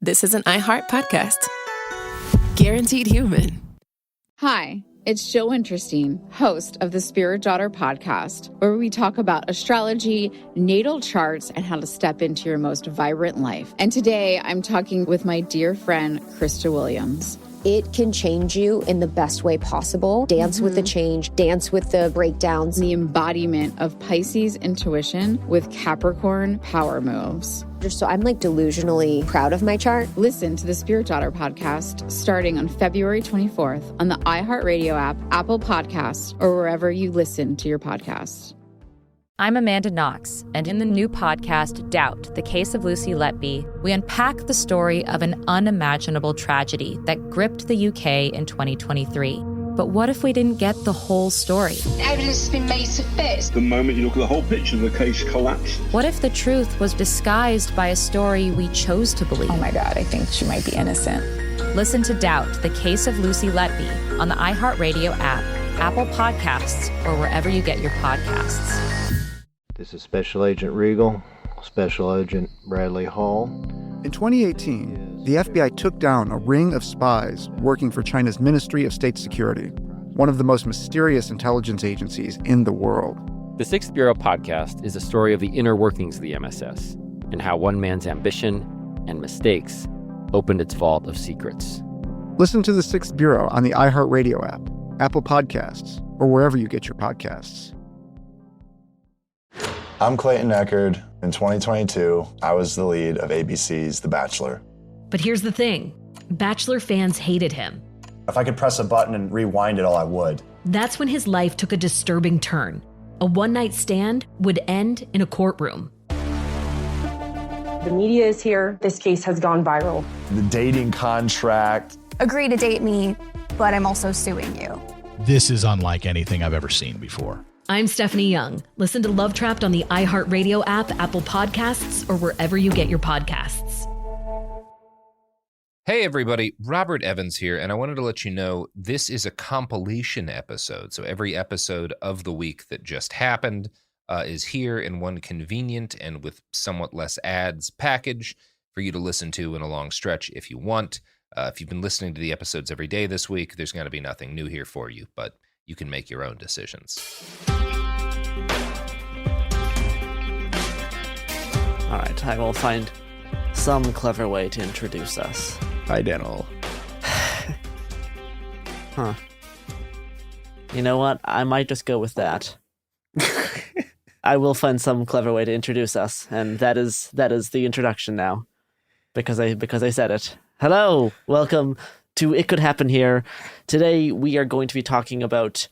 this is an iHeart podcast. Guaranteed human. Hi, it's Jill Winterstein, host of the Spirit Daughter podcast, where we talk about astrology, natal charts, and how to step into your most vibrant life. And today I'm talking with my dear friend, Krista Williams. It can change you in the best way possible. Dance with the change, dance with the breakdowns. The embodiment of Pisces intuition with Capricorn power moves. So I'm like delusionally proud of my chart. Listen to the Spirit Daughter podcast starting on February 24th on the iHeartRadio app, Apple Podcasts, or wherever you listen to your podcasts. I'm Amanda Knox, and in the new podcast, Doubt, The Case of Lucy Letby, we unpack the story of an unimaginable tragedy that gripped the UK in 2023. But what if we didn't get the whole story? Evidence has been made to fit. The moment you look at the whole picture, the case collapsed. What if the truth was disguised by a story we chose to believe? Oh my God, I think she might be innocent. Listen to Doubt, The Case of Lucy Letby on the iHeartRadio app, Apple Podcasts, or wherever you get your podcasts. This is Special Agent Regal, Special Agent Bradley Hall. In 2018, the FBI took down a ring of spies working for China's Ministry of State Security, one of the most mysterious intelligence agencies in the world. The Sixth Bureau podcast is a story of the inner workings of the MSS and how one man's ambition and mistakes opened its vault of secrets. Listen to the Sixth Bureau on the iHeartRadio app, Apple Podcasts, or wherever you get your podcasts. I'm Clayton Eckerd. In 2022, I was the lead of ABC's The Bachelor. But here's the thing. Bachelor fans hated him. If I could press a button and rewind it all, I would. That's when his life took a disturbing turn. A one-night stand would end in a courtroom. The media is here. This case has gone viral. The dating contract. Agree to date me, but I'm also suing you. This is unlike anything I've ever seen before. I'm Stephanie Young. Listen to Love Trapped on the iHeartRadio app, Apple Podcasts, or wherever you get your podcasts. Hey everybody, Robert Evans here, and I wanted to let you know this is a compilation episode. So every episode of the week that just happened is here in one convenient and with somewhat less ads package for you to listen to in a long stretch if you want. If you've been listening to the episodes every day this week, there's going to be nothing new here for you, but you can make your own decisions. All right, I will find some clever way to introduce us. Identical. Huh. You know what? I might just go with that. I will find some clever way to introduce us, and that is the introduction now, because I said it. Hello, welcome to It Could Happen Here. Today we are going to be talking about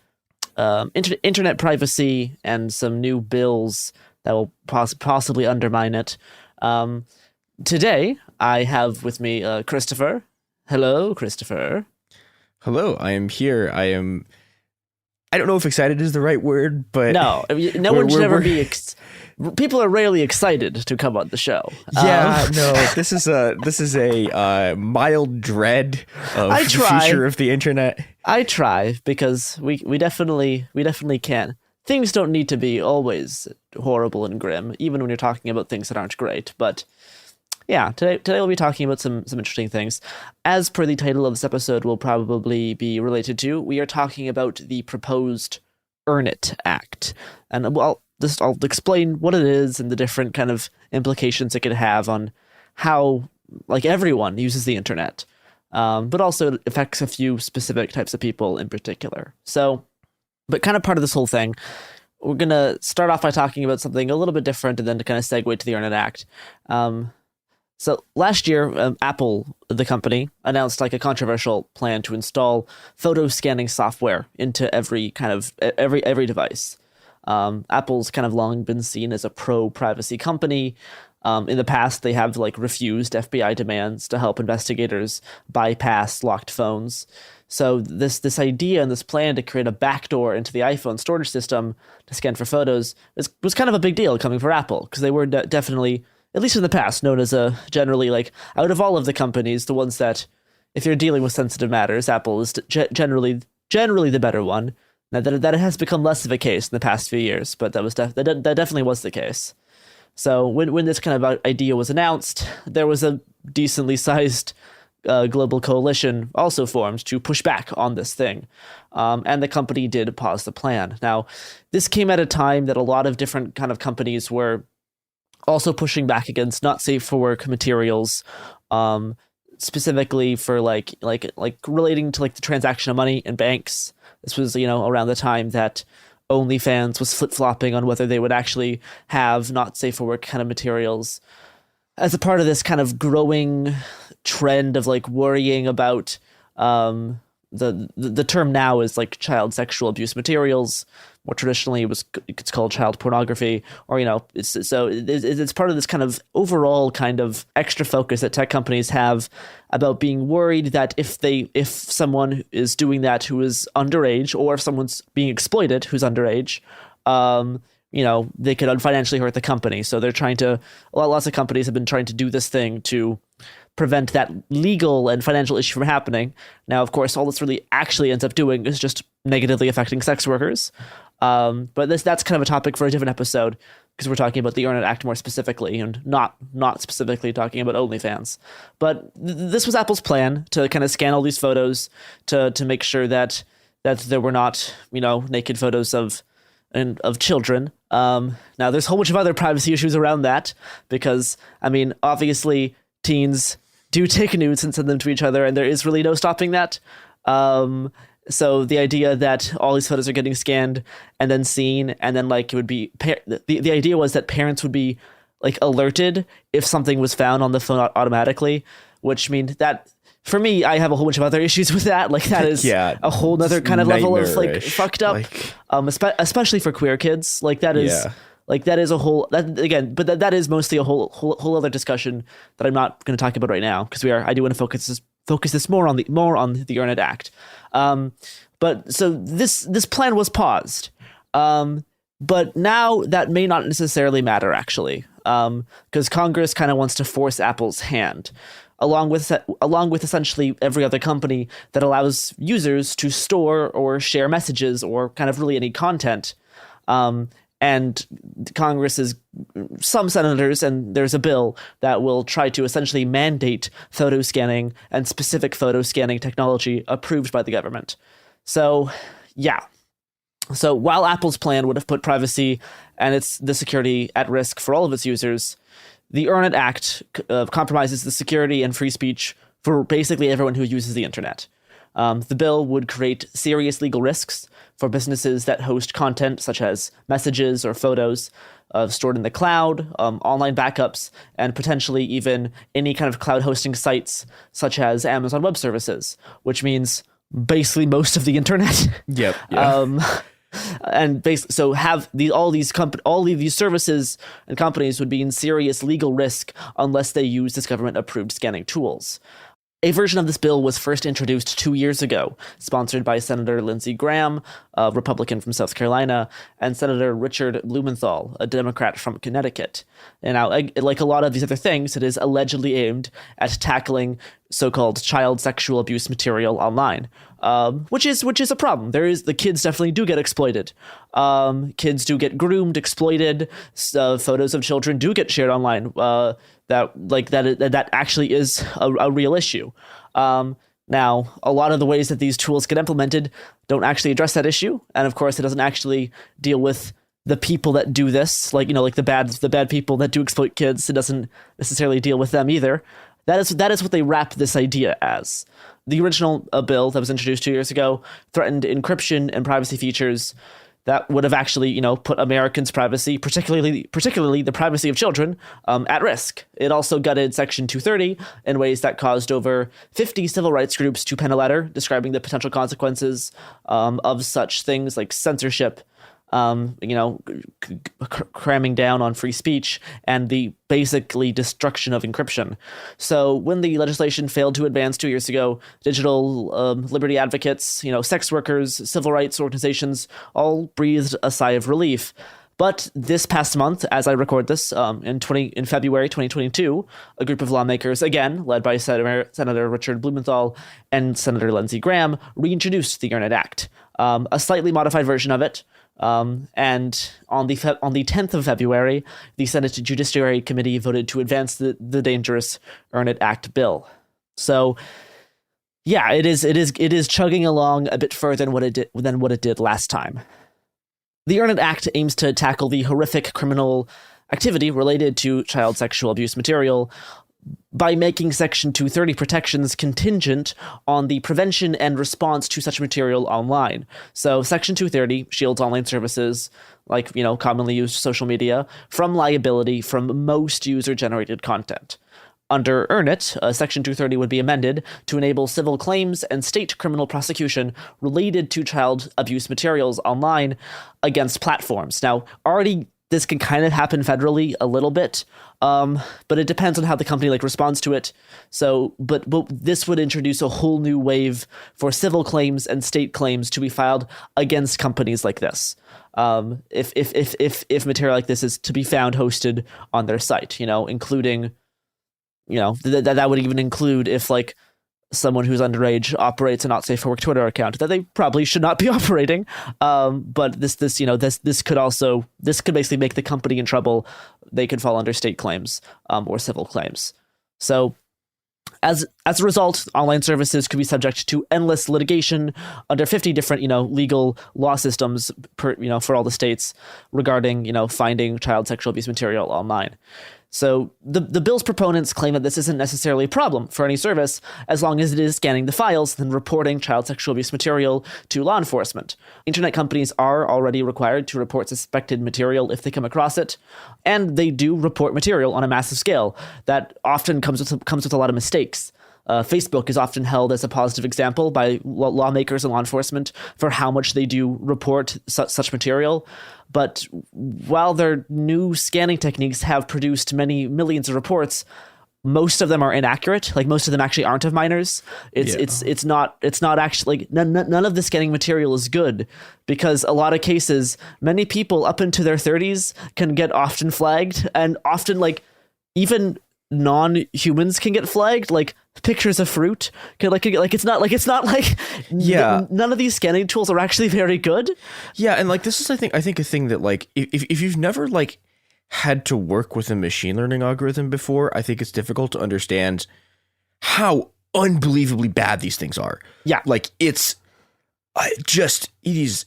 internet privacy and some new bills that will possibly undermine it. Today I have with me Christopher. Hello, Christopher. Hello, I am here. I don't know if excited is the right word, but no one should ever be. People are rarely excited to come on the show. Yeah, no, this is a mild dread of the future of the internet. I try because we definitely can. Things don't need to be always horrible and grim, even when you're talking about things that aren't great. But yeah, today we'll be talking about some interesting things. As per the title of this episode will probably be related to, we are talking about the proposed Earn It Act. And I'll explain what it is and the different kind of implications it could have on how, like, everyone uses the internet. But also it affects a few specific types of people in particular. So, but kind of part of this whole thing, we're going to start off by talking about something a little bit different and then to kind of segue to the Earn It Act. So last year, Apple, the company, announced like a controversial plan to install photo scanning software into every device. Apple's kind of long been seen as a pro-privacy company. In the past, they have like refused FBI demands to help investigators bypass locked phones. So this idea and this plan to create a backdoor into the iPhone storage system to scan for photos was kind of a big deal coming from Apple, because they were definitely, at least in the past, known as a generally, like, out of all of the companies, the ones that, if you're dealing with sensitive matters, Apple is generally the better one. Now that has become less of a case in the past few years, but that definitely was the case. So when this kind of idea was announced, there was a decently sized global coalition also formed to push back on this thing. And the company did pause the plan. Now, this came at a time that a lot of different kind of companies were also pushing back against not safe for work materials, specifically for like relating to like the transaction of money in banks. This was, around the time that OnlyFans was flip-flopping on whether they would actually have not safe for work kind of materials. As a part of this kind of growing trend of like worrying about the term now is like child sexual abuse materials. More traditionally, it's called child pornography, or it's part of this kind of overall kind of extra focus that tech companies have about being worried that if someone is doing that who is underage, or if someone's being exploited who's underage, they could financially hurt the company. So they're trying to. Lots of companies have been trying to do this thing to prevent that legal and financial issue from happening. Now, of course, all this really actually ends up doing is just negatively affecting sex workers. But that's kind of a topic for a different episode, because we're talking about the Earn It Act more specifically, and not specifically talking about OnlyFans. But this was Apple's plan to kind of scan all these photos to make sure that there were not, naked photos of children. Now, there's a whole bunch of other privacy issues around that, because, obviously, teens do take nudes and send them to each other, and there is really no stopping that. So the idea that all these photos are getting scanned and then seen, and then like it would be the idea was that parents would be like alerted if something was found on the phone automatically, which means that for me, I have a whole bunch of other issues with that. Like that is a whole other kind of level of like fucked up, especially for queer kids. Like that is that is a whole that is mostly a whole other discussion that I'm not going to talk about right now, because I do want to focus this more on the Earn It Act. But so this plan was paused. But now that may not necessarily matter, actually, because Congress kind of wants to force Apple's hand, along with essentially every other company that allows users to store or share messages or kind of really any content. And Congress is some senators, and there's a bill that will try to essentially mandate photo scanning and specific photo scanning technology approved by the government. So, yeah. So while Apple's plan would have put privacy and the security at risk for all of its users, the Earn It Act compromises the security and free speech for basically everyone who uses the internet. The bill would create serious legal risks for businesses that host content such as messages or photos stored in the cloud, online backups, and potentially even any kind of cloud hosting sites such as Amazon Web Services, which means basically most of the internet. Yep. Yeah. And so all of these services and companies would be in serious legal risk unless they use this government-approved scanning tools. A version of this bill was first introduced 2 years ago, sponsored by Senator Lindsey Graham, a Republican from South Carolina, and Senator Richard Blumenthal, a Democrat from Connecticut. And now, like a lot of these other things, it is allegedly aimed at tackling so-called child sexual abuse material online, which is a problem. The kids definitely do get exploited. Kids do get groomed, exploited. Photos of children do get shared online. That actually is a real issue. Now, a lot of the ways that these tools get implemented don't actually address that issue, and of course, it doesn't actually deal with the people that do this, like the bad people that do exploit kids. It doesn't necessarily deal with them either. That is what they wrap this idea as. The original bill that was introduced 2 years ago threatened encryption and privacy features that would have actually, put Americans' privacy, particularly the privacy of children, at risk. It also gutted Section 230 in ways that caused over 50 civil rights groups to pen a letter describing the potential consequences of such things like censorship, cramming down on free speech, and the basically destruction of encryption. So when the legislation failed to advance 2 years ago, digital liberty advocates, sex workers, civil rights organizations all breathed a sigh of relief. But this past month, as I record this, in February 2022, a group of lawmakers, again led by Senator Richard Blumenthal and Senator Lindsey Graham, reintroduced the Earn It Act, a slightly modified version of it, And on the 10th of February, the Senate Judiciary Committee voted to advance the Dangerous Earn It Act bill. So, yeah, it is chugging along a bit further than what it did last time. The Earn It Act aims to tackle the horrific criminal activity related to child sexual abuse material by making Section 230 protections contingent on the prevention and response to such material online. So Section 230 shields online services, like, commonly used social media, from liability from most user-generated content. Under Earn It, Section 230 would be amended to enable civil claims and state criminal prosecution related to child abuse materials online against platforms. Now, already this can kind of happen federally a little bit, but it depends on how the company responds to it. So, but this would introduce a whole new wave for civil claims and state claims to be filed against companies like this. If material like this is to be found hosted on their site, including, that would even include if someone who's underage operates a Not Safe for Work Twitter account that they probably should not be operating. But this could basically make the company in trouble. They could fall under state claims or civil claims. So as a result, online services could be subject to endless litigation under 50 different, legal law systems for all the states regarding, finding child sexual abuse material online. So the bill's proponents claim that this isn't necessarily a problem for any service as long as it is scanning the files and reporting child sexual abuse material to law enforcement. Internet companies are already required to report suspected material if they come across it, and they do report material on a massive scale that often comes with a lot of mistakes. Facebook is often held as a positive example by lawmakers and law enforcement for how much they do report such material. But while their new scanning techniques have produced many millions of reports, most of them are inaccurate. Most of them actually aren't of minors. It's not actually none of the scanning material is good, because a lot of cases, many people up into their 30s can get often flagged, and often even non-humans can get flagged. Pictures of fruit none of these scanning tools are actually very good. Yeah, and this is I think a thing that if you've never had to work with a machine learning algorithm before, I think it's difficult to understand how unbelievably bad these things are. Yeah, it is,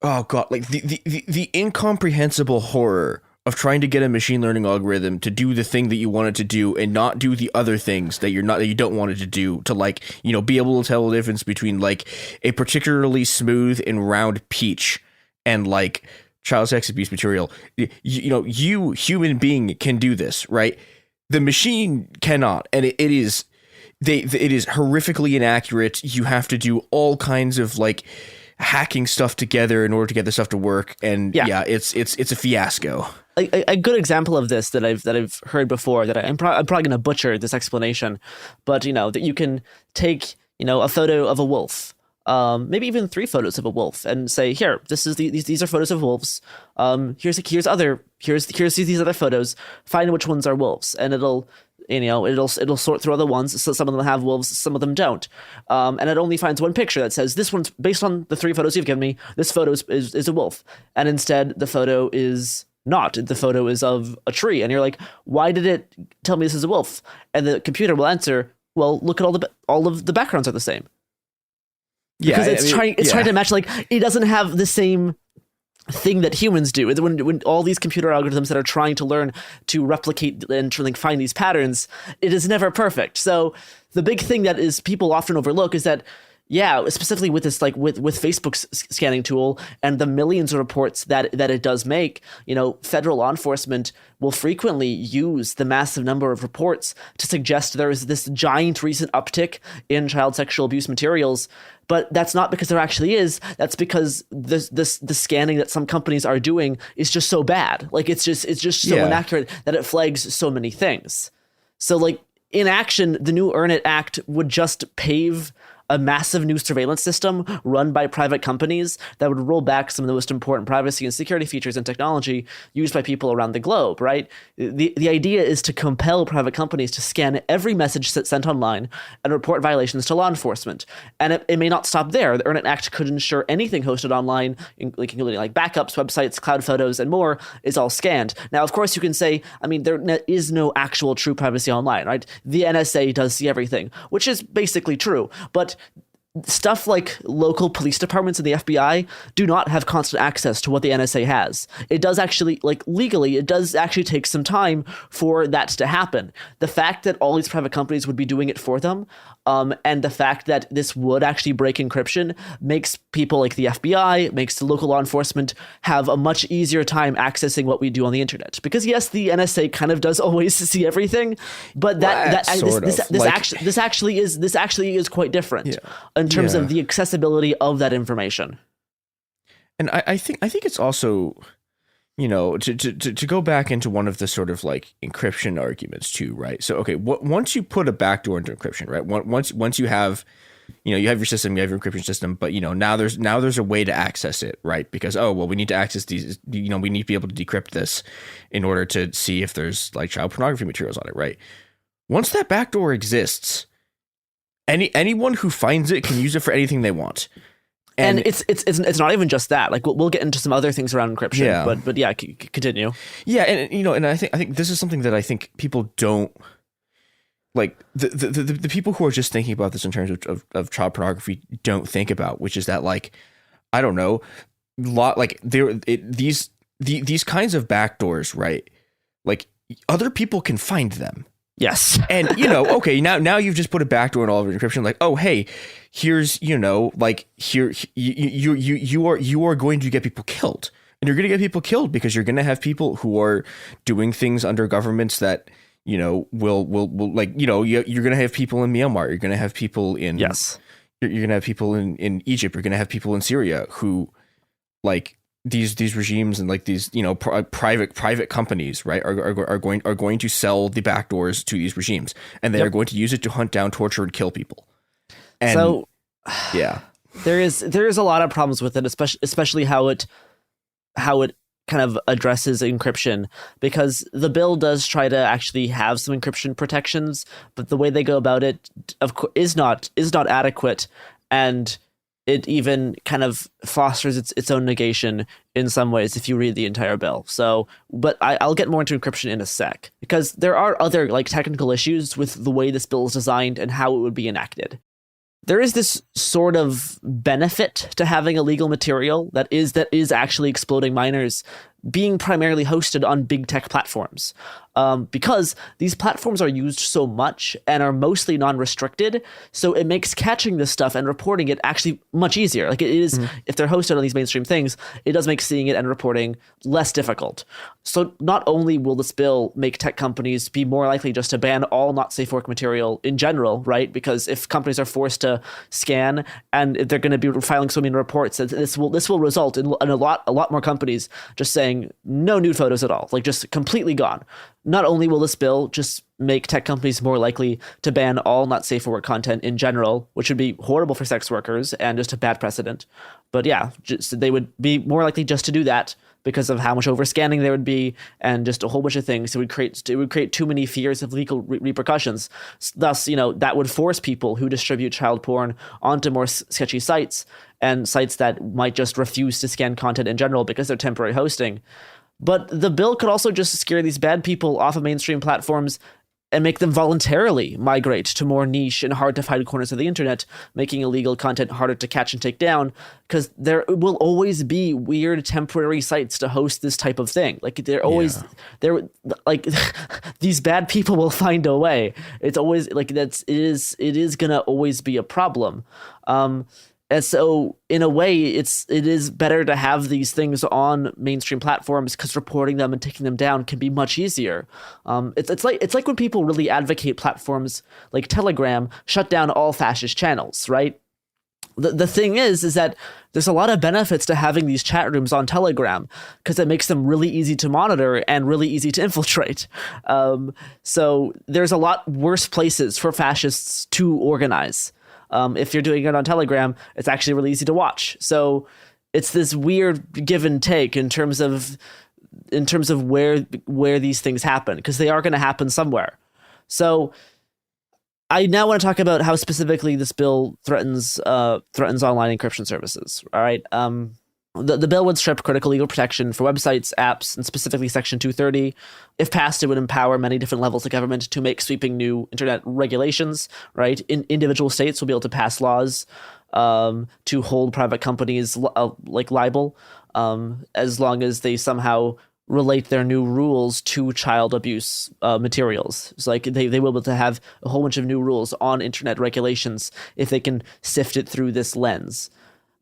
oh god, the incomprehensible horror of trying to get a machine learning algorithm to do the thing that you want it to do and not do the other things that you don't want it to do, to be able to tell the difference between a particularly smooth and round peach and child sex abuse material. You human being can do this, right? The machine cannot, and it is horrifically inaccurate. You have to do all kinds of hacking stuff together in order to get this stuff to work, and it's a fiasco. A good example of this that I've heard before, that I'm probably going to butcher this explanation, but that you can take a photo of a wolf, maybe even 3 photos of a wolf, and say, here, these are photos of wolves. Here's these other photos. Find which ones are wolves, and it'll sort through other ones. So some of them have wolves, some of them don't. And it only finds one picture that says, this one's based on the 3 photos you've given me. This photo is a wolf. And instead the photo is not. The photo is of a tree. And you're like, why did it tell me this is a wolf? And the computer will answer, well, look at all of the backgrounds are the same. Because it's trying to match, it doesn't have the same thing that humans do. When all these computer algorithms that are trying to learn to replicate and to find these patterns, it is never perfect. So the big thing that is people often overlook is that, specifically with this, with Facebook's scanning tool and the millions of reports that it does make, federal law enforcement will frequently use the massive number of reports to suggest there is this giant recent uptick in child sexual abuse materials. But that's not because there actually is. That's because the scanning that some companies are doing is just so bad. It's just so inaccurate that it flags so many things. So in action, the new Earn It Act would just pave a massive new surveillance system run by private companies that would roll back some of the most important privacy and security features and technology used by people around the globe, right? The idea is to compel private companies to scan every message sent online and report violations to law enforcement. And it may not stop there. The EarnIt Act could ensure anything hosted online, including like backups, websites, cloud photos, and more, is all scanned. Now, of course, you can say, I mean, there is no actual true privacy online, right? The NSA does see everything, which is basically true. But stuff like local police departments and the FBI do not have constant access to what the NSA has. It does actually, like legally, it does actually take some time for that to happen. The fact that all these private companies would be doing it for them, and the fact that this would actually break encryption makes people like the FBI, makes the local law enforcement have a much easier time accessing what we do on the internet. Because yes, the NSA kind of does always see everything, but this actually is quite different in terms of the accessibility of that information. And I think it's also, you know, to go back into one of the sort of like encryption arguments too, right? So, okay, once you put a backdoor into encryption, right? Once you have, you know, you have your system, you have your encryption system, but you know, now there's a way to access it, right? Because, oh, well, we need to access these, you know, we need to be able to decrypt this in order to see if there's like child pornography materials on it, right? Once that backdoor exists, anyone who finds it can use it for anything they want. And it's not even just that. Like we'll get into some other things around encryption, but yeah, continue. Yeah, and you know, and I think this is something that I think people don't like. The people who are just thinking about this in terms of child pornography don't think about, which is that, like, I don't know, these kinds of backdoors, right? Like other people can find them. Yes. And, you know, okay, now you've just put a backdoor in all of your encryption, like, oh, hey, here's, you know, like here, you are going to get people killed. And you're going to get people killed because you're going to have people who are doing things under governments that, you know, will like, you know, you're going to have people in Myanmar. You're going to have people in, you're going to have people in Egypt. You're going to have people in Syria who, like, these regimes and like these, you know, private companies, right, are going to sell the backdoors to these regimes, and they are going to use it to hunt down, torture, and kill people. And so, yeah, there is a lot of problems with it, especially how it kind of addresses encryption, because the bill does try to actually have some encryption protections, but the way they go about it, of course, is not adequate, and it even kind of fosters its own negation in some ways if you read the entire bill. So, but I'll get more into encryption in a sec, because there are other like technical issues with the way this bill is designed and how it would be enacted. There is this sort of benefit to having illegal material that is actually exploding minors being primarily hosted on big tech platforms, because these platforms are used so much and are mostly non-restricted. So it makes catching this stuff and reporting it actually much easier. Like it is, if they're hosted on these mainstream things, it does make seeing it and reporting less difficult. So not only will this bill make tech companies be more likely just to ban all not safe for work material in general, right? Because if companies are forced to scan and they're going to be filing so many reports, this will result in a lot more companies just saying no nude photos at all, like just completely gone. Not only will this bill just make tech companies more likely to ban all not safe for work content in general, which would be horrible for sex workers and just a bad precedent, but yeah, they would be more likely just to do that because of how much overscanning there would be and just a whole bunch of things. It would create too many fears of legal repercussions. Thus, you know, that would force people who distribute child porn onto more sketchy sites and sites that might just refuse to scan content in general because they're temporary hosting. But the bill could also just scare these bad people off of mainstream platforms and make them voluntarily migrate to more niche and hard to find corners of the internet, making illegal content harder to catch and take down, because there will always be weird temporary sites to host this type of thing. Like like these bad people will find a way. It's always like it is gonna always be a problem. And so in a way, it is better to have these things on mainstream platforms because reporting them and taking them down can be much easier. It's like when people really advocate platforms like Telegram shut down all fascist channels, right? The thing is that there's a lot of benefits to having these chat rooms on Telegram because it makes them really easy to monitor and really easy to infiltrate. So there's a lot worse places for fascists to organize. If you're doing it on Telegram, it's actually really easy to watch. So it's this weird give and take in terms of where these things happen, because they are going to happen somewhere. So I now want to talk about how specifically this bill threatens online encryption services. All right. The bill would strip critical legal protection for websites, apps, and specifically Section 230. If passed, it would empower many different levels of government to make sweeping new internet regulations. Right. Individual states will be able to pass laws to hold private companies liable, as long as they somehow relate their new rules to child abuse materials. It's like they will be able to have a whole bunch of new rules on internet regulations if they can sift it through this lens.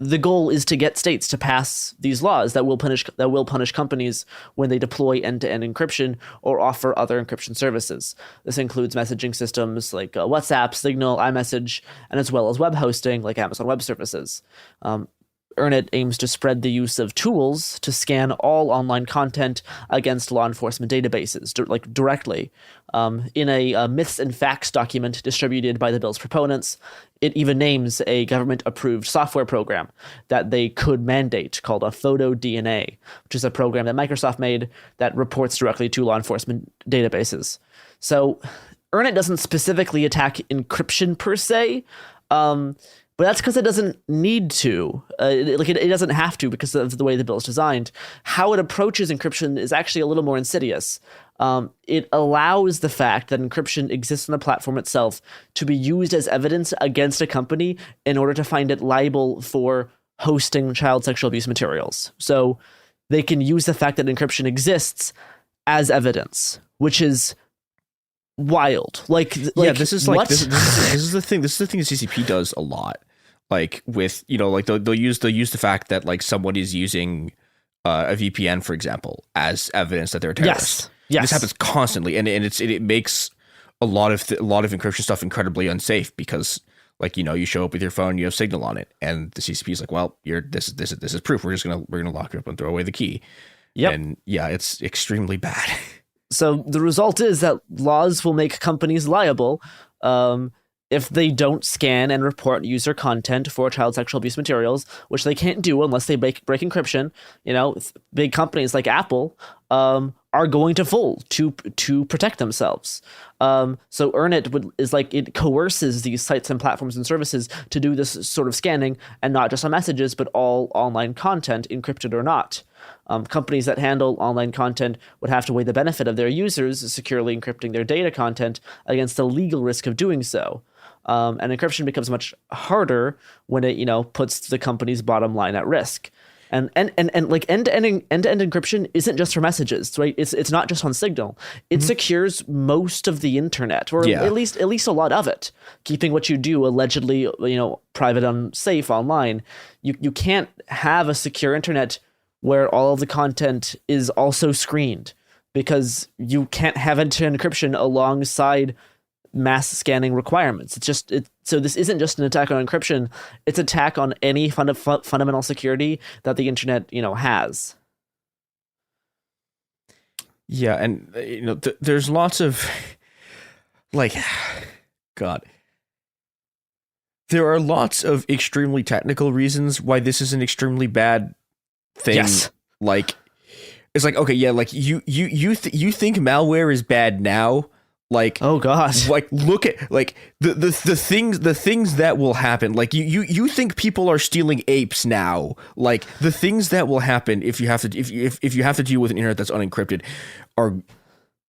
The goal is to get states to pass these laws that will punish companies when they deploy end-to-end encryption or offer other encryption services. This includes messaging systems like WhatsApp, Signal, iMessage, and as well as web hosting like Amazon Web Services. EarnIt aims to spread the use of tools to scan all online content against law enforcement databases, directly. In a myths and facts document distributed by the bill's proponents, it even names a government-approved software program that they could mandate called a PhotoDNA, which is a program that Microsoft made that reports directly to law enforcement databases. So EarnIt doesn't specifically attack encryption per se, but that's because it doesn't need to. It doesn't have to because of the way the bill is designed. How it approaches encryption is actually a little more insidious. It allows the fact that encryption exists on the platform itself to be used as evidence against a company in order to find it liable for hosting child sexual abuse materials. So they can use the fact that encryption exists as evidence, which is wild. This is what? This is the thing. This is the thing the CCP does a lot. Like with, they'll use the fact that like someone is using a VPN, for example, as evidence that they're a terrorist. Yes. This happens constantly, and it makes a lot of encryption stuff incredibly unsafe because, like, you show up with your phone, you have Signal on it, and the CCP is like, well, this is proof. We're gonna lock you up and throw away the key. Yep. And yeah, it's extremely bad. So the result is that laws will make companies liable if they don't scan and report user content for child sexual abuse materials, which they can't do unless they break encryption. Big companies like Apple are going to fold to protect themselves. So EarnIt it coerces these sites and platforms and services to do this sort of scanning, and not just on messages, but all online content, encrypted or not. Companies that handle online content would have to weigh the benefit of their users securely encrypting their data content against the legal risk of doing so. And encryption becomes much harder when it puts the company's bottom line at risk. And like end-to-end encryption isn't just for messages, right? It's not just on Signal. It secures most of the internet, or at least a lot of it, keeping what you do allegedly private and safe online. You can't have a secure internet where all of the content is also screened, because you can't have end-to-end encryption alongside mass scanning requirements. So this isn't just an attack on encryption; it's an attack on any fundamental security that the internet has. Yeah, and there's lots of God. There are lots of extremely technical reasons why this is an extremely bad thing. Yes. It's like, okay, yeah, like you think malware is bad now. Like, oh gosh, like look at like the things that will happen. Like you think people are stealing apes now. Like the things that will happen if you have to if you have to deal with an internet that's unencrypted are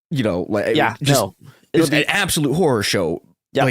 it's an absolute horror show. Yeah.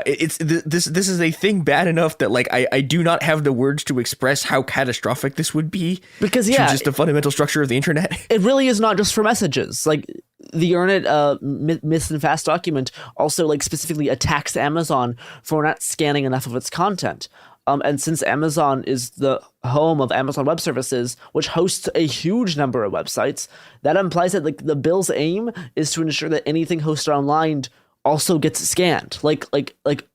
This is a thing bad enough that like I do not have the words to express how catastrophic this would be, because to just the fundamental structure of the internet. It really is not just for messages. Like the EarnIt myths and fast document also specifically attacks Amazon for not scanning enough of its content. And since Amazon is the home of Amazon Web Services, which hosts a huge number of websites, that implies that the bill's aim is to ensure that anything hosted online also gets scanned, like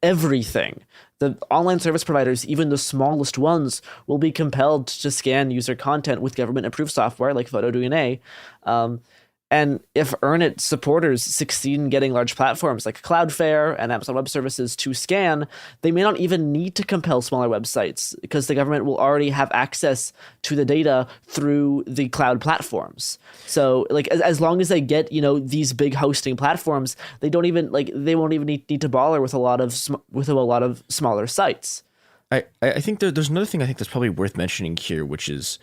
everything. The online service providers, even the smallest ones, will be compelled to scan user content with government-approved software like PhotoDNA. And if Earn-It supporters succeed in getting large platforms like Cloudflare and Amazon Web Services to scan, they may not even need to compel smaller websites because the government will already have access to the data through the cloud platforms. So like as long as they get, these big hosting platforms, they won't even need to bother with a lot of smaller sites. I think there's another thing I think that's probably worth mentioning here, which is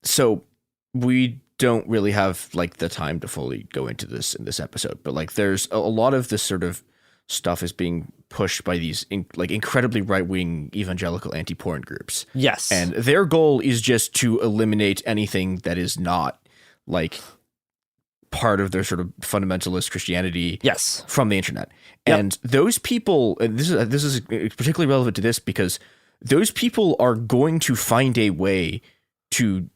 so we don't really have like the time to fully go into this in this episode, but like there's a lot of this sort of stuff is being pushed by these incredibly right-wing evangelical anti-porn groups. Yes. And their goal is just to eliminate anything that is not like part of their sort of fundamentalist Christianity from the internet. And those people, and this is particularly relevant to this because those people are going to find a way to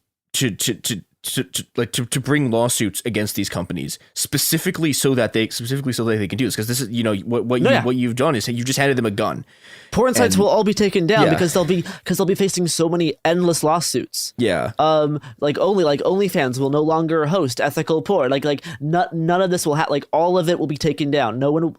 bring lawsuits against these companies specifically so that they can do this, because this is what you've done is you just handed them a gun. Porn sites will all be taken down because they'll be facing so many endless lawsuits. Yeah. Like OnlyFans will no longer host ethical porn. None of this will all of it will be taken down. No one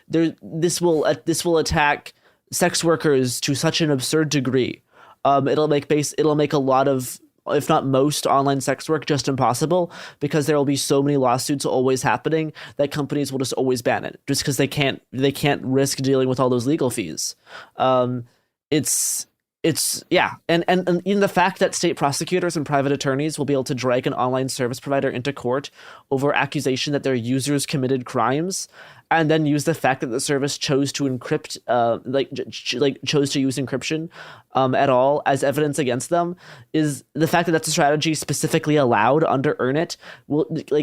this will attack sex workers to such an absurd degree. It'll make a lot of, if not most, online sex work just impossible because there will be so many lawsuits always happening that companies will just always ban it just because they can't risk dealing with all those legal fees. It's and in the fact that state prosecutors and private attorneys will be able to drag an online service provider into court over accusation that their users committed crimes, and then use the fact that the service chose to encrypt, chose to use encryption at all as evidence against them, is the fact that that's a strategy specifically allowed under Earn-It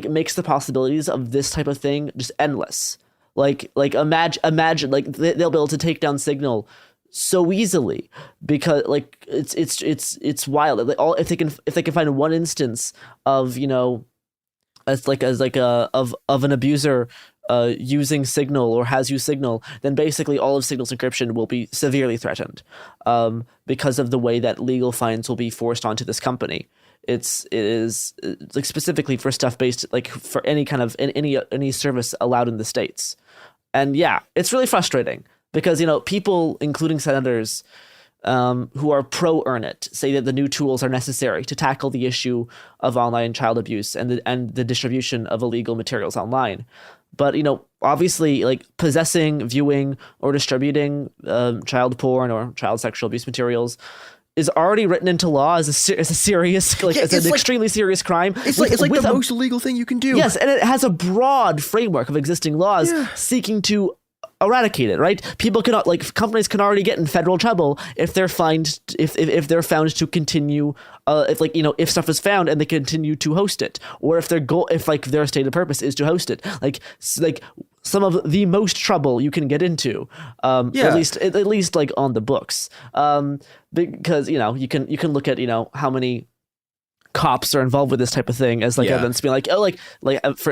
makes the possibilities of this type of thing just endless. Imagine they'll be able to take down Signal so easily because it's wild. If they can find one instance of of an abuser using Signal or has used Signal, then basically all of Signal's encryption will be severely threatened because of the way that legal fines will be forced onto this company. It is specifically for stuff based for any kind of any service allowed in the States. And it's really frustrating because people, including senators who are pro Earn-It, say that the new tools are necessary to tackle the issue of online child abuse and the distribution of illegal materials online. But, obviously, possessing, viewing, or distributing child porn or child sexual abuse materials is already written into law as a serious, extremely serious crime. It's the most illegal thing you can do. Yes, and it has a broad framework of existing laws seeking to eradicate it, right? People cannot, companies can already get in federal trouble if they're found to continue if stuff is found and they continue to host it, or if their stated purpose is to host it, some of the most trouble you can get into, at least on the books, because you can look at how many cops are involved with this type of thing as evidence, being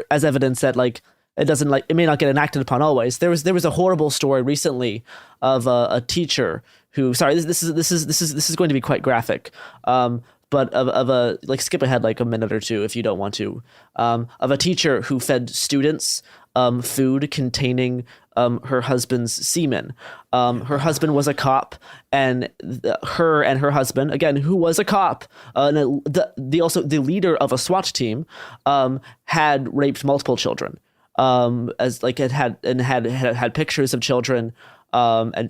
as evidence that it doesn't it may not get enacted upon always. There was a horrible story recently of a teacher who, sorry, this is going to be quite graphic, but of a skip ahead a minute or two if you don't want to, of a teacher who fed students food containing her husband's semen. Her husband was a cop, and her husband, again, who was a cop, the leader of a SWAT team, had raped multiple children. Had pictures of children, and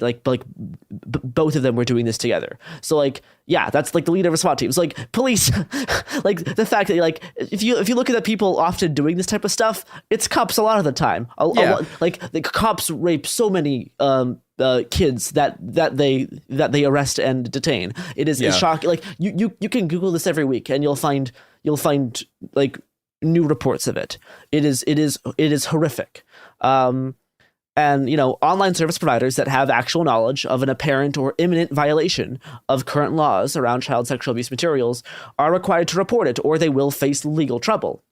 both of them were doing this together. So that's the leader of a SWAT team. So police, the fact that if you look at the people often doing this type of stuff, it's cops a lot of the time. The cops rape so many kids that they arrest and detain. It is shocking. You can Google this every week and you'll find new reports of it. It is horrific. And online service providers that have actual knowledge of an apparent or imminent violation of current laws around child sexual abuse materials are required to report it, or they will face legal trouble.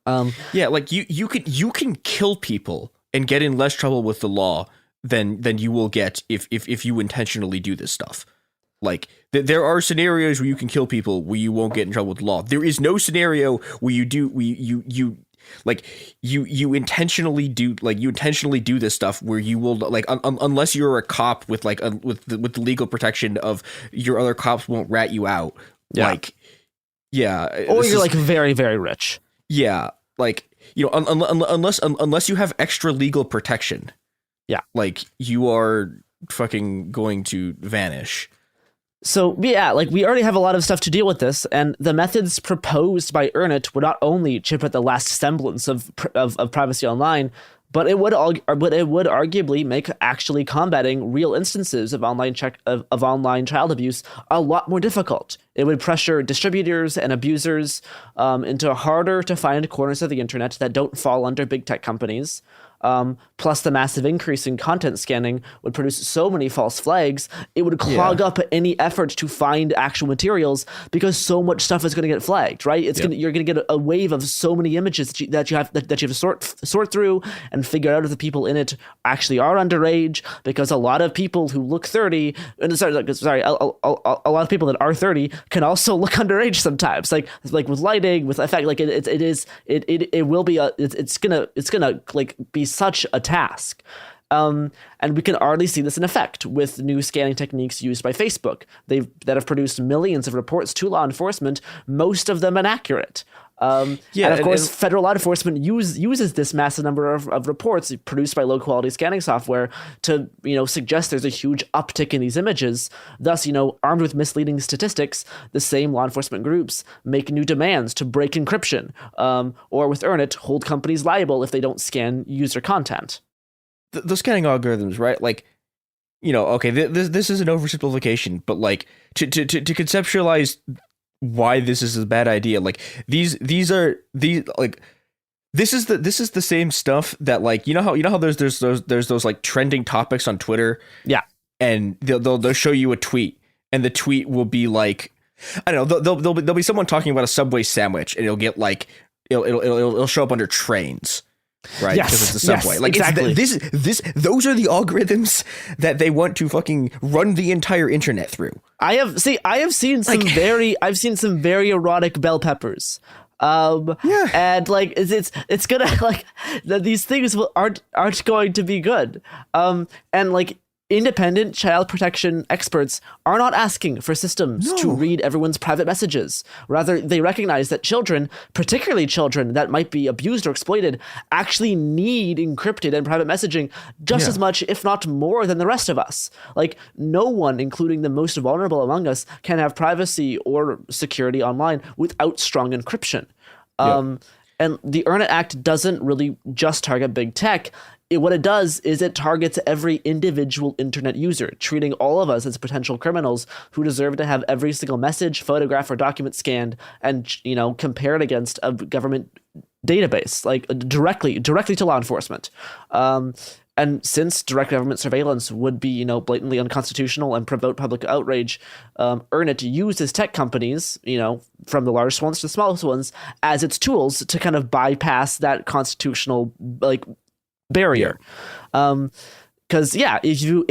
You can kill people and get in less trouble with the law than you will get if you intentionally do this stuff. Like there are scenarios where you can kill people where you won't get in trouble with the law. There is no scenario where you intentionally do this stuff where you will like unless you're a cop with like with the legal protection of your other cops won't rat you out. Yeah. Like, yeah, or you're like very, very rich. Yeah, like, you know, unless you have extra legal protection. Yeah, like you are fucking going to vanish. So yeah, like we already have a lot of stuff to deal with this, and the methods proposed by Earnit would not only chip at the last semblance of privacy online, but it would arguably make actually combating real instances of online child abuse a lot more difficult. It would pressure distributors and abusers into harder to find corners of the internet that don't fall under big tech companies. Plus the massive increase in content scanning would produce so many false flags, it would clog up any effort to find actual materials because so much stuff is going to get flagged, right? You're going to get a wave of so many images that you have to sort through and figure out if the people in it actually are underage, because a lot of people who look 30, a lot of people that are 30 can also look underage sometimes, like with lighting, with effect, like it will be it's gonna like be such a task. And we can already see this in effect with new scanning techniques used by Facebook. That have produced millions of reports to law enforcement, most of them inaccurate. And of course, federal law enforcement uses this massive number of reports produced by low quality scanning software to, you know, suggest there's a huge uptick in these images. Thus, you know, armed with misleading statistics, the same law enforcement groups make new demands to break encryption, or with Earnit, hold companies liable if they don't scan user content. The scanning algorithms, right? Like, you know, okay, this is an oversimplification, but like to conceptualize why this is a bad idea, like this is the same stuff that, like, you know how there's those like trending topics on Twitter, and they'll show you a tweet, and the tweet will be like, I don't know, there'll be someone talking about a Subway sandwich, and it'll get like it'll show up under trains. Right, because it's the Subway. Yes, like exactly. Those are the algorithms that they want to fucking run the entire internet through. I have seen some very erotic bell peppers. And like it's gonna like these things aren't going to be good. And like independent child protection experts are not asking for systems to read everyone's private messages. Rather, they recognize that children, particularly children that might be abused or exploited, actually need encrypted and private messaging just as much, if not more, than the rest of us. Like, no one, including the most vulnerable among us, can have privacy or security online without strong encryption. And the Earnit Act doesn't really just target big tech. What it does is it targets every individual internet user, treating all of us as potential criminals who deserve to have every single message, photograph, or document scanned and, you know, compared against a government database, like directly to law enforcement. And since direct government surveillance would be, you know, blatantly unconstitutional and promote public outrage, Earnit uses tech companies, you know, from the largest ones to the smallest ones, as its tools to kind of bypass that constitutional like barrier. Because if you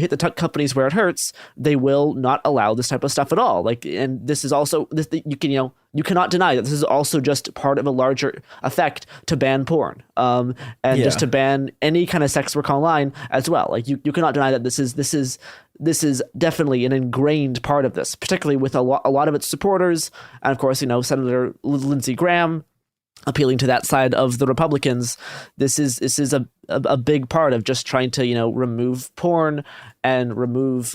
hit the tech companies where it hurts, they will not allow this type of stuff at all. Like, and this is also you cannot deny that this is also just part of a larger effect to ban porn, and just to ban any kind of sex work online as well. Like you cannot deny that this is definitely an ingrained part of this, particularly with a lot of its supporters, and of course, you know, Senator Lindsey Graham appealing to that side of the Republicans. This is a big part of just trying to, you know, remove porn and remove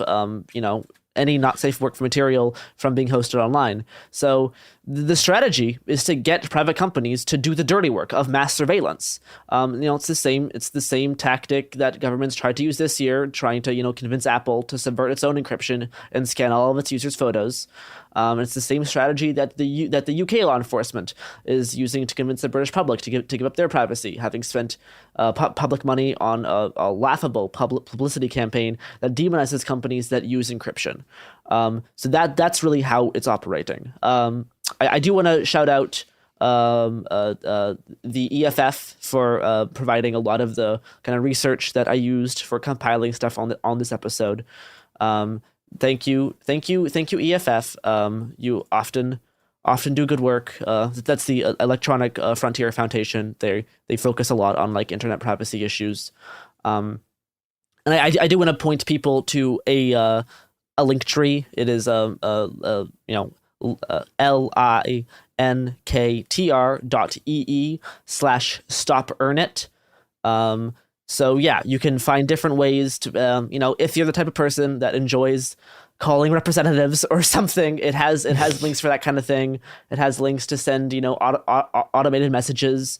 any not safe work material from being hosted online. So the strategy is to get private companies to do the dirty work of mass surveillance. It's the same tactic that governments tried to use this year, trying to, you know, convince Apple to subvert its own encryption and scan all of its users' photos. It's the same strategy that the UK law enforcement is using to convince the British public to give up their privacy, having spent public money on a laughable publicity campaign that demonizes companies that use encryption. So that's really how it's operating. I do want to shout out the EFF for providing a lot of the kind of research that I used for compiling stuff on this episode. thank you, EFF. You often do good work. That's the Electronic Frontier Foundation. They focus a lot on like internet privacy issues. And I do want to point people to a link tree. It is linktr.ee/stopearnit. So yeah, you can find different ways to, if you're the type of person that enjoys calling representatives or something, it has links for that kind of thing. It has links to send, automated messages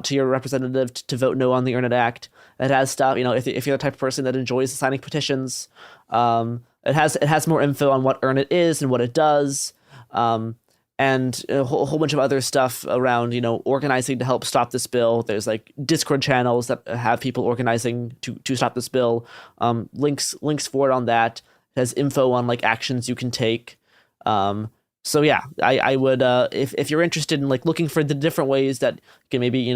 to your representative to vote no on the Earn It Act. It has stuff, if you're the type of person that enjoys signing petitions, it has more info on what Earn It is and what it does. And a whole bunch of other stuff around, organizing to help stop this bill. There's like Discord channels that have people organizing to stop this bill. Links for it on that. It has info on like actions you can take. So yeah, I would if you're interested in like looking for the different ways that can maybe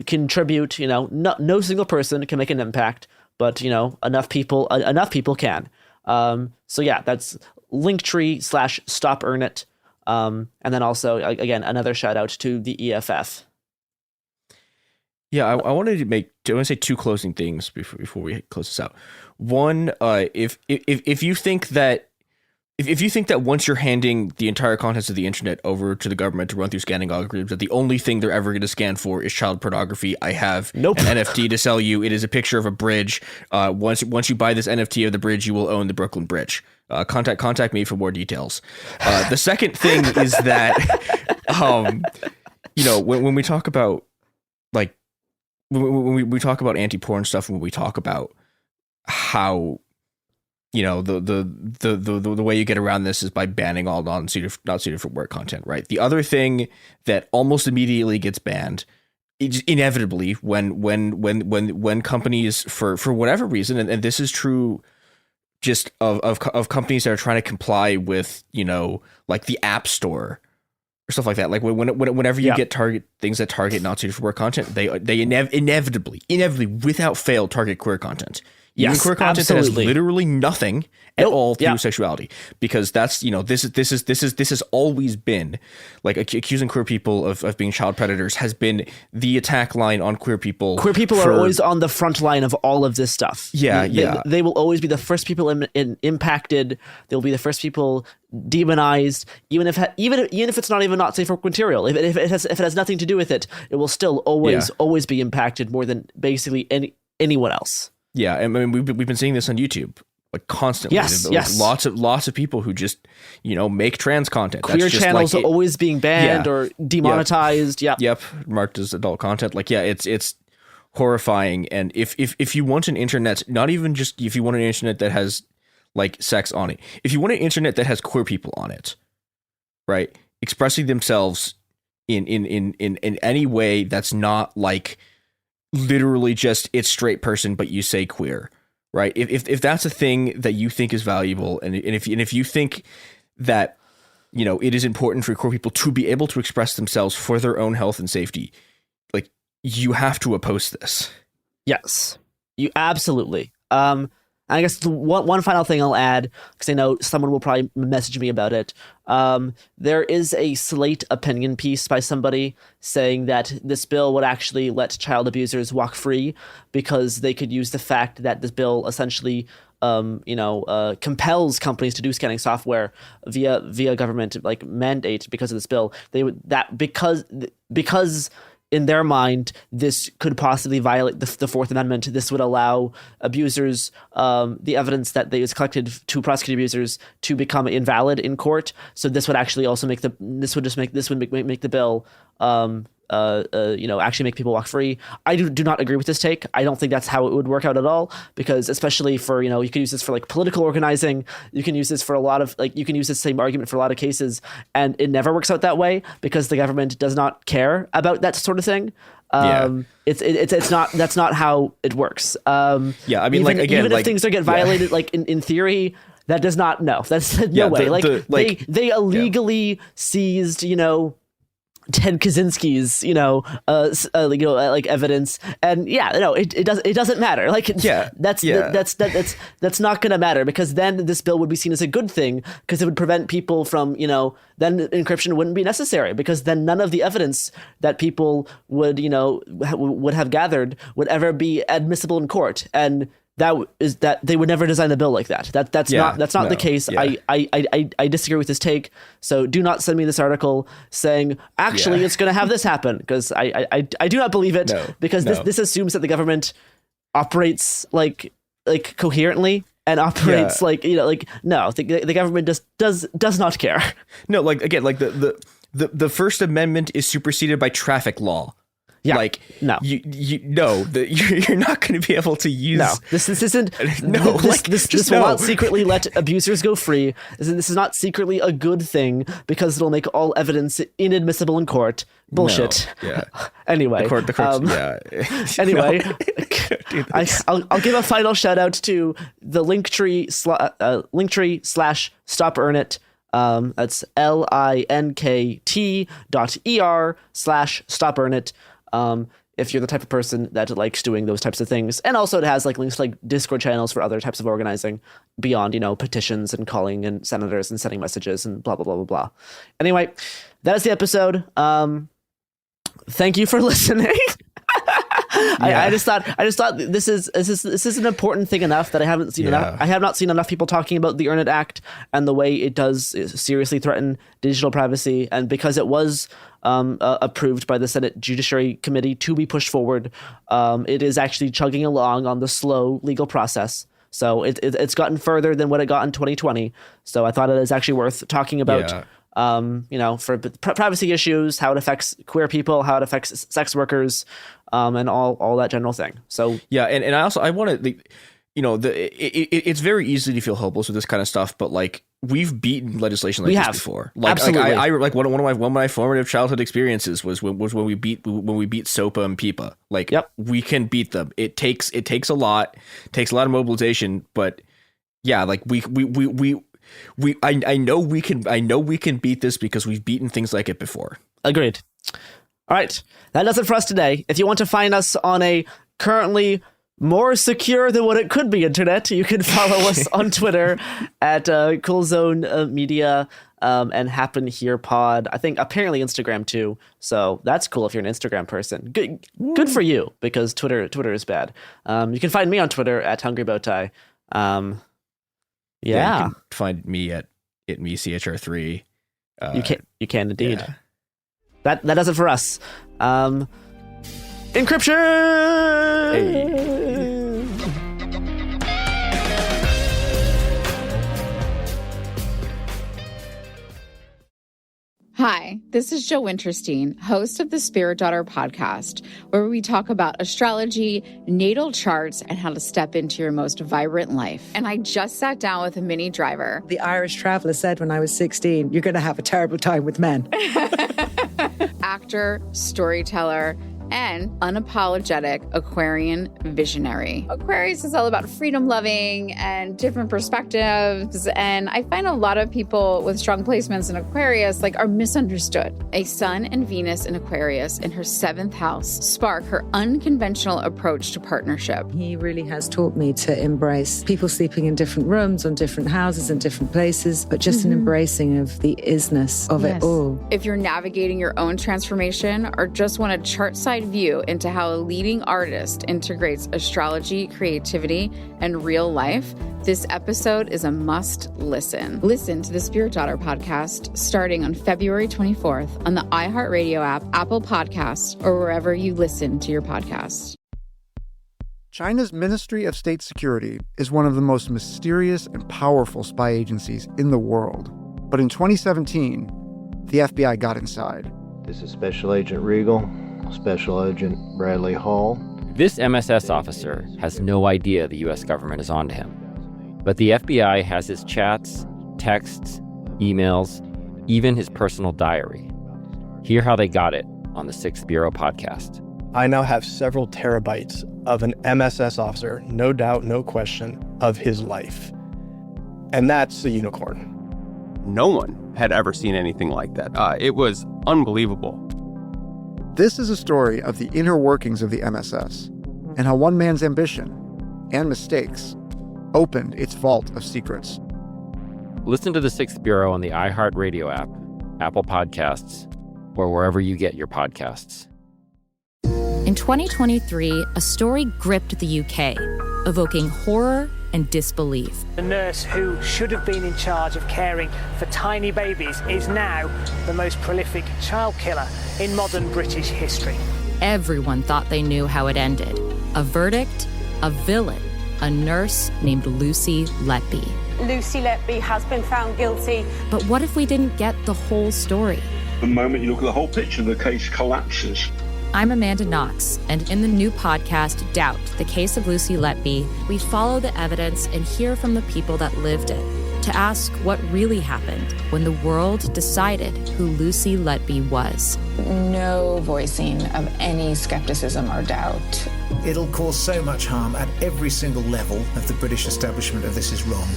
contribute. No single person can make an impact, but enough people can. So yeah, that's Linktree/StopEarnIt. And then also, again, another shout out to the EFF. Yeah, I want to say two closing things before we close this out. One, if you think that once you're handing the entire contents of the internet over to the government to run through scanning algorithms, that the only thing they're ever going to scan for is child pornography, I have an NFT to sell you. It is a picture of a bridge. Once you buy this NFT of the bridge, you will own the Brooklyn Bridge. Contact me for more details. The second thing is that, when we talk about like when we talk about anti-porn stuff, when we talk about how the way you get around this is by banning all not suited for work content, right? The other thing that almost immediately gets banned, inevitably, when companies for whatever reason, and this is true just of companies that are trying to comply with like the App Store or stuff like that, like whenever you get things that target not suited for work content, they inevitably without fail target queer content. Even queer content that has literally nothing at all to do with sexuality, because that's this has always been like accusing queer people of being child predators has been the attack line on queer people. Queer people are always on the front line of all of this stuff. They will always be the first people impacted. They'll be the first people demonized, even if it's not even not safe for work material. If it has nothing to do with it, it will still always be impacted more than basically anyone else. Yeah, I mean we've been seeing this on YouTube like constantly. Yes. Lots of people who just make trans content. Queer channels are always being banned or demonetized. Yep, marked as adult content. Like it's horrifying. And if you want an internet, not even just if you want an internet that has like sex on it, if you want an internet that has queer people on it, right, expressing themselves in any way that's not like literally just it's straight person but you say queer, right? If that's a thing that you think is valuable, and if you think that it is important for queer people to be able to express themselves for their own health and safety, like you have to oppose this. Yes, you absolutely. I guess the one final thing I'll add, because I know someone will probably message me about it. There is a Slate opinion piece by somebody saying that this bill would actually let child abusers walk free because they could use the fact that this bill essentially compels companies to do scanning software via government like mandate because of this bill. They would because in their mind, this could possibly violate the Fourth Amendment. This would allow abusers, the evidence that they was collected to prosecute abusers, to become invalid in court. So this would actually also make the bill, actually make people walk free. I do not agree with this take. I don't think that's how it would work out at all, because especially for, you can use this for like political organizing. You can use this for a lot of you can use the same argument for a lot of cases, and it never works out that way because the government does not care about that sort of thing. That's not how it works. I mean, even if things get violated, like in theory, that does not, no, that's no way. They illegally seized, Ted Kaczynski's, like evidence, and it doesn't matter. Like, that's not going to matter, because then this bill would be seen as a good thing, because it would prevent people from, then encryption wouldn't be necessary, because then none of the evidence that people would have gathered would ever be admissible in court, and that they would never design a bill like that. That's not the case. Yeah. I disagree with this take. So do not send me this article saying actually it's going to have this happen, because I do not believe it, because this assumes that the government operates like coherently and operates no, the government just does not care. No, like again, like the First Amendment is superseded by traffic law. Yeah, like no, you're not going to be able to use. No, this isn't. No, this will not secretly let abusers go free. This is not secretly a good thing, because it'll make all evidence inadmissible in court. Bullshit. No, yeah. Anyway, the court. Anyway, I'll give a final shout out to the Linktree /Stop Earn It. That's linkt.er/Stop Earn It. If you're the type of person that likes doing those types of things. And also it has links to Discord channels for other types of organizing beyond, petitions and calling in senators and sending messages and blah, blah, blah, blah, blah. Anyway, that is the episode. Thank you for listening. I just thought this is an important thing enough that I haven't seen enough. I have not seen enough people talking about the Earn It Act and the way it does seriously threaten digital privacy. And because it was approved by the Senate Judiciary Committee to be pushed forward, it is actually chugging along on the slow legal process. So it's gotten further than what it got in 2020. So I thought it is actually worth talking about. For privacy issues, how it affects queer people, how it affects sex workers, and all that general thing. So and I want to, it's very easy to feel hopeless with this kind of stuff, but we've beaten legislation like this before. Absolutely. I one of my formative childhood experiences was when we beat SOPA and PIPA. We can beat them. It takes a lot of mobilization, but I know we can beat this because we've beaten things like it before. Agreed. All right. That does it for us today. If you want to find us on a currently more secure than what it could be internet, you can follow us on Twitter at CoolZone Media and Happen Here Pod. I think apparently Instagram too. So that's cool if you're an Instagram person. Good for you, because Twitter is bad. You can find me on Twitter at Hungry Bowtie. You can find me at CHR3. You can indeed. Yeah. That does it for us. Encryption. Hey. Hi, this is Jo Winterstein, host of the Spirit Daughter podcast, where we talk about astrology, natal charts, and how to step into your most vibrant life. And I just sat down with a Minnie Driver. The Irish traveller said when I was 16, you're going to have a terrible time with men. Actor, storyteller, and unapologetic Aquarian visionary. Aquarius is all about freedom-loving and different perspectives, and I find a lot of people with strong placements in Aquarius are misunderstood. A Sun and Venus in Aquarius in her 7th house spark her unconventional approach to partnership. He really has taught me to embrace people sleeping in different rooms, on different houses, in different places, but just an embracing of the isness of it all. If you're navigating your own transformation or just want a chart-side view into how a leading artist integrates astrology, creativity, and real life, this episode is a must listen. Listen to the Spirit Daughter podcast starting on February 24th on the iHeartRadio app, Apple Podcasts, or wherever you listen to your podcasts. China's Ministry of State Security is one of the most mysterious and powerful spy agencies in the world. But in 2017, the FBI got inside. This is Special Agent Regal, Special Agent Bradley Hall. This MSS officer has no idea the U.S. government is onto him. But the FBI has his chats, texts, emails, even his personal diary. Hear how they got it on the 6th Bureau podcast. I now have several terabytes of an MSS officer, no doubt, no question, of his life. And that's a unicorn. No one had ever seen anything like that. It was unbelievable. This is a story of the inner workings of the MSS and how one man's ambition and mistakes opened its vault of secrets. Listen to The Sixth Bureau on the iHeartRadio app, Apple Podcasts, or wherever you get your podcasts. In 2023, a story gripped the UK, evoking horror and disbelief. The nurse who should have been in charge of caring for tiny babies is now the most prolific child killer in modern British history. Everyone thought they knew how it ended. A verdict, a villain, a nurse named Lucy Letby. Lucy Letby has been found guilty. But what if we didn't get the whole story? The moment you look at the whole picture, the case collapses. I'm Amanda Knox, and in the new podcast, Doubt, the Case of Lucy Letby, we follow the evidence and hear from the people that lived it to ask what really happened when the world decided who Lucy Letby was. No voicing of any skepticism or doubt. It'll cause so much harm at every single level of the British establishment of this is wrong.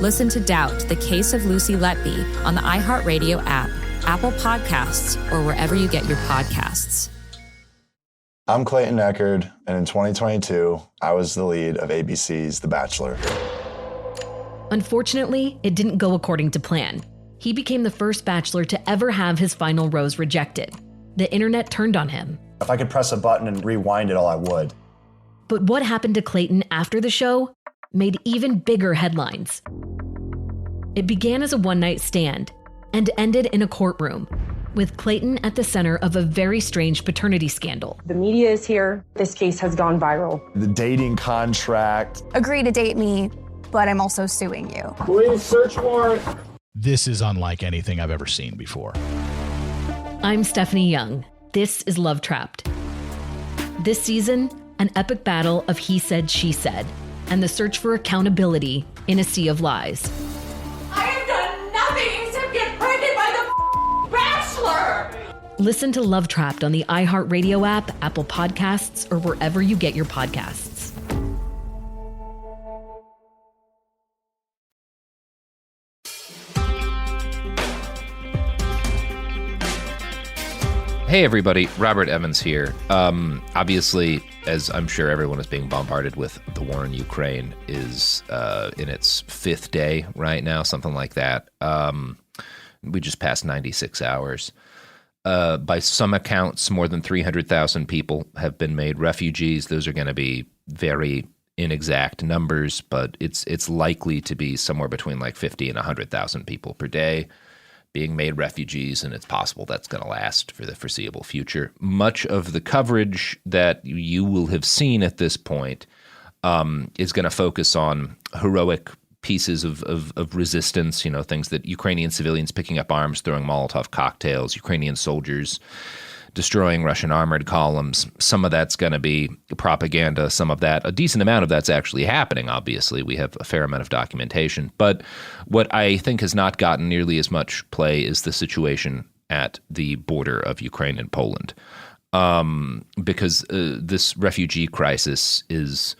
Listen to Doubt, the Case of Lucy Letby on the iHeartRadio app, Apple Podcasts, or wherever you get your podcasts. I'm Clayton Echard, and in 2022, I was the lead of ABC's The Bachelor. Unfortunately, it didn't go according to plan. He became the first Bachelor to ever have his final rose rejected. The internet turned on him. If I could press a button and rewind it all, I would. But what happened to Clayton after the show made even bigger headlines. It began as a one-night stand and ended in a courtroom, with Clayton at the center of a very strange paternity scandal. The media is here. This case has gone viral. The dating contract. Agree to date me, but I'm also suing you. Please search warrant. This is unlike anything I've ever seen before. I'm Stephanie Young. This is Love Trapped. This season, an epic battle of he said, she said, and the search for accountability in a sea of lies. I have done nothing except get pregnant by the Bachelor! Listen to Love Trapped on the iHeartRadio app, Apple Podcasts, or wherever you get your podcasts. Hey everybody, Robert Evans here. Obviously, as I'm sure everyone is being bombarded with, the war in Ukraine is in its 5th day right now, something like that. We just passed 96 hours. By some accounts, more than 300,000 people have been made refugees. Those are going to be very inexact numbers, but it's likely to be somewhere between like 50 and 100,000 people per day being made refugees, and it's possible that's going to last for the foreseeable future. Much of the coverage that you will have seen at this point is going to focus on heroic pieces of resistance, things that Ukrainian civilians picking up arms, throwing Molotov cocktails, Ukrainian soldiers destroying Russian armored columns. Some of that's going to be propaganda. Some of that, a decent amount of that's actually happening, obviously. We have a fair amount of documentation. But what I think has not gotten nearly as much play is the situation at the border of Ukraine and Poland. Because this refugee crisis is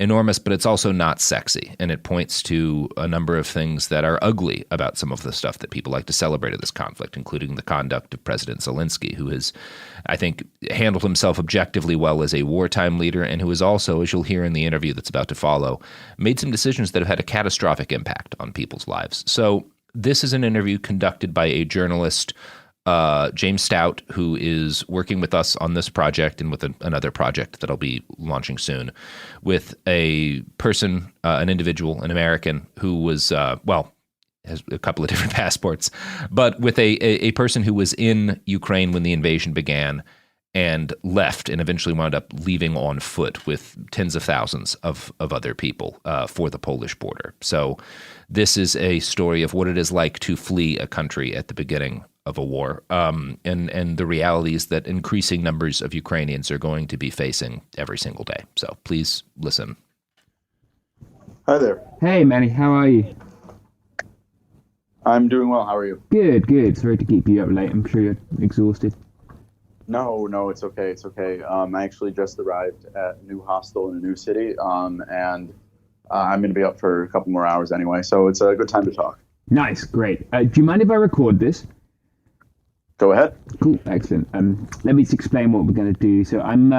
enormous, but it's also not sexy. And it points to a number of things that are ugly about some of the stuff that people like to celebrate in this conflict, including the conduct of President Zelensky, who has, I think, handled himself objectively well as a wartime leader, and who has also, as you'll hear in the interview that's about to follow, made some decisions that have had a catastrophic impact on people's lives. So this is an interview conducted by a journalist, James Stout, who is working with us on this project and with another project that I'll be launching soon, with a person, an individual, an American who was, has a couple of different passports, but with a person who was in Ukraine when the invasion began and left and eventually wound up leaving on foot with tens of thousands of other people for the Polish border. So this is a story of what it is like to flee a country at the beginning of a war, and the realities that increasing numbers of Ukrainians are going to be facing every single day. So please listen. Hi there. Hey, Manny, how are you? I'm doing well. How are you? Good, good. Sorry to keep you up late. I'm sure you're exhausted. No, it's okay. It's okay. I actually just arrived at a new hostel in a new city, and I'm going to be up for a couple more hours anyway, so it's a good time to talk. Nice, great. Do you mind if I record this? Go ahead. Cool, excellent. Let me just explain what we're going to do. So I'm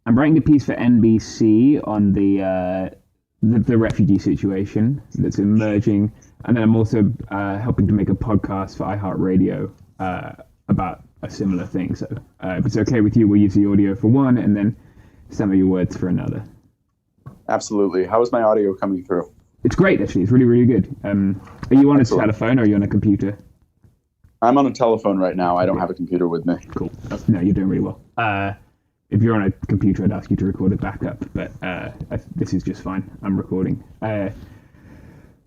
writing a piece for NBC on the refugee situation that's emerging, and then I'm also helping to make a podcast for iHeartRadio about a similar thing. So if it's okay with you, we'll use the audio for one, and then some of your words for another. Absolutely. How is my audio coming through? It's great, actually. It's really, really good. Are you on a telephone or are you on a computer? I'm on a telephone right now. I don't have a computer with me. Cool. No, you're doing really well. If you're on a computer, I'd ask you to record a backup, but this is just fine. I'm recording.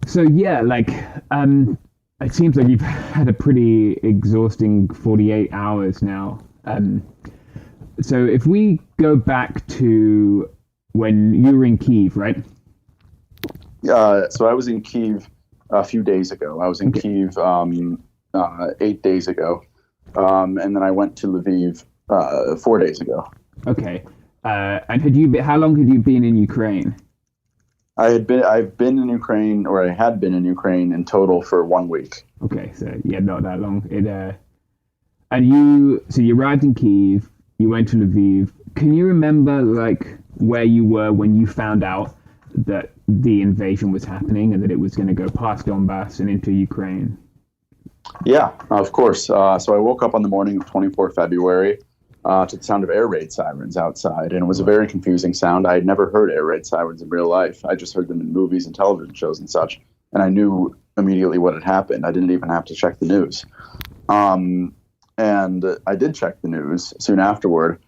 So yeah, it seems like you've had a pretty exhausting 48 hours now. So if we go back to when you were in Kyiv, right? So I was in Kyiv a few days ago. I was in Kyiv 8 days ago, and then I went to Lviv 4 days ago. Okay. And how long had you been in Ukraine? I've been in Ukraine, or I had been in Ukraine in total for 1 week. Okay, so yeah, not that long. And you arrived in Kyiv, you went to Lviv. Can you remember where you were when you found out that the invasion was happening and that it was going to go past Donbass and into Ukraine? Yeah, of course. So I woke up on the morning of 24 February to the sound of air raid sirens outside, and it was a very confusing sound. I had never heard air raid sirens in real life. I just heard them in movies and television shows and such, and I knew immediately what had happened. I didn't even have to check the news. And I did check the news soon afterward,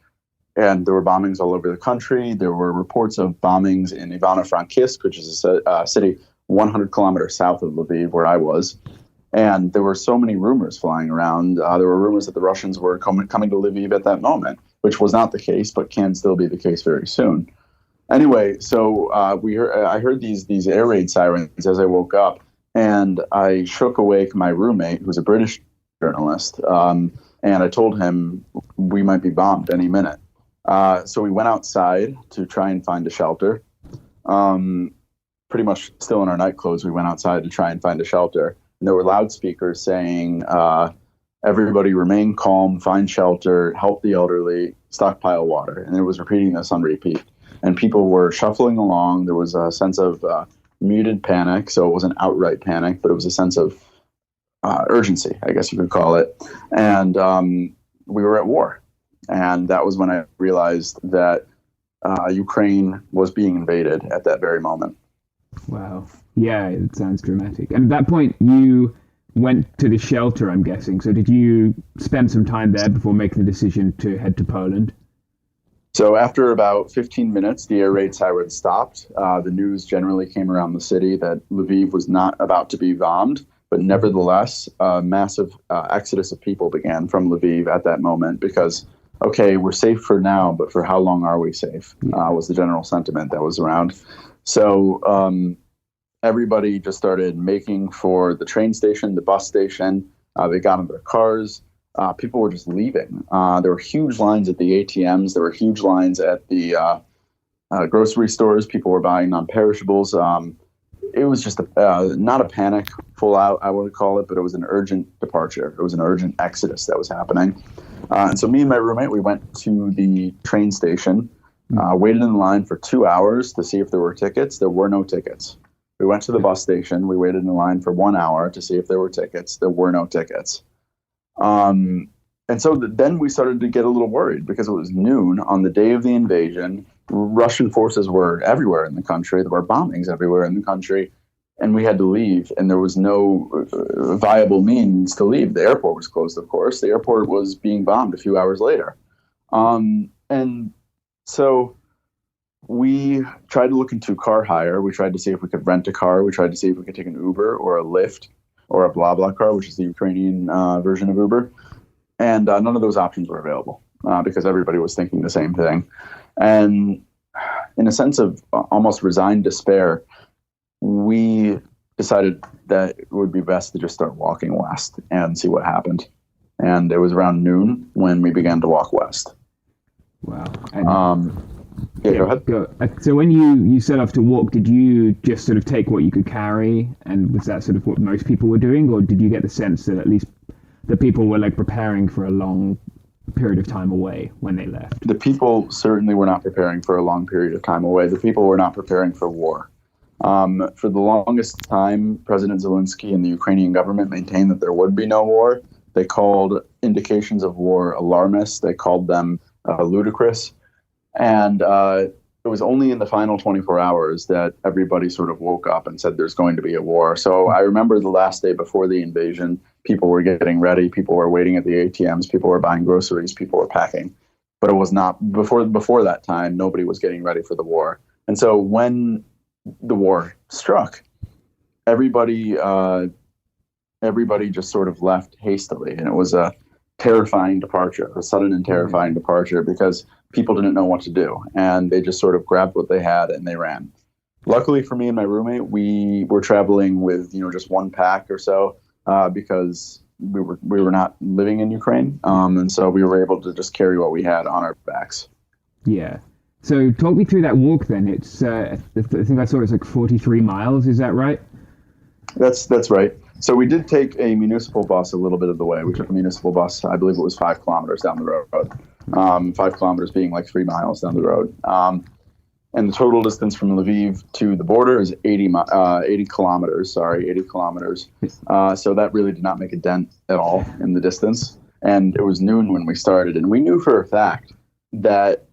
and there were bombings all over the country. There were reports of bombings in Ivano-Frankivsk, which is a city 100 kilometers south of Lviv, where I was. And there were so many rumors flying around. There were rumors that the Russians were coming to Lviv at that moment, which was not the case, but can still be the case very soon. Anyway, so I heard these air raid sirens as I woke up, and I shook awake my roommate, who's a British journalist, and I told him we might be bombed any minute. So we went outside to try and find a shelter. Pretty much still in our night clothes, we went outside to try and find a shelter. And there were loudspeakers saying, everybody remain calm, find shelter, help the elderly, stockpile water. And it was repeating this on repeat. And people were shuffling along. There was a sense of muted panic. So it wasn't outright panic, but it was a sense of urgency, I guess you could call it. And we were at war. And that was when I realized that Ukraine was being invaded at that very moment. Wow. Yeah, it sounds dramatic. And at that point, you went to the shelter, I'm guessing. So did you spend some time there before making the decision to head to Poland? So after about 15 minutes, the air raid siren stopped. The news generally came around the city that Lviv was not about to be bombed, but nevertheless, a massive exodus of people began from Lviv at that moment because, okay, we're safe for now, but for how long are we safe, was the general sentiment that was around. So everybody just started making for the train station, the bus station. They got in their cars. People were just leaving. There were huge lines at the ATMs. There were huge lines at the grocery stores. People were buying non-perishables. It was just not a panic full out, I would call it, but it was an urgent departure. It was an urgent exodus that was happening. And so me and my roommate, we went to the train station, waited in line for 2 hours to see if there were tickets. There were no tickets. We went to the bus station. We waited in line for 1 hour to see if there were tickets. There were no tickets. And so then we started to get a little worried because it was noon on the day of the invasion. Russian forces were everywhere in the country. There were bombings everywhere in the country. And we had to leave, and there was no viable means to leave. The airport was closed, of course. The airport was being bombed a few hours later. And so we tried to look into car hire. We tried to see if we could rent a car. We tried to see if we could take an Uber or a Lyft or a BlaBlaCar, which is the Ukrainian version of Uber. And none of those options were available because everybody was thinking the same thing. And in a sense of almost resigned despair, we decided that it would be best to just start walking west and see what happened. And it was around noon when we began to walk west. Wow. Yeah, go ahead. So when you set off to walk, did you just sort of take what you could carry? And was that sort of what most people were doing? Or did you get the sense that at least that people were like preparing for a long period of time away when they left? The people certainly were not preparing for a long period of time away. The people were not preparing for war. For the longest time, President Zelensky and the Ukrainian government maintained that there would be no war. They called indications of war alarmist. They called them ludicrous. And it was only in the final 24 hours that everybody sort of woke up and said there's going to be a war. So I remember the last day before the invasion, people were getting ready, people were waiting at the ATMs, people were buying groceries, people were packing. But it was not, before that time, nobody was getting ready for the war. And so when the war struck, everybody just sort of left hastily. And it was a terrifying departure, a sudden and terrifying departure, because people didn't know what to do. And they just sort of grabbed what they had and they ran. Luckily for me and my roommate, we were traveling with, just one pack or so, because we were not living in Ukraine. And so we were able to just carry what we had on our backs. Yeah. So talk me through that walk then. It's, I think I saw it's like 43 miles. Is that right? That's right. So we did take a municipal bus a little bit of the way. We took a municipal bus, I believe it was 5 kilometers down the road. 5 kilometers being like 3 miles down the road. And the total distance from Lviv to the border is 80 kilometers. So that really did not make a dent at all in the distance. And it was noon when we started. And we knew for a fact that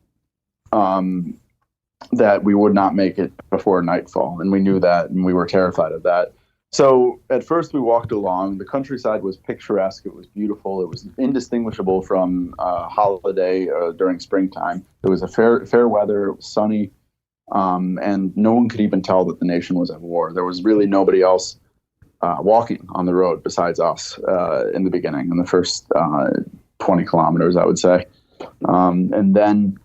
that we would not make it before nightfall. And we knew that, and we were terrified of that. So at first we walked along. The countryside was picturesque. It was beautiful. It was indistinguishable from a holiday during springtime. It was a fair weather. It was sunny. And no one could even tell that the nation was at war. There was really nobody else walking on the road besides us in the beginning, in the first 20 kilometers, I would say. And then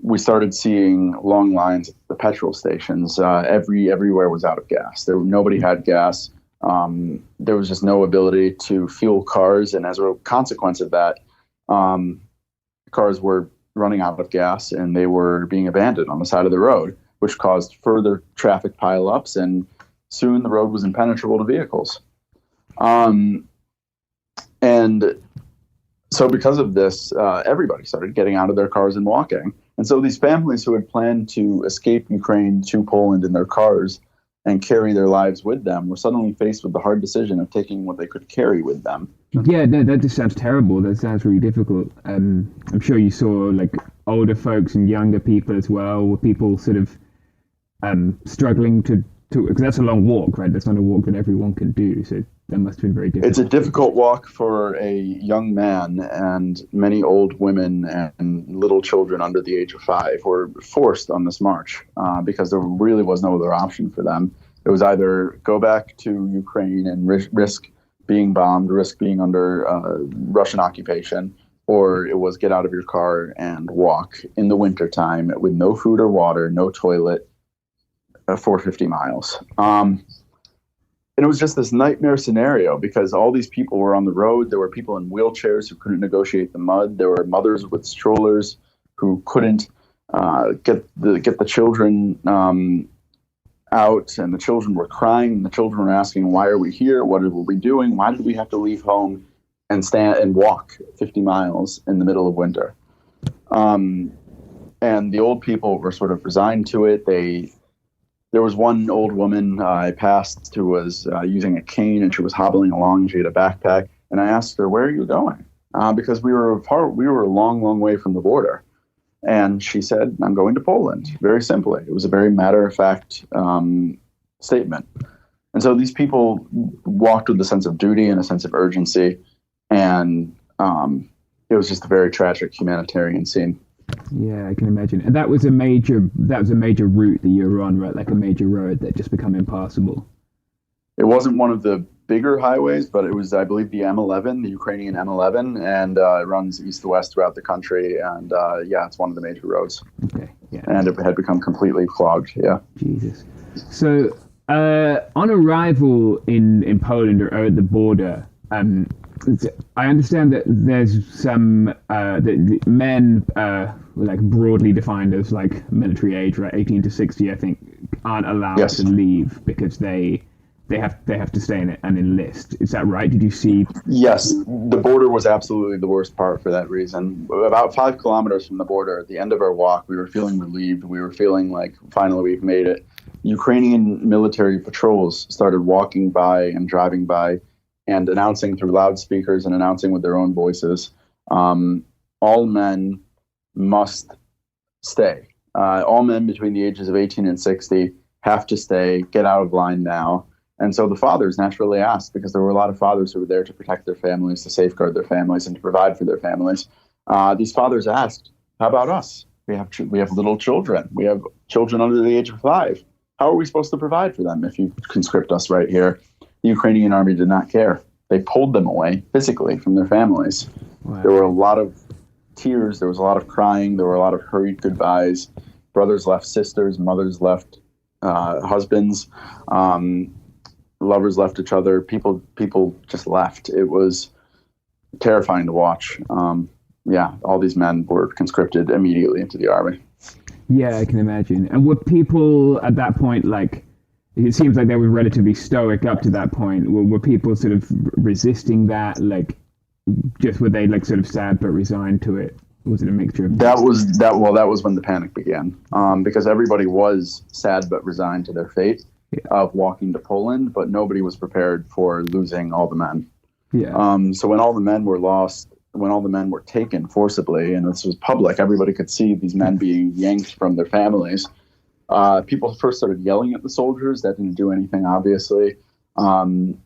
we started seeing long lines at the petrol stations. Everywhere was out of gas. Nobody had gas. There was just no ability to fuel cars. And as a consequence of that, cars were running out of gas and they were being abandoned on the side of the road, which caused further traffic pileups. And soon the road was impenetrable to vehicles. And so because of this, everybody started getting out of their cars and walking. And so these families who had planned to escape Ukraine to Poland in their cars and carry their lives with them were suddenly faced with the hard decision of taking what they could carry with them. Yeah, that just sounds terrible. That sounds really difficult. I'm sure you saw like older folks and younger people as well, with people sort of struggling to because that's a long walk, right? That's not a walk that everyone can do. So that must have been very difficult. It's a difficult walk for a young man, and many old women and little children under the age of 5 were forced on this march because there really was no other option for them. It was either go back to Ukraine and risk being bombed, risk being under Russian occupation, or it was get out of your car and walk in the wintertime with no food or water, no toilet, for 50 miles. And it was just this nightmare scenario because all these people were on the road. There were people in wheelchairs who couldn't negotiate the mud. There were mothers with strollers who couldn't get the children out, and the children were crying. And the children were asking, "Why are we here? What are we doing? Why did we have to leave home and stand and walk 50 miles in the middle of winter?" And the old people were sort of resigned to it. There was one old woman I passed who was using a cane, and she was hobbling along. She had a backpack, and I asked her, "Where are you going?" Because we were a long, long way from the border. And she said, "I'm going to Poland." Very simply. It was a very matter-of-fact statement. And so these people walked with a sense of duty and a sense of urgency, and it was just a very tragic humanitarian scene. Yeah, I can imagine. And that was a major route that you were on, right? Like a major road that just became impassable. It wasn't one of the bigger highways, but it was, I believe, the M11, the Ukrainian M11, and it runs east to west throughout the country. And it's one of the major roads. Okay, yeah. And it had become completely clogged. Yeah. Jesus. So on arrival in Poland or at the border, I understand that there's some the men, like broadly defined as like military age, right, 18 to 60, I think, aren't allowed to leave because they they have to stay in it and enlist. Is that right? Did you see? Yes, the border was absolutely the worst part for that reason. About 5 kilometers from the border, at the end of our walk, we were feeling relieved. We were feeling like finally we've made it. Ukrainian military patrols started walking by and driving by and announcing through loudspeakers and announcing with their own voices, all men must stay. All men between the ages of 18 and 60 have to stay, get out of line now. And so the fathers naturally asked, because there were a lot of fathers who were there to protect their families, to safeguard their families, and to provide for their families. These fathers asked, how about us? We have little children. We have children under the age of 5. How are we supposed to provide for them if you conscript us right here? The Ukrainian army did not care. They pulled them away physically from their families. Wow. There were a lot of tears. There was a lot of crying. There were a lot of hurried goodbyes. Brothers left sisters. Mothers left husbands. Lovers left each other. People just left. It was terrifying to watch. All these men were conscripted immediately into the army. Yeah, I can imagine. And were people at that point, like, it seems like they were relatively stoic up to that point. Were people sort of resisting that? Like, just were they like sort of sad but resigned to it? Was it a mixture of that? Was when the panic began, because everybody was sad but resigned to their fate of walking to Poland, but nobody was prepared for losing all the men. Yeah. So when all the men were lost, when all the men were taken forcibly, and this was public, everybody could see these men being yanked from their families. People first started yelling at the soldiers. That didn't do anything, obviously, and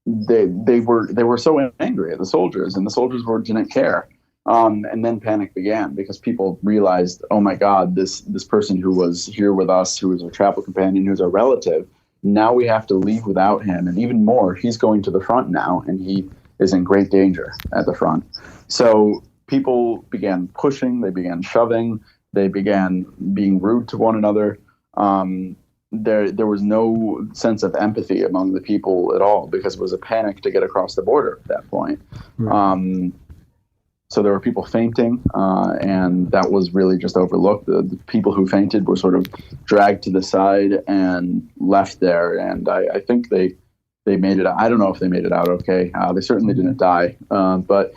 they were so angry at the soldiers, and the soldiers didn't care. And then panic began because people realized, oh my God, this person who was here with us, who was our travel companion, who's our relative, now we have to leave without him. And even more, he's going to the front now, and he is in great danger at the front. So people began pushing, they began shoving, they began being rude to one another. There was no sense of empathy among the people at all because it was a panic to get across the border at that point. Right. So there were people fainting, and that was really just overlooked. The people who fainted were sort of dragged to the side and left there. And I think they made it out. I don't know if they made it out okay. They certainly didn't die. But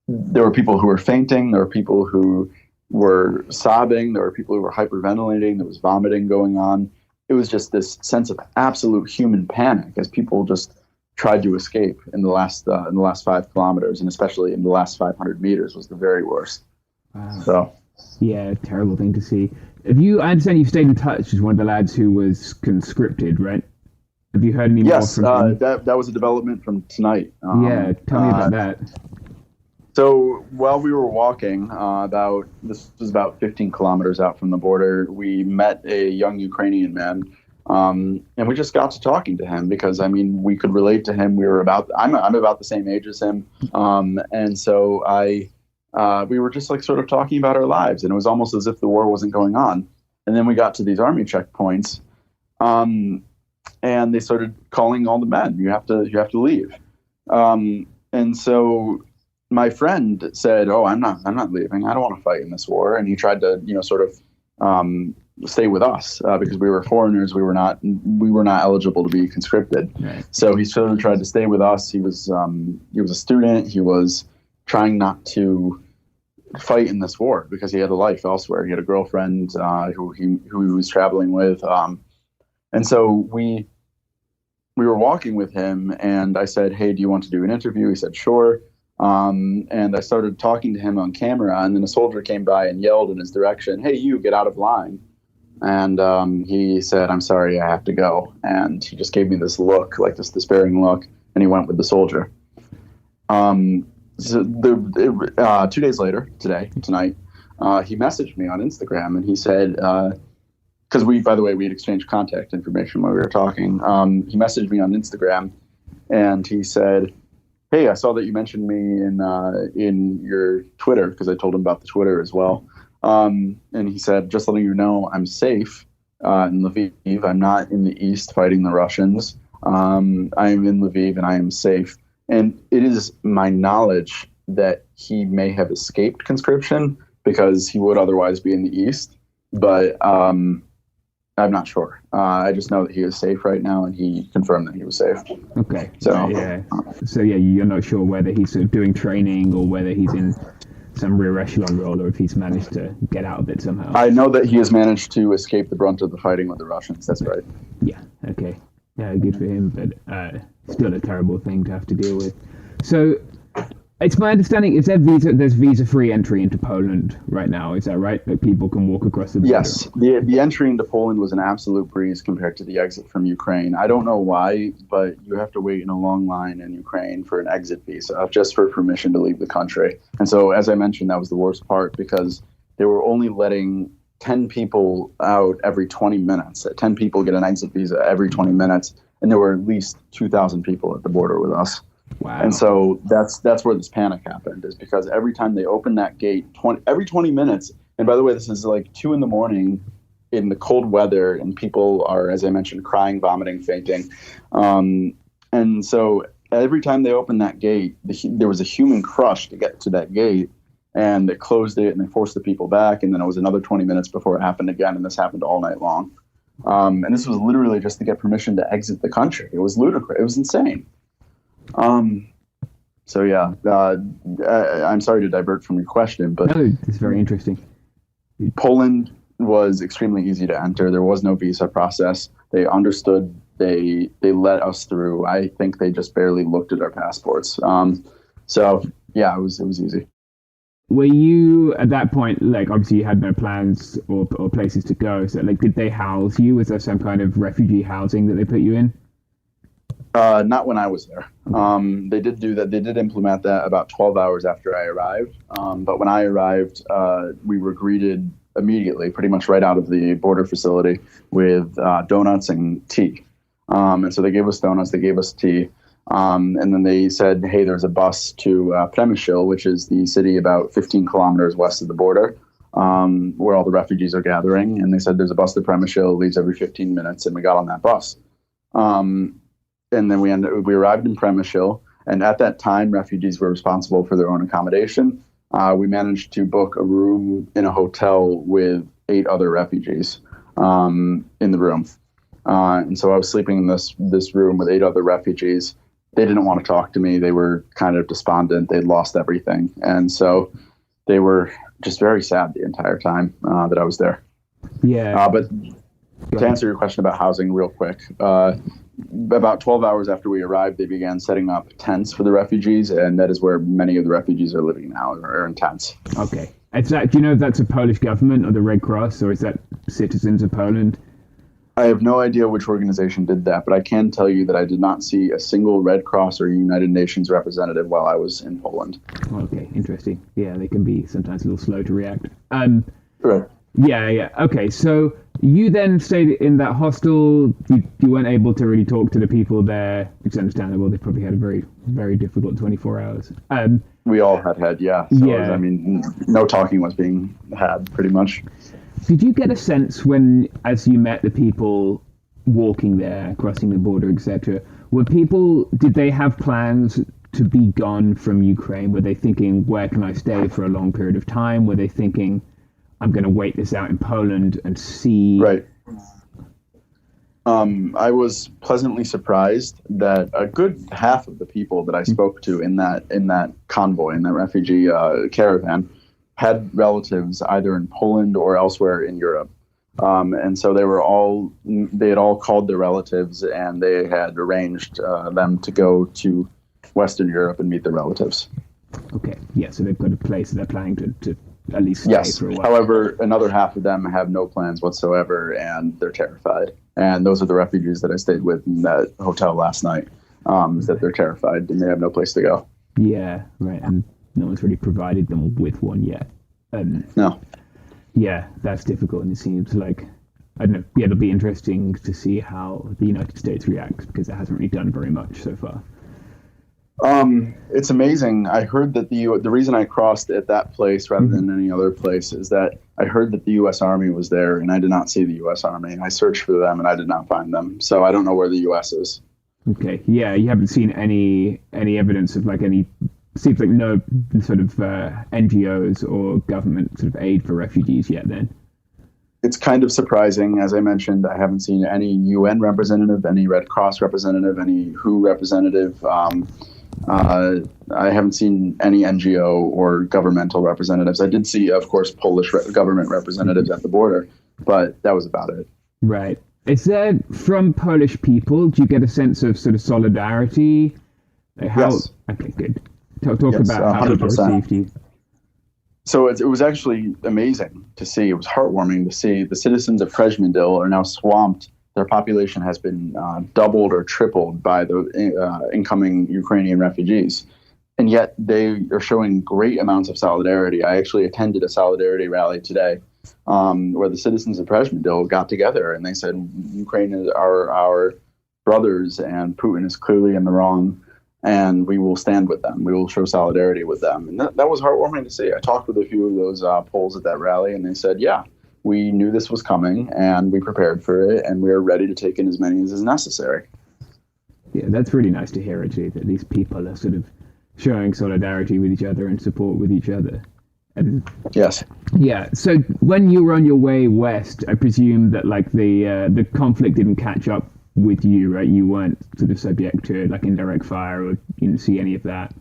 there were people who were fainting. There were people who were sobbing. There were people who were hyperventilating. There was vomiting going on. It was just this sense of absolute human panic as people just tried to escape in the last 5 kilometers, and especially in the last 500 meters was the very worst. Wow. So, yeah, terrible thing to see. I understand you've stayed in touch with one of the lads who was conscripted, right? Have you heard any more from him? Yes, that was a development from tonight. Tell me about that. So while we were walking, this was about 15 kilometers out from the border, we met a young Ukrainian man. And we just got to talking to him because, I mean, we could relate to him. I'm about the same age as him. And so we were just like sort of talking about our lives, and it was almost as if the war wasn't going on. And then we got to these army checkpoints, and they started calling all the men, you have to leave. And so my friend said, oh, I'm not leaving. I don't want to fight in this war. And he tried to, sort of, stay with us because we were foreigners. We were not eligible to be conscripted. Right. So he sort of tried to stay with us. He was a student. He was trying not to fight in this war because he had a life elsewhere. He had a girlfriend who he was traveling with. And so we were walking with him, and I said, hey, do you want to do an interview? He said, sure. And I started talking to him on camera, and then a soldier came by and yelled in his direction, hey, you, get out of line. And he said, I'm sorry, I have to go. And he just gave me this look, like this despairing look, and he went with the soldier. 2 days later, tonight, he messaged me on Instagram, and he said, because we had exchanged contact information while we were talking. He messaged me on Instagram, and he said, hey, I saw that you mentioned me in your Twitter, because I told him about the Twitter as well. And he said, just letting you know, I'm safe in Lviv. I'm not in the east fighting the Russians. I am in Lviv and I am safe. And it is my knowledge that he may have escaped conscription because he would otherwise be in the east. But I'm not sure. I just know that he is safe right now, and he confirmed that he was safe. Okay. So you're not sure whether he's sort of doing training or whether he's in some rear echelon role, or if he's managed to get out of it somehow. I know that he has managed to escape the brunt of the fighting with the Russians. That's right. Yeah. Okay. Yeah, good for him, but still a terrible thing to have to deal with. So, it's my understanding, there's visa-free entry into Poland right now, is that right? That people can walk across the border? Yes. The entry into Poland was an absolute breeze compared to the exit from Ukraine. I don't know why, but you have to wait in a long line in Ukraine for an exit visa, just for permission to leave the country. And so, as I mentioned, that was the worst part, because they were only letting 10 people out every 20 minutes. 10 people get an exit visa every 20 minutes, and there were at least 2,000 people at the border with us. Wow. And so that's where this panic happened, is because every time they opened that gate, every 20 minutes, and by the way, this is like 2 a.m. in the cold weather, and people are, as I mentioned, crying, vomiting, fainting. And so every time they opened that gate, there was a human crush to get to that gate, and they closed it and they forced the people back. And then it was another 20 minutes before it happened again. And this happened all night long. And this was literally just to get permission to exit the country. It was ludicrous. It was insane. So yeah, I'm sorry to divert from your question, but no, it's very interesting. Poland was extremely easy to enter. There was no visa process. They understood. They let us through. I think they just barely looked at our passports. So yeah, it was easy. Were you at that point, like, obviously you had no plans or places to go, so like, did they house you? Was there some kind of refugee housing that they put you in? Not when I was there. They did do that. They did implement that about 12 hours after I arrived. But when I arrived, we were greeted immediately, pretty much right out of the border facility, with donuts and tea. And so they gave us donuts, they gave us tea. And then they said, hey, there's a bus to Przemyśl, which is the city about 15 kilometers west of the border, where all the refugees are gathering. And they said, there's a bus to Przemyśl, leaves every 15 minutes. And we got on that bus. And then we arrived in Przemyśl. And at that time, refugees were responsible for their own accommodation. We managed to book a room in a hotel with 8 other refugees in the room. And so I was sleeping in this room with 8 other refugees. They didn't want to talk to me. They were kind of despondent. They'd lost everything. And so they were just very sad the entire time that I was there. Yeah. But to answer your question about housing real quick, about 12 hours after we arrived, they began setting up tents for the refugees. And that is where many of the refugees are living now, are in tents. Okay. Do you know if that's a Polish government or the Red Cross, or is that citizens of Poland? I have no idea which organization did that, but I can tell you that I did not see a single Red Cross or United Nations representative while I was in Poland. Okay, interesting. Yeah, they can be sometimes a little slow to react. Right. Yeah. Okay, so you then stayed in that hostel. You weren't able to really talk to the people there, which is understandable. They probably had a very, very difficult 24 hours. We all had, yeah. So, yeah. I mean, no talking was being had, pretty much. Did you get a sense as you met the people walking there, crossing the border, etc., did they have plans to be gone from Ukraine? Were they thinking, where can I stay for a long period of time? Were they thinking, I'm going to wait this out in Poland and see? Right. I was pleasantly surprised that a good half of the people that I spoke to in that convoy, in that refugee caravan, had relatives either in Poland or elsewhere in Europe. And so they had all called their relatives, and they had arranged them to go to Western Europe and meet their relatives. Okay. Yeah, so they've got a place they're planning to at least stay for a while. However, another half of them have no plans whatsoever, and they're terrified. And those are the refugees that I stayed with in that hotel last night, that they're terrified and they have no place to go. Yeah, right. And no one's really provided them with one yet. No. Yeah, that's difficult, and it seems like, I don't know, yeah, it'll be interesting to see how the United States reacts, because it hasn't really done very much so far. It's amazing. I heard that the reason I crossed at that place rather than any other place is that I heard that the U.S. Army was there, and I did not see the U.S. Army. I searched for them, and I did not find them. So I don't know where the U.S. is. Okay. Yeah, you haven't seen any evidence of seems like no sort of NGOs or government sort of aid for refugees yet then? It's kind of surprising. As I mentioned, I haven't seen any UN representative, any Red Cross representative, any WHO representative. I haven't seen any NGO or governmental representatives. I did see, of course, Polish government representatives at the border, but that was about it. Right. Is there, from Polish people, do you get a sense of sort of solidarity? Yes. Okay, good. Talk about how people 100%. received you. So it was actually amazing to see. It was heartwarming to see the citizens of Krezmendil are now swamped. Their population has been doubled or tripled by the incoming Ukrainian refugees. And yet they are showing great amounts of solidarity. I actually attended a solidarity rally today where the citizens of Krezmendil got together and they said, Ukraine is our brothers and Putin is clearly in the wrong. And we will stand with them. We will show solidarity with them. And that was heartwarming to see. I talked with a few of those Poles at that rally, and they said, yeah, we knew this was coming, and we prepared for it, and we are ready to take in as many as is necessary. Yeah, that's really nice to hear, actually, that these people are sort of showing solidarity with each other and support with each other. And, yes. Yeah, so when you were on your way west, I presume that like the conflict didn't catch up with you, right? You weren't sort of subject to like indirect fire, or you didn't see any of that.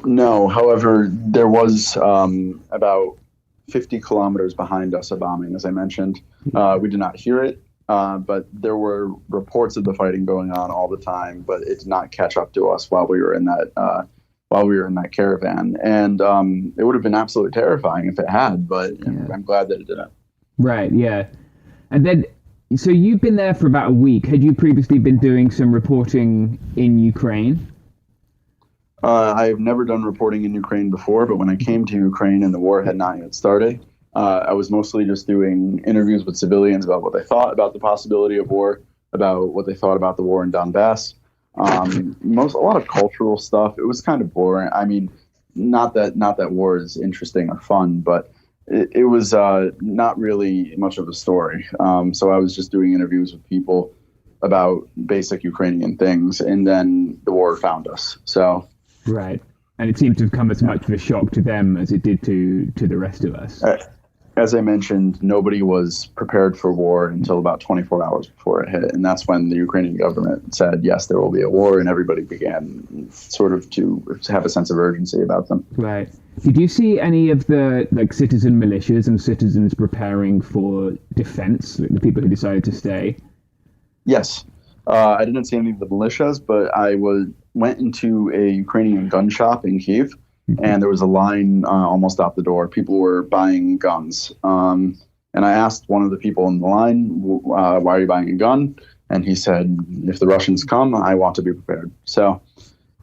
No, however, there was about 50 kilometers behind us a bombing, as I mentioned. We did not hear it, but there were reports of the fighting going on all the time, but it did not catch up to us while we were in that caravan. And it would have been absolutely terrifying if it had, but I'm glad that it didn't. Right, yeah. And then so you've been there for about a week. Had you previously been doing some reporting in Ukraine? I've never done reporting in Ukraine before, but when I came to Ukraine and the war had not yet started, I was mostly just doing interviews with civilians about what they thought about the possibility of war, about what they thought about the war in Donbass. A lot of cultural stuff. It was kind of boring. I mean, not that war is interesting or fun, but it was not really much of a story. So I was just doing interviews with people about basic Ukrainian things, and then the war found us. So right, and it seemed to have come as much of a shock to them as it did to the rest of us. As I mentioned, nobody was prepared for war until about 24 hours before it hit, and that's when the Ukrainian government said, yes, there will be a war, and everybody began sort of to have a sense of urgency about them. Right. Did you see any of the like citizen militias and citizens preparing for defense, like the people who decided to stay? Yes. I didn't see any of the militias, but I went into a Ukrainian gun shop in Kyiv, and there was a line almost out the door. People were buying guns. And I asked one of the people in the line, why are you buying a gun? And he said, if the Russians come, I want to be prepared. So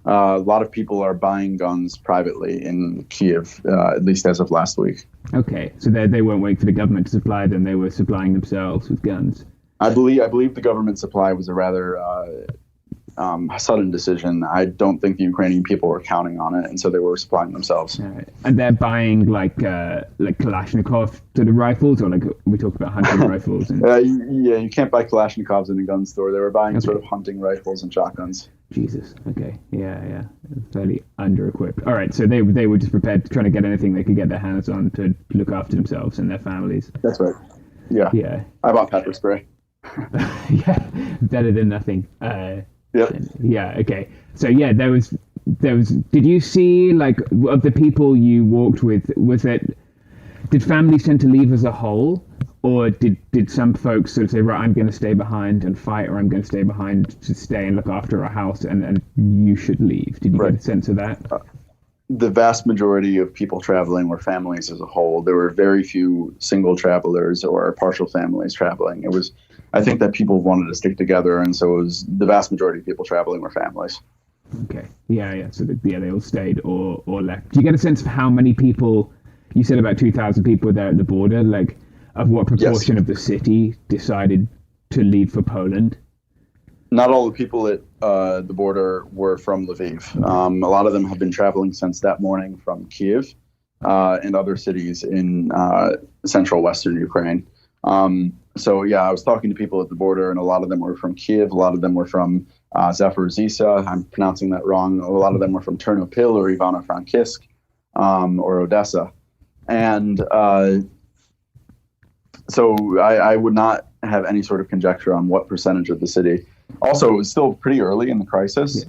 a lot of people are buying guns privately in Kyiv, at least as of last week. Okay, so they weren't waiting for the government to supply them. They were supplying themselves with guns. I believe the government supply was a rather sudden decision. I don't think the Ukrainian people were counting on it, and so they were supplying themselves. Right. And they're buying like Kalashnikov sort of rifles, or like we talked about hunting rifles. And... you can't buy Kalashnikovs in a gun store. They were buying sort of hunting rifles and shotguns. Jesus. Okay. Yeah. Fairly under-equipped. All right. So they were just prepared to try to get anything they could get their hands on to look after themselves and their families. That's right. Yeah. Yeah. I bought pepper spray. Yeah, better than nothing. Yeah. Okay. So yeah, there was. Did you see, like, of the people you walked with? Did families tend to leave as a whole, or did some folks sort of say, right, I'm going to stay behind and fight, or I'm going to stay behind to stay and look after our house, and you should leave? Did you get a sense of that? The vast majority of people traveling were families as a whole. There were very few single travelers or partial families traveling. I think that people wanted to stick together, and so it was the vast majority of people traveling were families. Okay. Yeah. So they all stayed or left. Do you get a sense of how many people? You said about 2,000 people were there at the border. Like, of what proportion of the city decided to leave for Poland? Not all the people at the border were from Lviv. A lot of them have been traveling since that morning from Kyiv and other cities in central Western Ukraine. So yeah, I was talking to people at the border, and a lot of them were from Kyiv. A lot of them were from Zaporizhzhia. I'm pronouncing that wrong. A lot of them were from Ternopil or Ivano-Frankivsk or Odessa. And So I would not have any sort of conjecture on what percentage of the city. Also, it was still pretty early in the crisis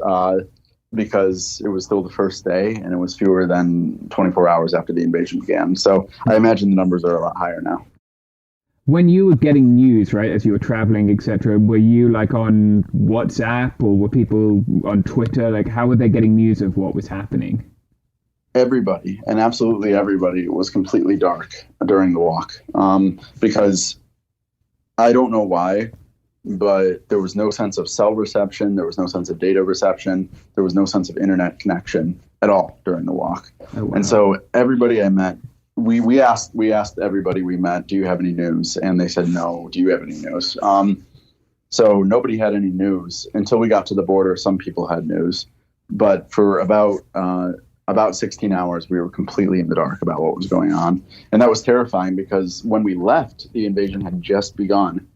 because it was still the first day and it was fewer than 24 hours after the invasion began. So I imagine the numbers are a lot higher now. When you were getting news, right, as you were traveling, etc., were you like on WhatsApp or were people on Twitter? Like, how were they getting news of what was happening? Everybody, and absolutely everybody, was completely dark during the walk because I don't know why, but there was no sense of cell reception. There was no sense of data reception. There was no sense of internet connection at all during the walk. Oh, wow. And so everybody I met, we asked everybody we met, do you have any news? And they said, no. Do you have any news? So nobody had any news until we got to the border. Some people had news, but for about 16 hours, we were completely in the dark about what was going on. And that was terrifying because when we left, the invasion had just begun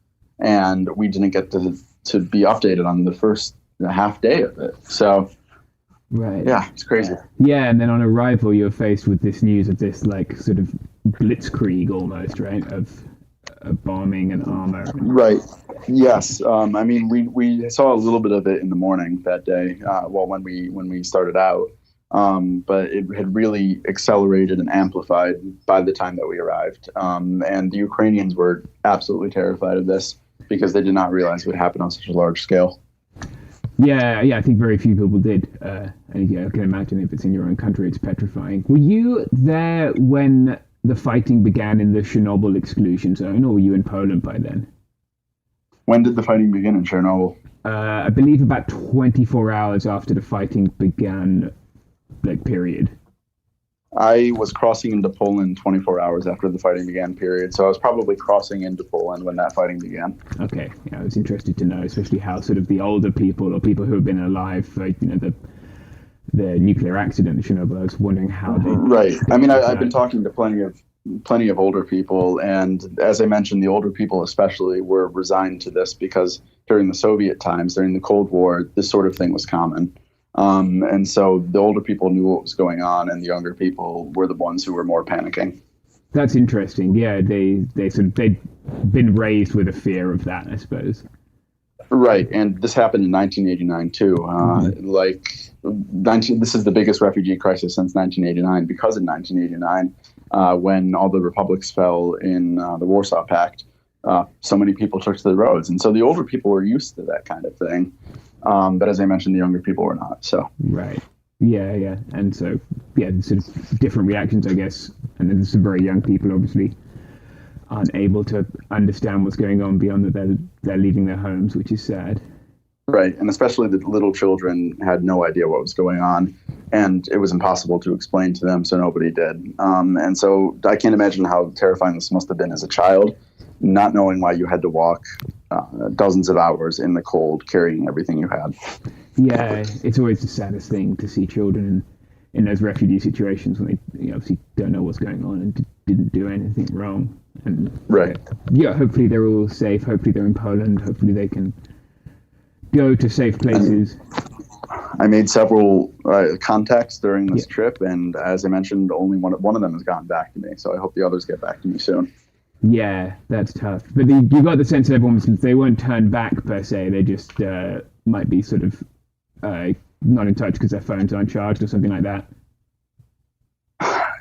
and we didn't get to be updated on the first half day of it. So, right. Yeah, it's crazy. Yeah, and then on arrival, you're faced with this news of this like sort of blitzkrieg almost, right? Of bombing and armor. Right. Yes. I mean, we saw a little bit of it in the morning that day. When we started out. But it had really accelerated and amplified by the time that we arrived. And the Ukrainians were absolutely terrified of this because they did not realize it would happen on such a large scale. Yeah, I think very few people did. And yeah, I can imagine if it's in your own country, it's petrifying. Were you there when the fighting began in the Chernobyl exclusion zone, or were you in Poland by then? When did the fighting begin in Chernobyl? I believe about 24 hours after the fighting began. Period. I was crossing into Poland 24 hours after the fighting began, period. So I was probably crossing into Poland when that fighting began. Okay. Yeah, I was interested to know, especially how sort of the older people or people who have been alive for, the nuclear accident in Chernobyl. I was wondering how they... Right. I mean, I've been talking to plenty of older people. And as I mentioned, the older people especially were resigned to this because during the Soviet times, during the Cold War, this sort of thing was common. And so the older people knew what was going on, and the younger people were the ones who were more panicking. That's interesting. Yeah, they'd been raised with a fear of that, I suppose. Right, and this happened in 1989 too. This is the biggest refugee crisis since 1989 because in 1989, when all the republics fell in the Warsaw Pact, so many people took to the roads, and so the older people were used to that kind of thing. But as I mentioned, the younger people were not. So right, yeah, and so sort of different reactions, I guess. And then some very young people obviously aren't able to understand what's going on beyond that they're leaving their homes, which is sad. Right, and especially the little children had no idea what was going on, and it was impossible to explain to them, so nobody did. And so I can't imagine how terrifying this must have been as a child, not knowing why you had to walk dozens of hours in the cold, carrying everything you had. Yeah, it's always the saddest thing to see children in those refugee situations when they obviously don't know what's going on and didn't do anything wrong. And right. Yeah, hopefully they're all safe. Hopefully they're in Poland. Hopefully they can go to safe places. I made several contacts during this trip, and as I mentioned, only one of them has gotten back to me. So I hope the others get back to me soon. Yeah, that's tough. But you got the sense that everyone, since they weren't turned back per se, they just might be sort of not in touch because their phones aren't charged or something like that.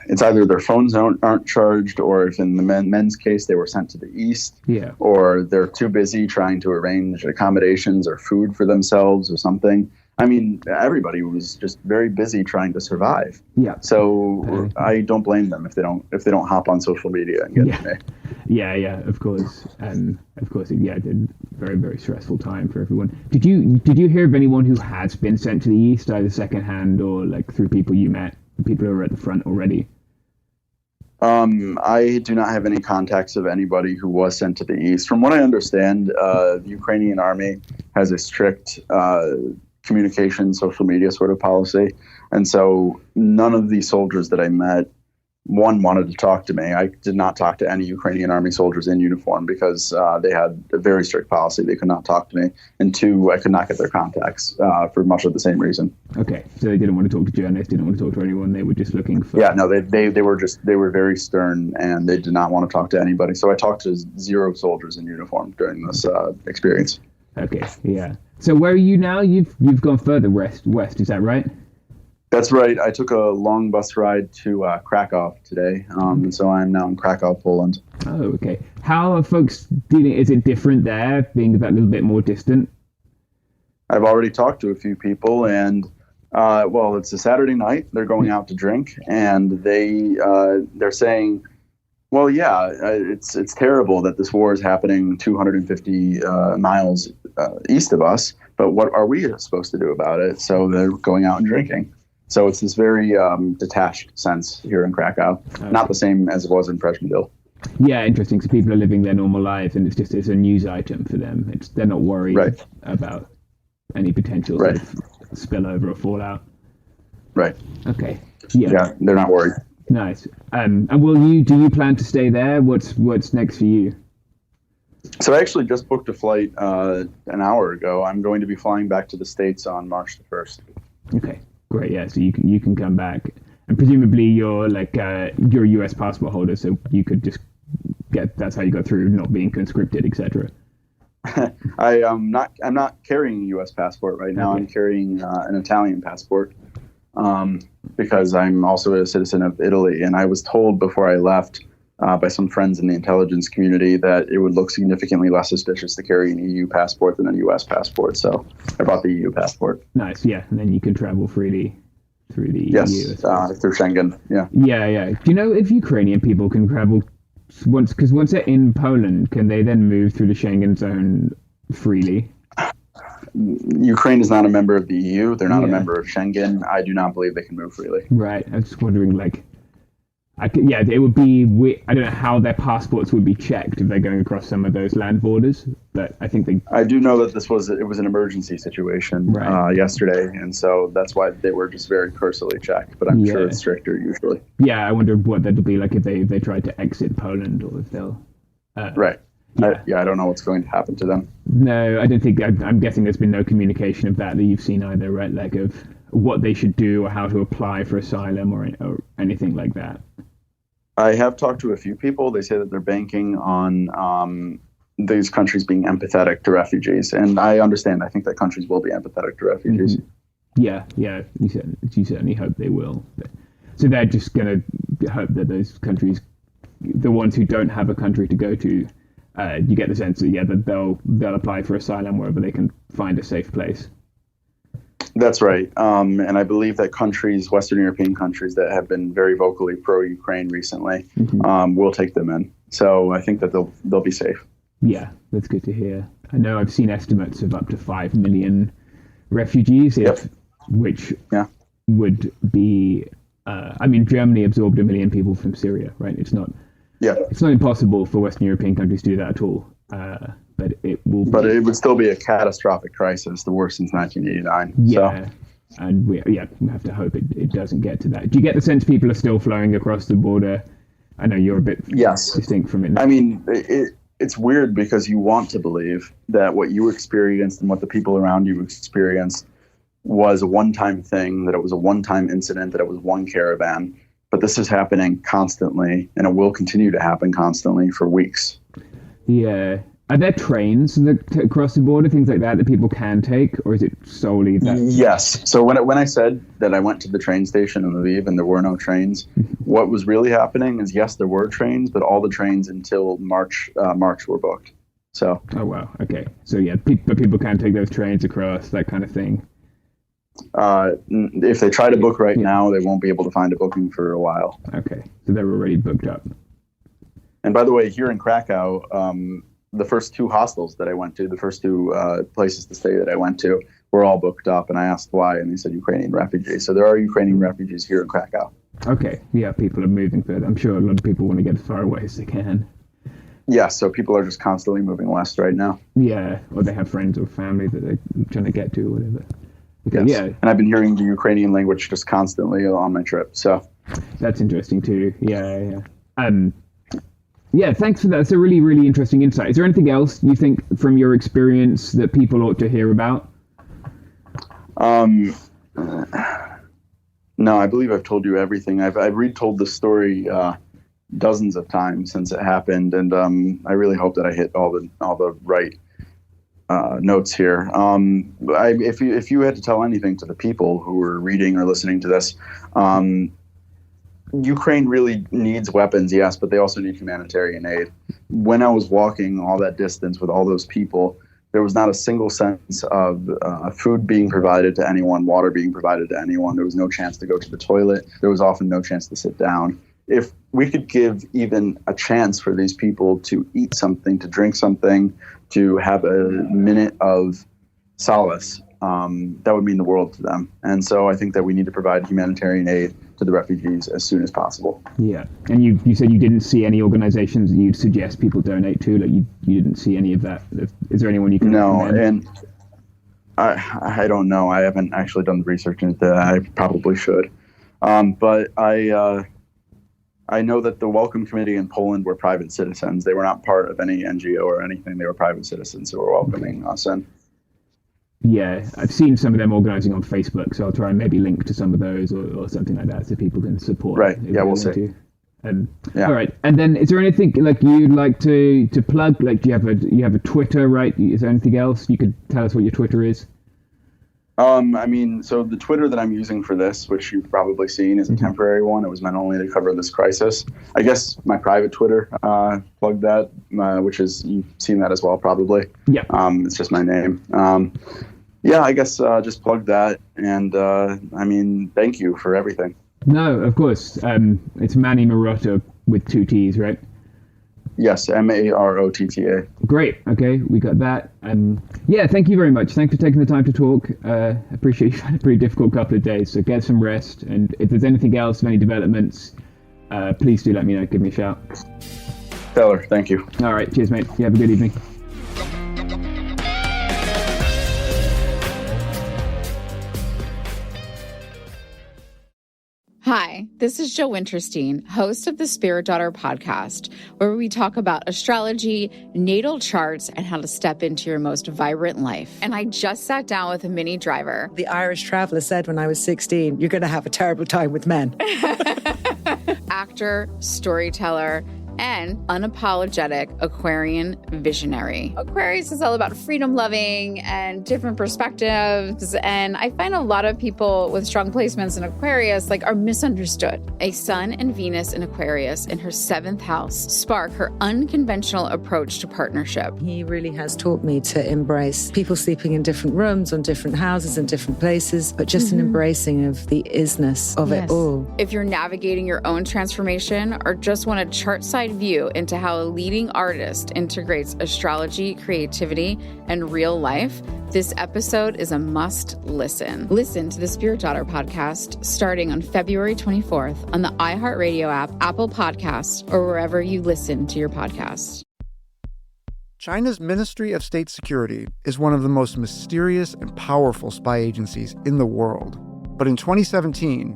It's either their phones aren't charged, or if in the men's case they were sent to the east, or they're too busy trying to arrange accommodations or food for themselves or something. I mean, everybody was just very busy trying to survive. Yeah. So I don't blame them if they don't hop on social media and get to me. Yeah, of course. And of course, it's a very, very stressful time for everyone. Did you hear of anyone who has been sent to the east, either secondhand or like through people you met, people who are at the front already? I do not have any contacts of anybody who was sent to the east. From what I understand, the Ukrainian army has a strict communication, social media sort of policy. And so none of the soldiers that I met one, wanted to talk to me. I did not talk to any Ukrainian army soldiers in uniform because they had a very strict policy. They could not talk to me. And two, I could not get their contacts for much of the same reason. Okay, so they didn't want to talk to journalists, didn't want to talk to anyone. They were just looking for... Yeah, no, they were very stern, and they did not want to talk to anybody. So I talked to 0 soldiers in uniform during this experience. Okay, yeah. So where are you now? You've gone further west, is that right? That's right. I took a long bus ride to Krakow today, and so I'm now in Krakow, Poland. Oh, okay. How are folks dealing? Is it different there, being that little bit more distant? I've already talked to a few people, and it's a Saturday night. They're going out to drink, and they're saying, well, yeah, it's terrible that this war is happening 250 miles east of us, but what are we supposed to do about it? So they're going out and drinking. So it's this very detached sense here in Krakow, not the same as it was in Przemysl. Yeah, interesting. So people are living their normal lives, and it's a news item for them. They're not worried about any potential sort of spillover or fallout. Right. Okay. Yeah, they're not worried. Nice. And do you plan to stay there? What's next for you? So I actually just booked a flight an hour ago. I'm going to be flying back to the States on March the 1st. Okay. Great, yeah. So you can come back, and presumably you're you're a U.S. passport holder, so you could just that's how you got through not being conscripted, etc. I'm not carrying a U.S. passport right now. Okay. I'm carrying an Italian passport because I'm also a citizen of Italy, and I was told before I left by some friends in the intelligence community that it would look significantly less suspicious to carry an EU passport than a US passport. So I brought the EU passport. Nice, yeah. And then you can travel freely through the EU. Yes, through Schengen, yeah. Yeah. Do you know if Ukrainian people can travel once they're in Poland, can they then move through the Schengen zone freely? Ukraine is not a member of the EU. They're not a member of Schengen. I do not believe they can move freely. Right. I was just wondering, it would be. I don't know how their passports would be checked if they're going across some of those land borders, but I think I do know that it was an emergency situation yesterday, and so that's why they were just very cursorily checked. But I'm sure it's stricter usually. Yeah, I wonder what that'll be like if they tried to exit Poland, or if they'll. Right. Yeah. I don't know what's going to happen to them. No, I don't think. I'm guessing there's been no communication of that you've seen either, right? Like of what they should do or how to apply for asylum or anything like that. I have talked to a few people. They say that they're banking on these countries being empathetic to refugees, and I understand. I think that countries will be empathetic to refugees. Mm-hmm. Yeah. You certainly hope they will. So they're just going to hope that those countries, the ones who don't have a country to go to, you get the sense that they'll apply for asylum wherever they can find a safe place. That's right. And I believe that Western European countries that have been very vocally pro-Ukraine recently will take them in. So I think that they'll be safe. Yeah, that's good to hear. I know I've seen estimates of up to 5 million refugees, which would be... Germany absorbed 1 million people from Syria, right? It's not impossible for Western European countries to do that at all. But it will. But it would still be a catastrophic crisis, the worst since 1989. Yeah, so. And we have to hope it doesn't get to that. Do you get the sense people are still flowing across the border? I know you're a bit distinct from it now. I mean, it's weird because you want to believe that what you experienced and what the people around you experienced was a one-time thing, that it was a one-time incident, that it was one caravan. But this is happening constantly, and it will continue to happen constantly for weeks. Yeah. Are there trains across the border, things like that people can take, or is it solely that? Yes. So when I said that I went to the train station in Lviv and there were no trains, what was really happening is, yes, there were trains, but all the trains until March were booked. So. Oh, wow. Okay. So, people can take those trains across, that kind of thing. If they try to book now, they won't be able to find a booking for a while. Okay. So they're already booked up. And by the way, here in Krakow, the first 2 hostels that I went to, the first 2 places to stay that I went to, were all booked up. And I asked why, and they said Ukrainian refugees. So there are Ukrainian refugees here in Krakow. Okay. Yeah, people are moving further. I'm sure a lot of people want to get as far away as they can. Yeah, so people are just constantly moving west right now. Yeah, or they have friends or family that they're trying to get to or whatever. Okay, yes. Yeah. And I've been hearing the Ukrainian language just constantly on my trip. So That's interesting too. Yeah. Yeah, thanks for that. It's a really, really interesting insight. Is there anything else you think from your experience that people ought to hear about? No, I believe I've told you everything. I've retold the story dozens of times since it happened, and I really hope that I hit all the right notes here. If you had to tell anything to the people who were reading or listening to this, Ukraine really needs weapons, yes, but they also need humanitarian aid. When I was walking all that distance with all those people, there was not a single sense of food being provided to anyone, water being provided to anyone. There was no chance to go to the toilet. There was often no chance to sit down. If we could give even a chance for these people to eat something, to drink something, to have a minute of solace, that would mean the world to them. And so I think that we need to provide humanitarian aid to the refugees as soon as possible. Yeah. And you said you didn't see any organizations that you'd suggest people donate to, like you didn't see any of that. Is there anyone you can recommend? And I don't know. I haven't actually done the research into that. I probably should. But I know that the Welcome Committee in Poland were private citizens. They were not part of any NGO or anything. They were private citizens who were welcoming us in. Yeah, I've seen some of them organizing on Facebook, so I'll try and maybe link to some of those or something like that so people can support. Right, yeah, we'll see. Yeah. All right, and then is there anything like you'd like to plug? Like, do you have a Twitter, right? Is there anything else you could tell us what your Twitter is? So the Twitter that I'm using for this, which you've probably seen, is a temporary one. It was meant only to cover this crisis. I guess my private Twitter, plug that, which is, you've seen that as well, probably. Yeah. It's just my name. I guess just plug that. And, thank you for everything. No, of course. It's Manny Marotta with 2 T's, right? Yes, Marotta. Great. Okay, we got that. Thank you very much. Thanks for taking the time to talk. Appreciate you had a pretty difficult couple of days, so get some rest. And if there's anything else, any developments, please do let me know. Give me a shout. Taylor, thank you. All right. Cheers, mate. You have a good evening. Hi, this is Joe Winterstein, host of the Spirit Daughter podcast, where we talk about astrology, natal charts, and how to step into your most vibrant life. And I just sat down with a Minnie Driver. The Irish traveller said when I was 16, you're going to have a terrible time with men. Actor, storyteller, and unapologetic Aquarian visionary. Aquarius is all about freedom loving and different perspectives. And I find a lot of people with strong placements in Aquarius are misunderstood. A Sun and Venus in Aquarius in her 7th house spark her unconventional approach to partnership. He really has taught me to embrace people sleeping in different rooms, on different houses, in different places, but just an embracing of the isness of it all. If you're navigating your own transformation or just want a chart side view into how a leading artist integrates astrology, creativity, and real life, this episode is a must listen. Listen to the Spirit Daughter podcast starting on February 24th on the iHeartRadio app, Apple Podcasts, or wherever you listen to your podcasts. China's Ministry of State Security is one of the most mysterious and powerful spy agencies in the world. But in 2017,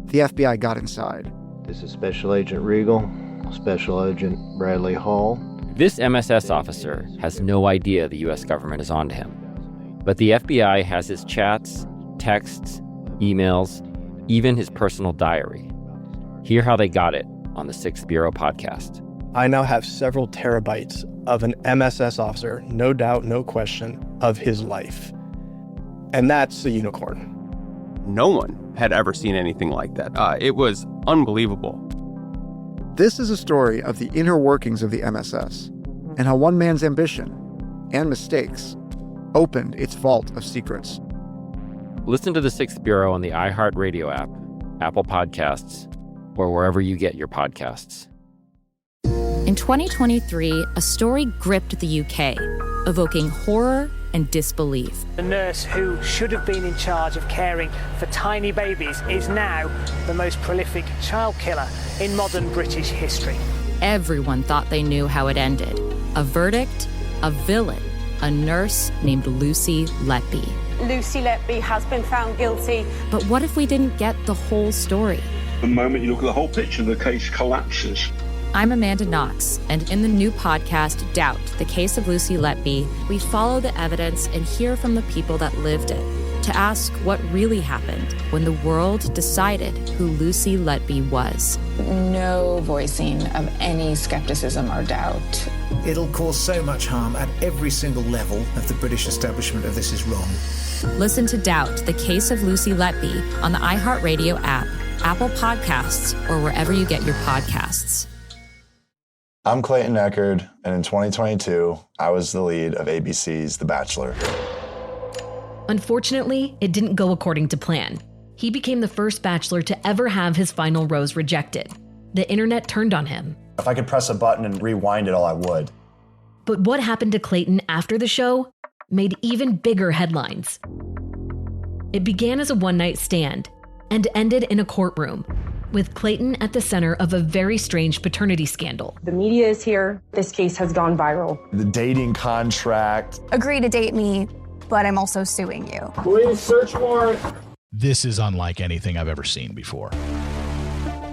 the FBI got inside. This is Special Agent Regal. Special Agent Bradley Hall. This MSS officer has no idea the U.S. government is onto him. But the FBI has his chats, texts, emails, even his personal diary. Hear how they got it on the 6th Bureau podcast. I now have several terabytes of an MSS officer, no doubt, no question, of his life. And that's a unicorn. No one had ever seen anything like that. It was unbelievable. This is a story of the inner workings of the MSS and how one man's ambition and mistakes opened its vault of secrets. Listen to the 6th Bureau on the iHeartRadio app, Apple Podcasts, or wherever you get your podcasts. In 2023, a story gripped the UK, evoking horror and disbelief. The nurse who should have been in charge of caring for tiny babies is now the most prolific child killer in modern British history. Everyone thought they knew how it ended. A verdict, a villain, a nurse named Lucy Letby. Lucy Letby has been found guilty. But what if we didn't get the whole story? The moment you look at the whole picture, the case collapses. I'm Amanda Knox, and in the new podcast, Doubt, the Case of Lucy Letby, we follow the evidence and hear from the people that lived it to ask what really happened when the world decided who Lucy Letby was. No voicing of any skepticism or doubt. It'll cause so much harm at every single level of the British establishment of this is wrong. Listen to Doubt, the Case of Lucy Letby on the iHeartRadio app, Apple Podcasts, or wherever you get your podcasts. I'm Clayton Echard, and in 2022, I was the lead of ABC's The Bachelor. Unfortunately, it didn't go according to plan. He became the first Bachelor to ever have his final rose rejected. The internet turned on him. If I could press a button and rewind it all, I would. But what happened to Clayton after the show made even bigger headlines. It began as a one-night stand and ended in a courtroom, with Clayton at the center of a very strange paternity scandal. The media is here. This case has gone viral. The dating contract. Agree to date me, but I'm also suing you. Police search warrant. This is unlike anything I've ever seen before.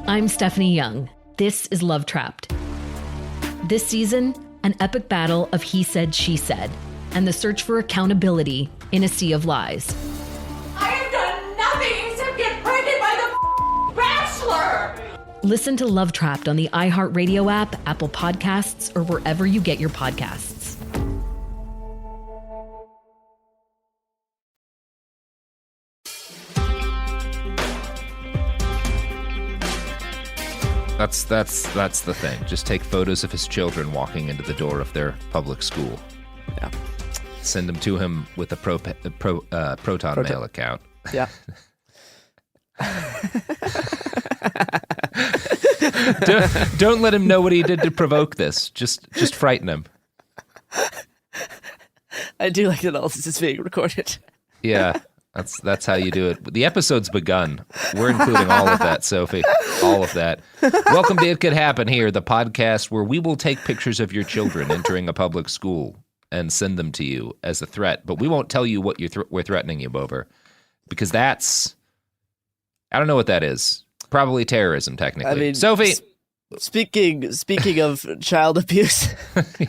I'm Stephanie Young. This is Love Trapped. This season, an epic battle of he said, she said, and the search for accountability in a sea of lies. I have done nothing except get pregnant by the Bachelor! Listen to Love Trapped on the iHeartRadio app, Apple Podcasts, or wherever you get your podcasts. That's the thing. Just take photos of his children walking into the door of their public school. Yeah. Send them to him with a Proton Mail account. Yeah. Don't let him know what he did to provoke this. Just frighten him. I do like that all this is being recorded. Yeah, that's how you do it. The episode's begun. We're including all of that, Sophie. All of that. Welcome to It Could Happen Here, the podcast where we will take pictures of your children entering a public school and send them to you as a threat. But we won't tell you what we're threatening you over, because that's, I don't know what that is. Probably terrorism, technically. I mean, Sophie. Speaking of child abuse.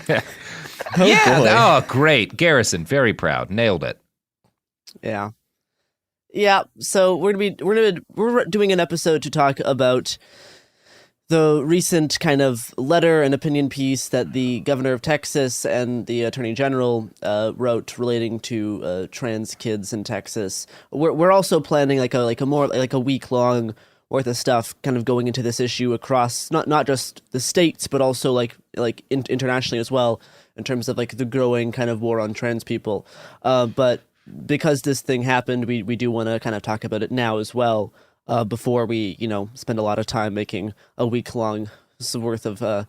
Yeah. Oh, great. Garrison, very proud. Nailed it. Yeah. Yeah. So we're doing an episode to talk about the recent kind of letter and opinion piece that the governor of Texas and the attorney general wrote relating to trans kids in Texas. We're also planning like a week long worth of stuff kind of going into this issue across not just the states, but also like internationally as well, in terms of like the growing kind of war on trans people. But because this thing happened, we do want to kind of talk about it now as well, before we, spend a lot of time making a week-long worth of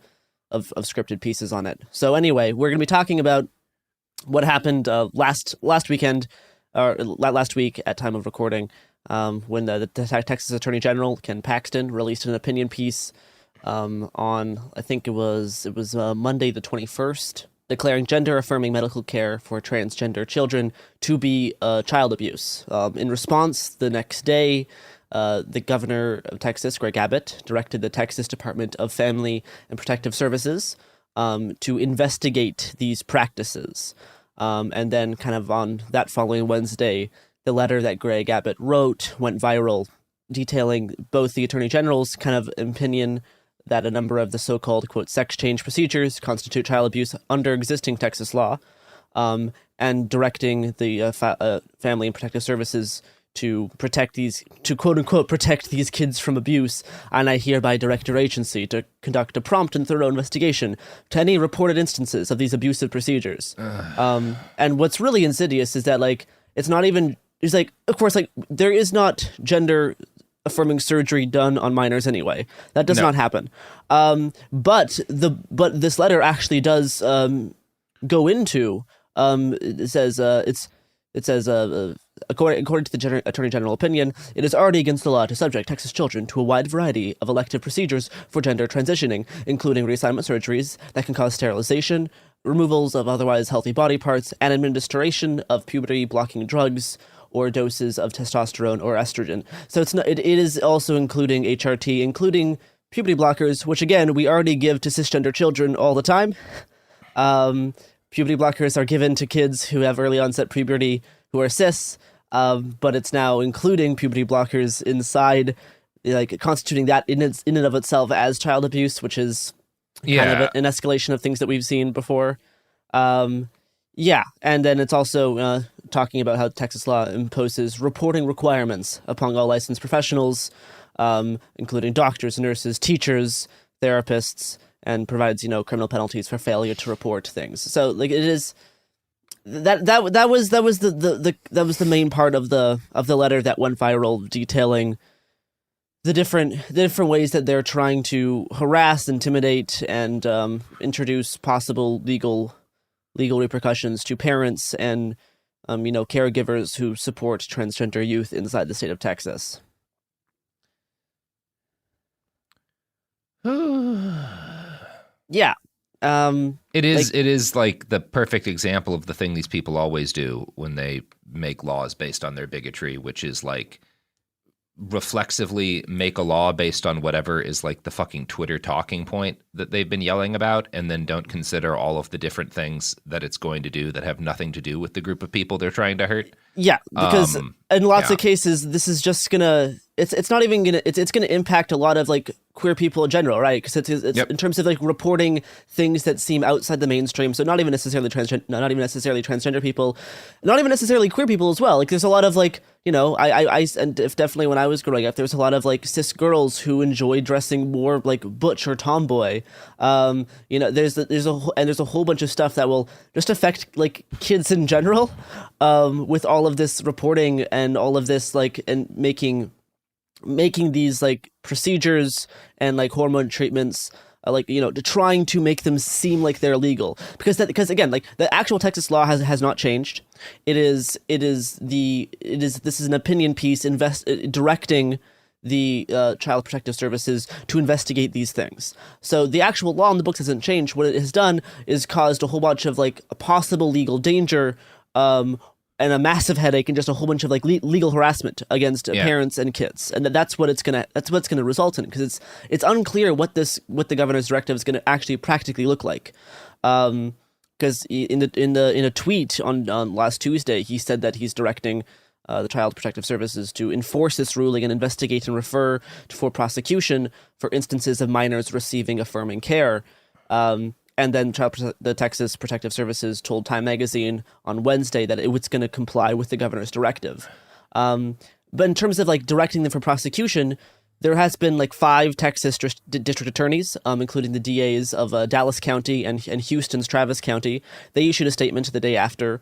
scripted pieces on it. So anyway, we're going to be talking about what happened last weekend, or last week at time of recording, when the Texas Attorney General, Ken Paxton, released an opinion piece on, I think it was Monday the 21st, declaring gender-affirming medical care for transgender children to be child abuse. In response, the next day, the governor of Texas, Greg Abbott, directed the Texas Department of Family and Protective Services to investigate these practices. And then kind of on that following Wednesday, the letter that Greg Abbott wrote went viral, detailing both the Attorney General's kind of opinion that a number of the so-called, quote, sex change procedures constitute child abuse under existing Texas law, and directing the Family and Protective Services to quote unquote protect these kids from abuse, and I hereby direct your agency to conduct a prompt and thorough investigation to any reported instances of these abusive procedures. And what's really insidious is that of course, there is not gender affirming surgery done on minors anyway. That does not happen. But this letter actually does go into, it says according to the Attorney General opinion, it is already against the law to subject Texas children to a wide variety of elective procedures for gender transitioning, including reassignment surgeries that can cause sterilization, removals of otherwise healthy body parts, and administration of puberty-blocking drugs or doses of testosterone or estrogen. So it is also including HRT, including puberty blockers, which again, we already give to cisgender children all the time. Puberty blockers are given to kids who have early onset puberty who are cis, but it's now including puberty blockers inside, like constituting that in and of itself as child abuse, which is kind of an escalation of things that we've seen before. And then it's also talking about how Texas law imposes reporting requirements upon all licensed professionals, including doctors, nurses, teachers, therapists, and provides, criminal penalties for failure to report things. So like it is that was the main part of the letter that went viral, detailing the different ways that they're trying to harass, intimidate, and introduce possible legal repercussions to parents and caregivers who support transgender youth inside the state of Texas. Yeah. It is like the perfect example of the thing these people always do when they make laws based on their bigotry, which is like reflexively make a law based on whatever is like the fucking Twitter talking point that they've been yelling about, and then don't consider all of the different things that it's going to do that have nothing to do with the group of people they're trying to hurt. Yeah, because in lots of cases, this is just gonna, it's not even gonna, it's gonna impact a lot of like queer people in general, right? Because it's in terms of like reporting things that seem outside the mainstream. So not even necessarily transgender people, not even necessarily queer people as well. Like there's a lot of like, and if definitely when I was growing up, there was a lot of like cis girls who enjoy dressing more like butch or tomboy. There's a whole bunch of stuff that will just affect like kids in general, with all of this reporting and all of this like, and making these like procedures and like hormone treatments, trying to make them seem like they're legal, because again, like the actual Texas law has not changed. This is an opinion piece directing the Child Protective Services to investigate these things. So the actual law in the books hasn't changed. What it has done is caused a whole bunch of like a possible legal danger, and a massive headache, and just a whole bunch of like legal harassment against parents and kids, and that's what it's gonna result in, because it's unclear what the governor's directive is gonna actually practically look like. Because in a tweet on last Tuesday, he said that he's directing the Child Protective Services to enforce this ruling and investigate and refer for prosecution for instances of minors receiving affirming care. And then the Texas Protective Services told Time Magazine on Wednesday that it was going to comply with the governor's directive. But in terms of like directing them for prosecution, there has been like 5 Texas district attorneys, including the DAs of Dallas County and Houston's Travis County. They issued a statement the day after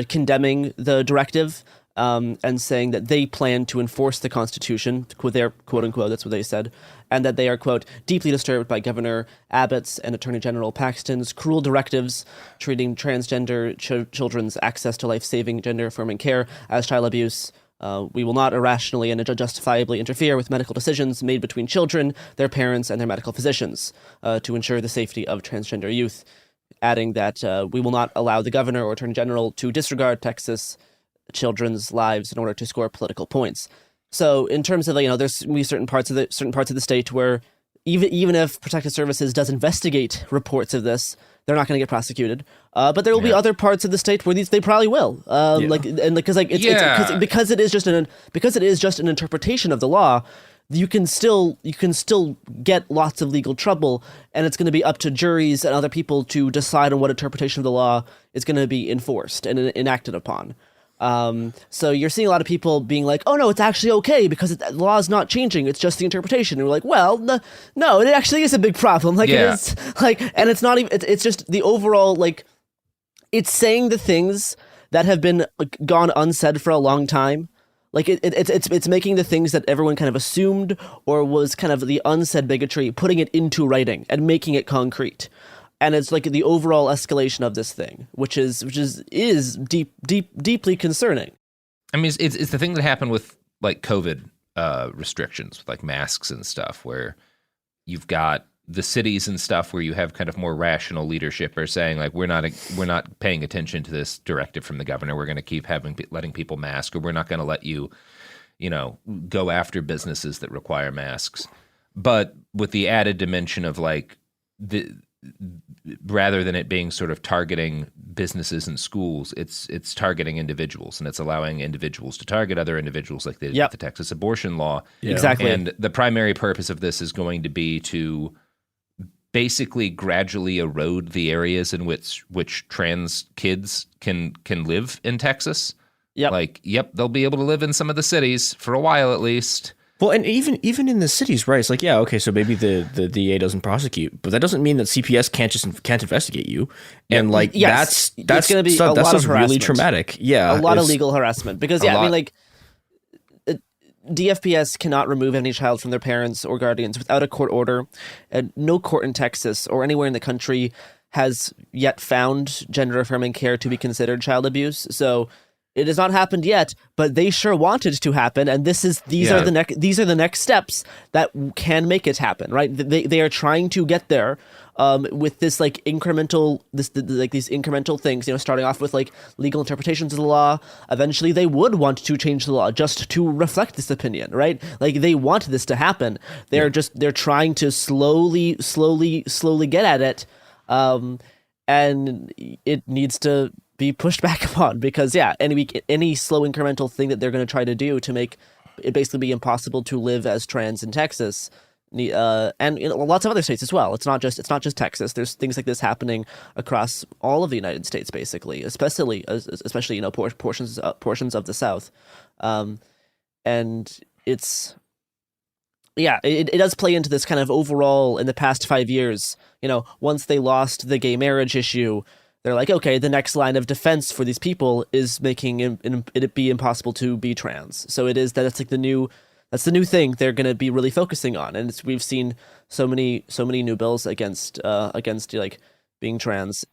condemning the directive, and saying that they plan to enforce the Constitution, their quote unquote, that's what they said, and that they are, quote, deeply disturbed by Governor Abbott's and Attorney General Paxton's cruel directives treating transgender children's access to life-saving gender-affirming care as child abuse. We will not irrationally and justifiably interfere with medical decisions made between children, their parents, and their medical physicians to ensure the safety of transgender youth, adding that we will not allow the governor or attorney general to disregard Texas children's lives in order to score political points. So in terms of, there's certain parts of the state where even if Protective Services does investigate reports of this, they're not going to get prosecuted. But there will be other parts of the state where they probably will. Because it is just an interpretation of the law. You can still get lots of legal trouble, and it's going to be up to juries and other people to decide on what interpretation of the law is going to be enforced and enacted upon. So you're seeing a lot of people being like, oh no, it's actually okay because the law is not changing. It's just the interpretation. And we're like, well, no, it actually is a big problem. It is and it's not even, it's just the overall, it's saying the things that have been gone unsaid for a long time. It's making the things that everyone kind of assumed or was kind of the unsaid bigotry, putting it into writing and making it concrete. And it's like the overall escalation of this thing, which is deeply concerning. I mean, it's the thing that happened with like COVID restrictions, with like masks and stuff, where you've got the cities and stuff where you have kind of more rational leadership are saying like we're not paying attention to this directive from the governor. We're going to keep letting people mask, or we're not going to let you, go after businesses that require masks. But with the added dimension of like rather than it being sort of targeting businesses and schools, it's targeting individuals, and it's allowing individuals to target other individuals like they did with the Texas abortion law. Yeah. Exactly. And the primary purpose of this is going to be to basically gradually erode the areas in which trans kids can live in Texas. They'll be able to live in some of the cities for a while at least. Well, and even in the cities, right? It's like, yeah, okay, so maybe the DA doesn't prosecute, but that doesn't mean that CPS can't investigate you. And like that's going to be a lot of really traumatic. Yeah, a lot of legal harassment because DFPS cannot remove any child from their parents or guardians without a court order, and no court in Texas or anywhere in the country has yet found gender-affirming care to be considered child abuse. So it has not happened yet, but they sure want it to happen, and these are the next steps that can make it happen. Right? They are trying to get there. With this these incremental things, starting off with like legal interpretations of the law. Eventually, they would want to change the law just to reflect this opinion, right? Like they want this to happen. They're trying to slowly get at it, and it needs to be pushed back upon because any slow incremental thing that they're going to try to do to make it basically be impossible to live as trans in Texas. And lots of other states as well. It's not just Texas. There's things like this happening across all of the United States, basically, especially portions of the South, and it does play into this kind of overall in the past 5 years. Once they lost the gay marriage issue, they're like, okay, the next line of defense for these people is making it be impossible to be trans. So it's like that's the new thing they're going to be really focusing on, and we've seen so many new bills against like being trans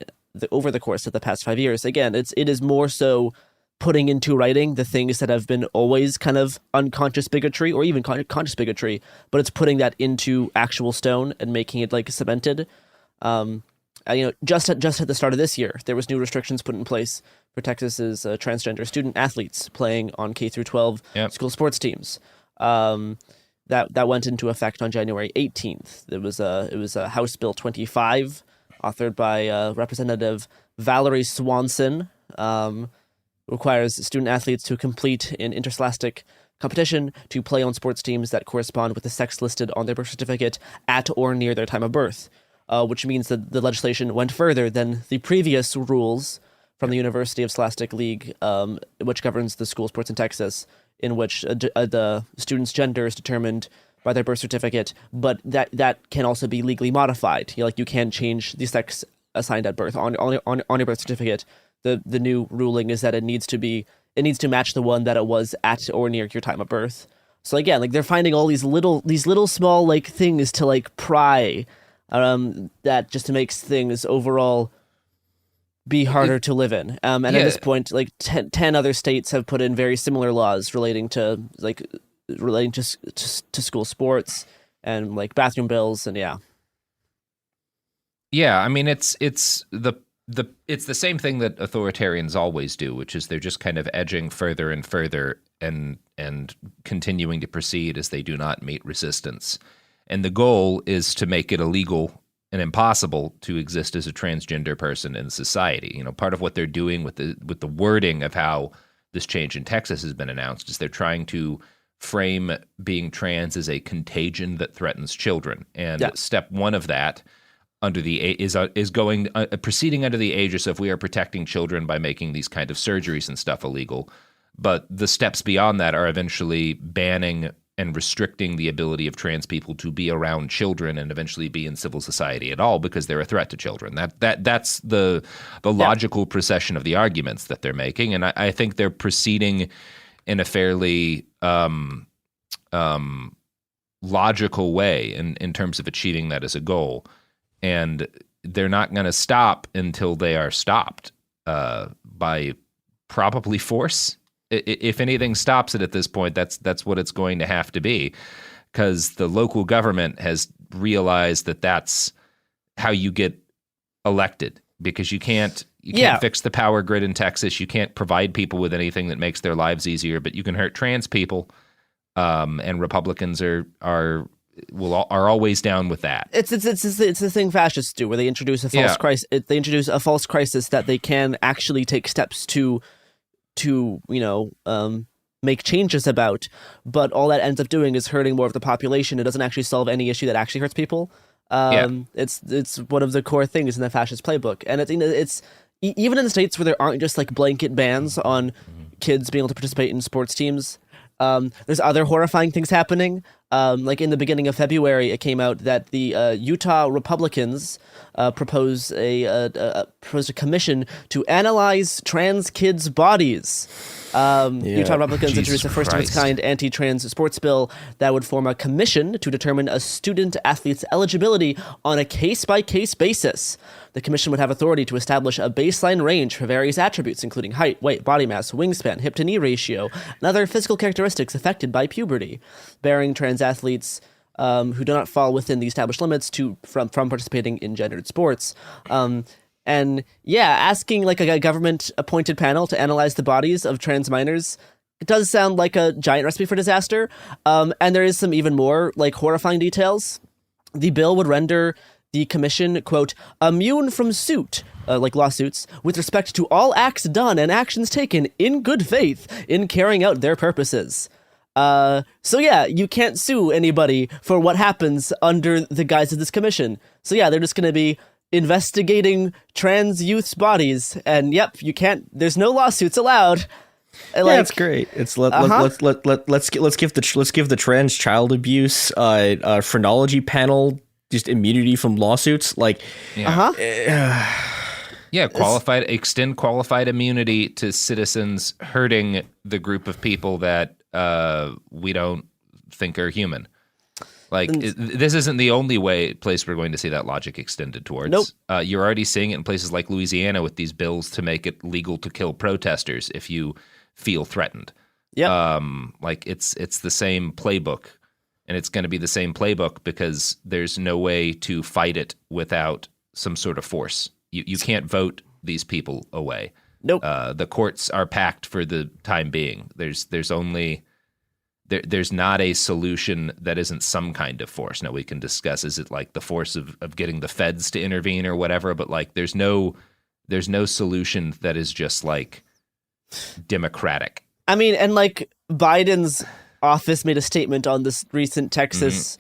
over the course of the past 5 years. Again, it is more so putting into writing the things that have been always kind of unconscious bigotry or even conscious bigotry, but it's putting that into actual stone and making it like cemented. Just at the start of this year, there was new restrictions put in place for Texas's transgender student athletes playing on K through 12 school sports teams. That went into effect on January 18th. It was a House Bill 25, authored by Representative Valerie Swanson. Requires student athletes to compete in interscholastic competition to play on sports teams that correspond with the sex listed on their birth certificate at or near their time of birth. Which means that the legislation went further than the previous rules from the University of Scholastic League, which governs the school sports in Texas, in which the student's gender is determined by their birth certificate, but that can also be legally modified. You can change the sex assigned at birth on your birth certificate. The new ruling is that it needs to match the one that it was at or near your time of birth. So again, like they're finding all these little small like things to like pry, that just makes things overall be harder to live in. And at this point, like 10 other states have put in very similar laws relating to school sports and like bathroom bills and I mean it's the same thing that authoritarians always do, which is they're just kind of edging further and further and continuing to proceed as they do not meet resistance. And the goal is to make it illegal and impossible to exist as a transgender person in society. Part of what they're doing with the wording of how this change in Texas has been announced is they're trying to frame being trans as a contagion that threatens children. And step one of that proceeding under the aegis of we are protecting children by making these kind of surgeries and stuff illegal. But the steps beyond that are eventually banning and restricting the ability of trans people to be around children and eventually be in civil society at all because they're a threat to children. That's the logical procession of the arguments that they're making, and I think they're proceeding in a fairly logical way in terms of achieving that as a goal. And they're not going to stop until they are stopped by probably force. If anything stops it at this point, that's what it's going to have to be, because the local government has realize that that's how you get elected, because you can't fix the power grid in Texas. You can't provide people with anything that makes their lives easier, but you can hurt trans people. And Republicans are always down with that. It's the thing fascists do, where they introduce a false crisis. They introduce a false crisis that they can actually take steps to make changes about, but all that ends up doing is hurting more of the population. It doesn't actually solve any issue that actually hurts people. It's one of the core things in the fascist playbook, and it's even in the states where there aren't just like blanket bans on kids being able to participate in sports teams. There's other horrifying things happening. Like in the beginning of February, it came out that the Utah Republicans proposed a commission to analyze trans kids' bodies. Utah Republicans introduced a first-of-its-kind anti-trans sports bill that would form a commission to determine a student-athlete's eligibility on a case-by-case basis. The commission would have authority to establish a baseline range for various attributes, including height, weight, body mass, wingspan, hip-to-knee ratio, and other physical characteristics affected by puberty, bearing trans athletes who do not fall within the established limits from participating in gendered sports. And asking like a government-appointed panel to analyze the bodies of trans minors, it does sound like a giant recipe for disaster. And there is some even more like horrifying details. The bill would render the commission, quote, immune from suit, like lawsuits, with respect to all acts done and actions taken in good faith in carrying out their purposes. You can't sue anybody for what happens under the guise of this commission. So they're just going to be investigating trans youth's bodies, and you can't. There's no lawsuits allowed. It's great. It's let's give the trans child abuse phrenology panel just immunity from lawsuits. Extend qualified immunity to citizens hurting the group of people that we don't think are human. This isn't the only place we're going to see that logic extended towards. Nope. You're already seeing it in places like Louisiana with these bills to make it legal to kill protesters if you feel threatened. Yep. It's the same playbook, and it's going to be the same playbook because there's no way to fight it without some sort of force. You can't vote these people away. Nope. The courts are packed for the time being. There's not a solution that isn't some kind of force. Now we can discuss, is it like the force of getting the feds to intervene or whatever, but like there's no solution that is just like democratic. I mean, and like Biden's office made a statement on this recent Texas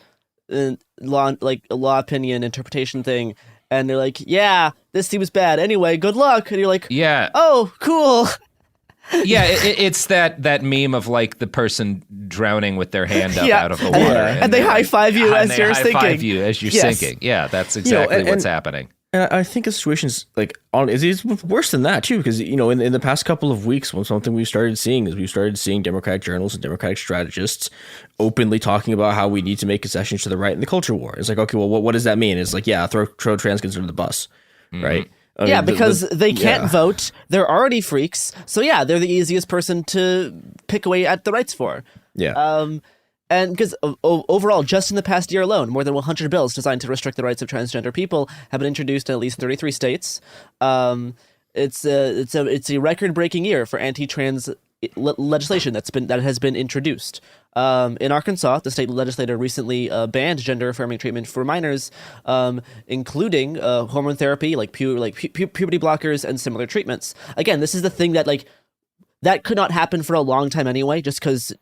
law opinion interpretation thing, and they're like, this seems bad. Anyway, good luck. And you're like, oh, cool. It's that meme of like the person drowning with their hand up out of the water, and they high five you as you're sinking. High five you as you're sinking. Yeah, that's exactly what's happening. And I think the situation's it's worse than that too, because in the past couple of weeks, something we started seeing Democratic journalists and Democratic strategists openly talking about how we need to make concessions to the right in the culture war. It's like, okay, well, what does that mean? It's like, throw trans kids under the bus, right? Because they can't vote. They're already freaks. So they're the easiest person to pick away at the rights for. And because overall, just in the past year alone, more than 100 bills designed to restrict the rights of transgender people have been introduced in at least 33 states. It's a record-breaking year for anti-trans legislation that has been introduced. In Arkansas, the state legislature recently banned gender-affirming treatment for minors, including hormone therapy, puberty blockers, and similar treatments. Again, this is the thing that that could not happen for a long time anyway, just because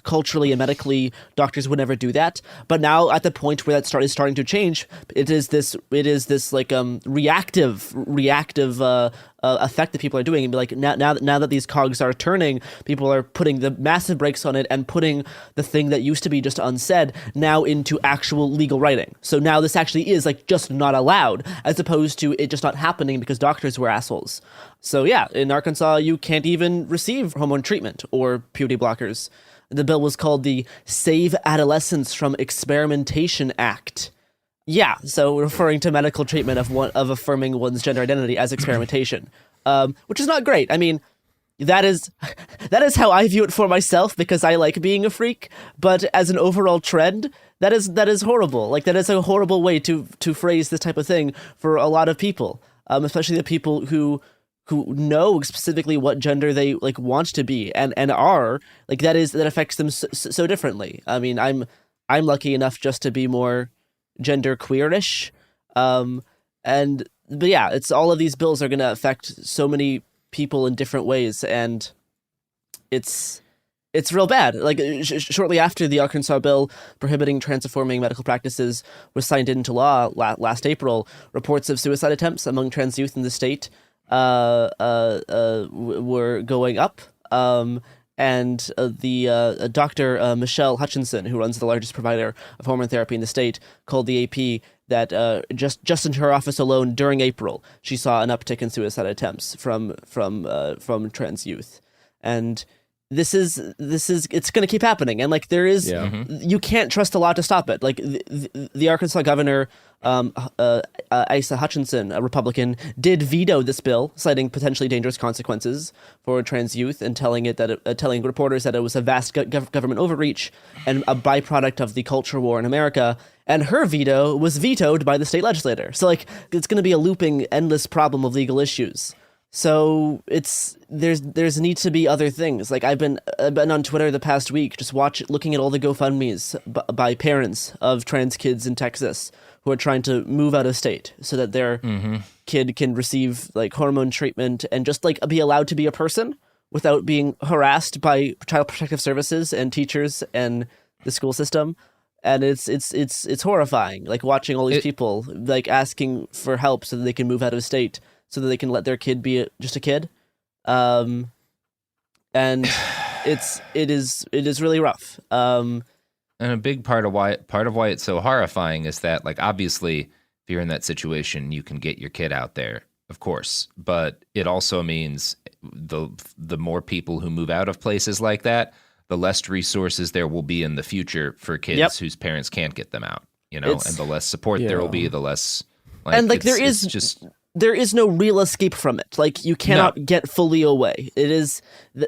culturally and medically doctors would never do that. But now at the point where that is starting to change, it is this reactive effect that people are doing, and be like, now that these cogs are turning, people are putting the massive brakes on it and putting the thing that used to be just unsaid now into actual legal writing. So now this actually is just not allowed, as opposed to it just not happening because doctors were assholes. So in Arkansas, you can't even receive hormone treatment or puberty blockers. The bill was called the Save Adolescents from Experimentation Act. So referring to medical treatment of affirming one's gender identity as experimentation, which is not great. I mean, that is how I view it for myself, because I like being a freak. But as an overall trend, that is horrible. Like, that is a horrible way to phrase this type of thing for a lot of people, especially the people who know specifically what gender they like want to be and are, like, that affects them so differently. I mean, I'm lucky enough just to be more gender queerish. But yeah, it's all of these bills are going to affect so many people in different ways, and it's real bad. Like, shortly after the Arkansas bill prohibiting trans-affirming medical practices was signed into law last April, reports of suicide attempts among trans youth in the state were going up. And the Dr. Michelle Hutchinson, who runs the largest provider of hormone therapy in the state, told the AP that just in her office alone during April, she saw an uptick in suicide attempts from trans youth. And this is it's going to keep happening. And like, there is, you can't trust the law to stop it. Like, the Arkansas governor, Asa Hutchinson, a Republican, did veto this bill, citing potentially dangerous consequences for trans youth, and telling reporters that it was a vast government overreach and a byproduct of the culture war in America. And her veto was vetoed by the state legislator. So like, it's going to be a looping, endless problem of legal issues. So there's need to be other things. Like, I've been on Twitter the past week, just looking at all the GoFundMes by parents of trans kids in Texas who are trying to move out of state so that their kid can receive like hormone treatment and just like be allowed to be a person without being harassed by Child Protective Services and teachers and the school system. And it's horrifying, like, watching all these people like asking for help so that they can move out of state, so that they can let their kid be just a kid. And it is really rough. And a big part of why it's so horrifying is that, like, obviously, if you're in that situation, you can get your kid out there, of course. But it also means the more people who move out of places like that, the less resources there will be in the future for kids whose parents can't get them out. And the less support there will be, the less. Like, and like, there is no real escape from it. Like, you cannot get fully away.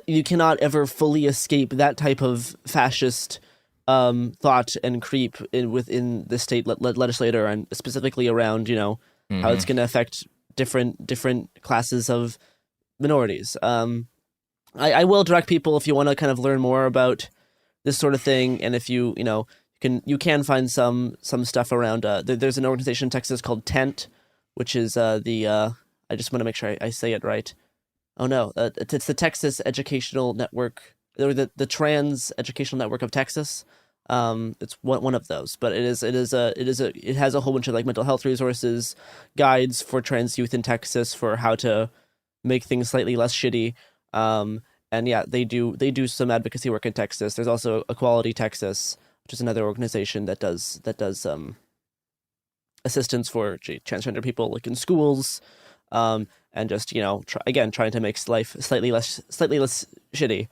You cannot ever fully escape that type of fascist thought and creep within the state legislature, and specifically around, how it's going to affect different classes of minorities. I will direct people, if you want to kind of learn more about this sort of thing, and if you can find some stuff around. There's an organization in Texas called TENT, which is I just want to make sure I say it right. Oh no, it's the Texas Educational Network, or the Trans Educational Network of Texas. It's one of those, but it has a whole bunch of like mental health resources, guides for trans youth in Texas for how to make things slightly less shitty. And yeah, they do some advocacy work in Texas. There's also Equality Texas, which is another organization that does assistance for transgender people, like in schools, and just trying to make life slightly less shitty.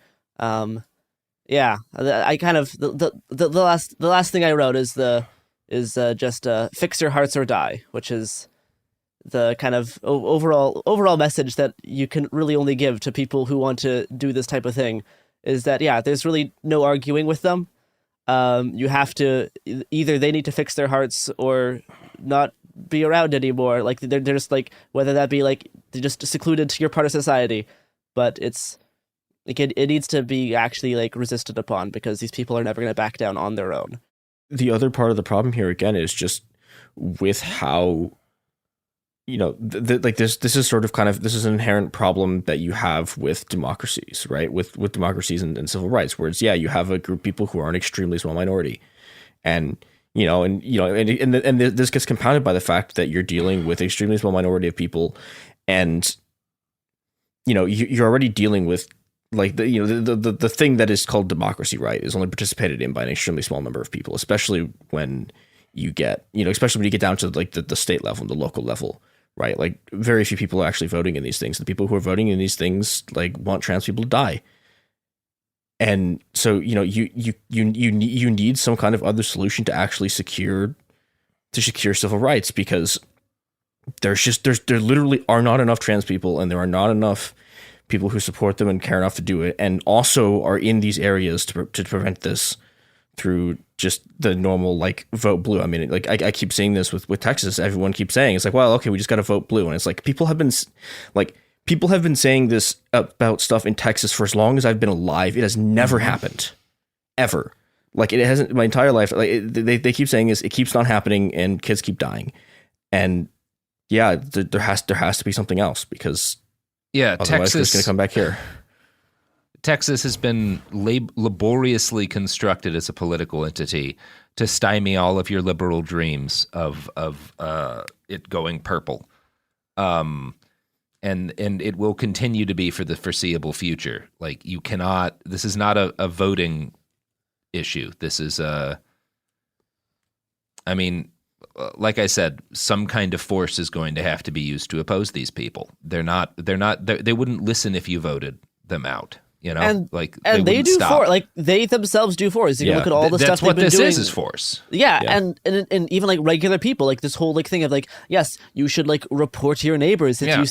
Yeah, I kind of the last thing I wrote is just fix your hearts or die, which is the kind of overall message that you can really only give to people who want to do this type of thing, is that there's really no arguing with them. You have to either they need to fix their hearts or not be around anymore. Like, they're just like, whether that be like they're just secluded to your part of society, but it's like it needs to be actually like resisted upon, because these people are never going to back down on their own. The other part of the problem here again is just with how, like this is sort of this is an inherent problem that you have with democracies, right? With democracies and civil rights, where it's, you have a group of people who are an extremely small minority, and this gets compounded by the fact that you're dealing with an extremely small minority of people, and you're already dealing with like the thing that is called democracy, right, is only participated in by an extremely small number of people, especially when you get down to like the state level and the local level. Right, like very few people are actually voting in these things. The people who are voting in these things like want trans people to die, and so you need some kind of other solution to actually secure civil rights, because there literally are not enough trans people, and there are not enough people who support them and care enough to do it, and also are in these areas to prevent this through just the normal like vote blue. I mean, like I keep seeing this with Texas. Everyone keeps saying it's like, well, okay, we just got to vote blue, and it's like people have been saying this about stuff in Texas for as long as I've been alive. It has never happened, ever. Like it hasn't my entire life. Like they keep saying this, it keeps not happening, and kids keep dying, and yeah, there has to be something else because otherwise it's going to come back here. Texas has been laboriously constructed as a political entity to stymie all of your liberal dreams of it going purple, and it will continue to be for the foreseeable future. Like you cannot. This is not a voting issue. This is I mean, like I said, some kind of force is going to have to be used to oppose these people. They wouldn't listen if you voted them out. You know, and they do stop. they themselves do force. You can look at all the stuff they've been doing. This is force. Yeah. And even like regular people, like this whole like thing of like, yes, you should like report to your neighbors if you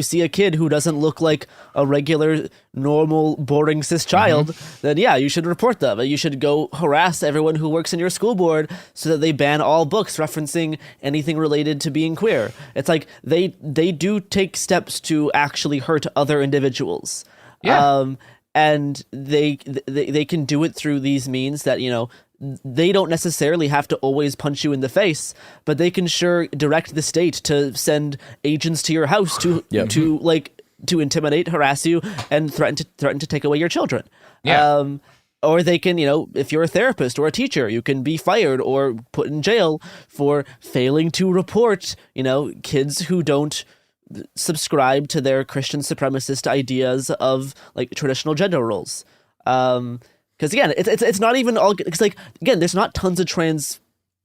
see a kid who doesn't look like a regular, normal, boring cis child, then yeah, you should report them. You should go harass everyone who works in your school board so that they ban all books referencing anything related to being queer. It's like they do take steps to actually hurt other individuals. Yeah. And they can do it through these means that, you know, they don't necessarily have to always punch you in the face, but they can sure direct the state to send agents to your house to intimidate, harass you, and threaten to take away your children. Yeah. Or they can, you know, if you're a therapist or a teacher, you can be fired or put in jail for failing to report, you know, kids who don't subscribe to their Christian supremacist ideas of like traditional gender roles. Because again, it's not even all. It's like again, there's not tons of trans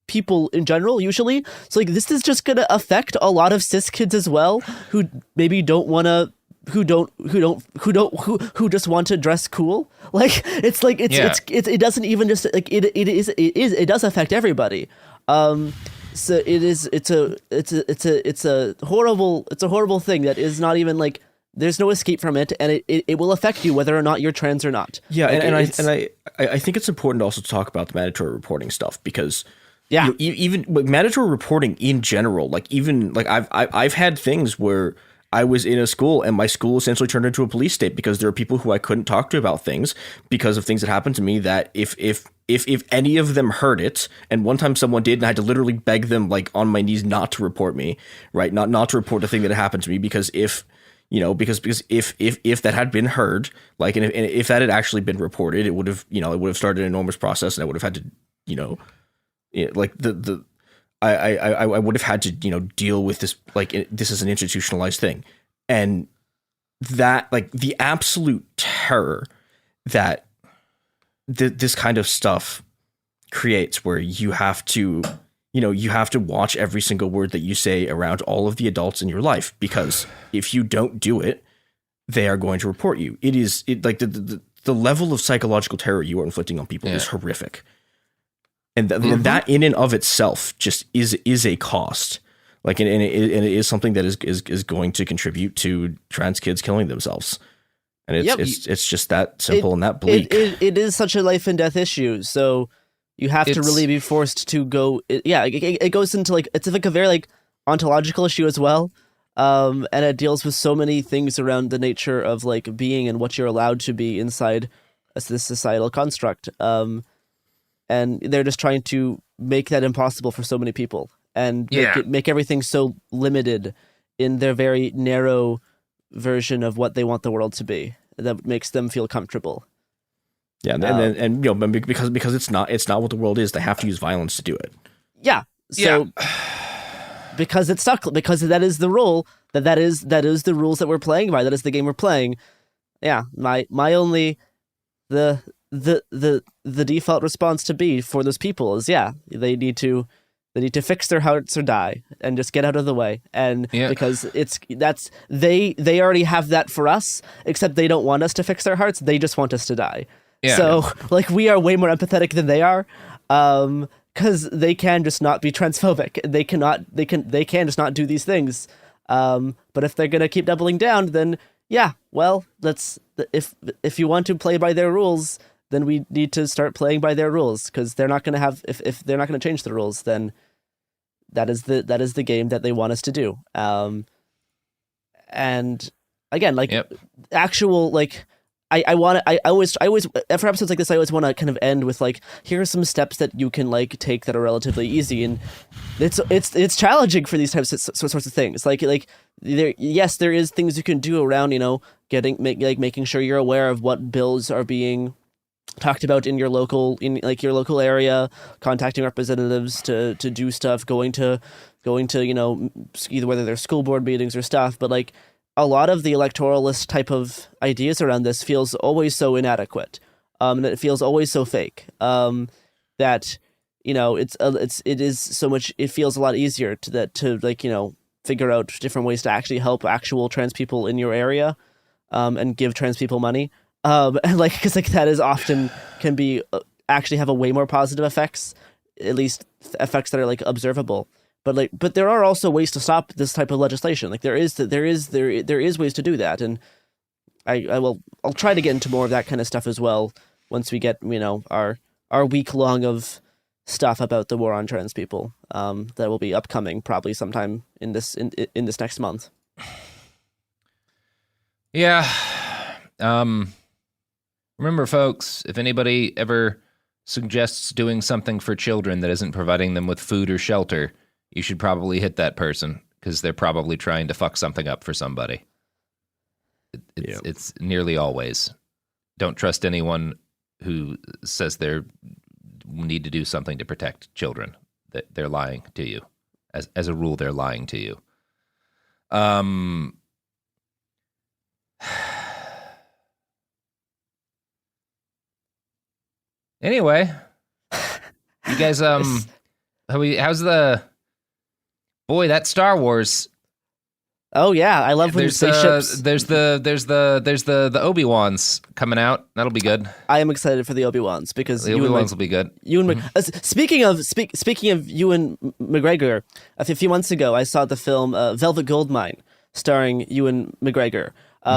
people in general usually. So like this is just gonna affect a lot of cis kids as well who maybe don't want to. Who just want to dress cool. Like it's like it doesn't even just like it does affect everybody. So it's a horrible thing that is not even like there's no escape from it, and it will affect you whether or not you're trans or not. Yeah, like, I think it's important also to talk about the mandatory reporting stuff because you know, even mandatory reporting in general, like even like I've had things where I was in a school and my school essentially turned into a police state because there are people who I couldn't talk to about things because of things that happened to me that if any of them heard it, and one time someone did and I had to literally beg them like on my knees not to report me, right? Not to report the thing that had happened to me because if that had been heard, like, and if that had actually been reported, it would have started an enormous process and I would have had to, you know, like I would have had to, you know, deal with this, like this is an institutionalized thing. And that, like the absolute terror that this kind of stuff creates where you have to watch every single word that you say around all of the adults in your life, because if you don't do it, they are going to report you. The level of psychological terror you are inflicting on people is horrific. And that in and of itself just is a cost. Like, and it is something that is going to contribute to trans kids killing themselves. And it's just that simple and that bleak. It is such a life and death issue. So you have to really be forced to go. It goes into like, it's like a very like ontological issue as well. And it deals with so many things around the nature of like being and what you're allowed to be inside this societal construct. And they're just trying to make that impossible for so many people and make everything so limited in their very narrow version of what they want the world to be that makes them feel comfortable. Yeah, and you know, because it's not what the world is, they have to use violence to do it. Yeah. So because it's stuck, because that is the rule, that is the rules that we're playing by, that is the game we're playing. Yeah, my only the default response to be for those people is they need to fix their hearts or die and just get out of the way. And because they already have that for us, except they don't want us to fix their hearts, they just want us to die. So like we are way more empathetic than they are, because they can just not be transphobic. They can just not do these things. But if they're gonna keep doubling down, then if you want to play by their rules, then we need to start playing by their rules, because they're not going to have, if they're not going to change the rules, then that is the game that they want us to do. And again, like actual, like, I always for episodes like this, I always want to kind of end with like, here are some steps that you can like take that are relatively easy, and it's challenging for these types of sorts of things. Like there is things you can do around, you know, making sure you're aware of what bills are being talked about in your local area, contacting representatives to do stuff, going to you know, either whether they're school board meetings or stuff, but like, a lot of the electoralist type of ideas around this feels always so inadequate, and it feels always so fake, that, you know, it feels a lot easier to like, you know, figure out different ways to actually help actual trans people in your area, and give trans people money, and like, because like that is often can be actually have a way more positive effects, at least effects that are like observable. But there are also ways to stop this type of legislation. Like there is ways to do that, and I'll try to get into more of that kind of stuff as well once we get, you know, our week long of stuff about the war on trans people, that will be upcoming probably sometime in this next month. Yeah. Remember, folks, if anybody ever suggests doing something for children that isn't providing them with food or shelter, you should probably hit that person, because they're probably trying to fuck something up for somebody. It's nearly always. Don't trust anyone who says they need to do something to protect children. That they're lying to you. As a rule, they're lying to you. Anyway, you guys, how's the... Boy, that Star Wars. Oh yeah, I love when there's spaceships. There's the Obi-Wans coming out. That'll be good. I am excited for the Obi-Wans, because the Obi-Wans will be good. Speaking of Ewan McGregor, a few months ago I saw the film Velvet Goldmine, starring Ewan McGregor,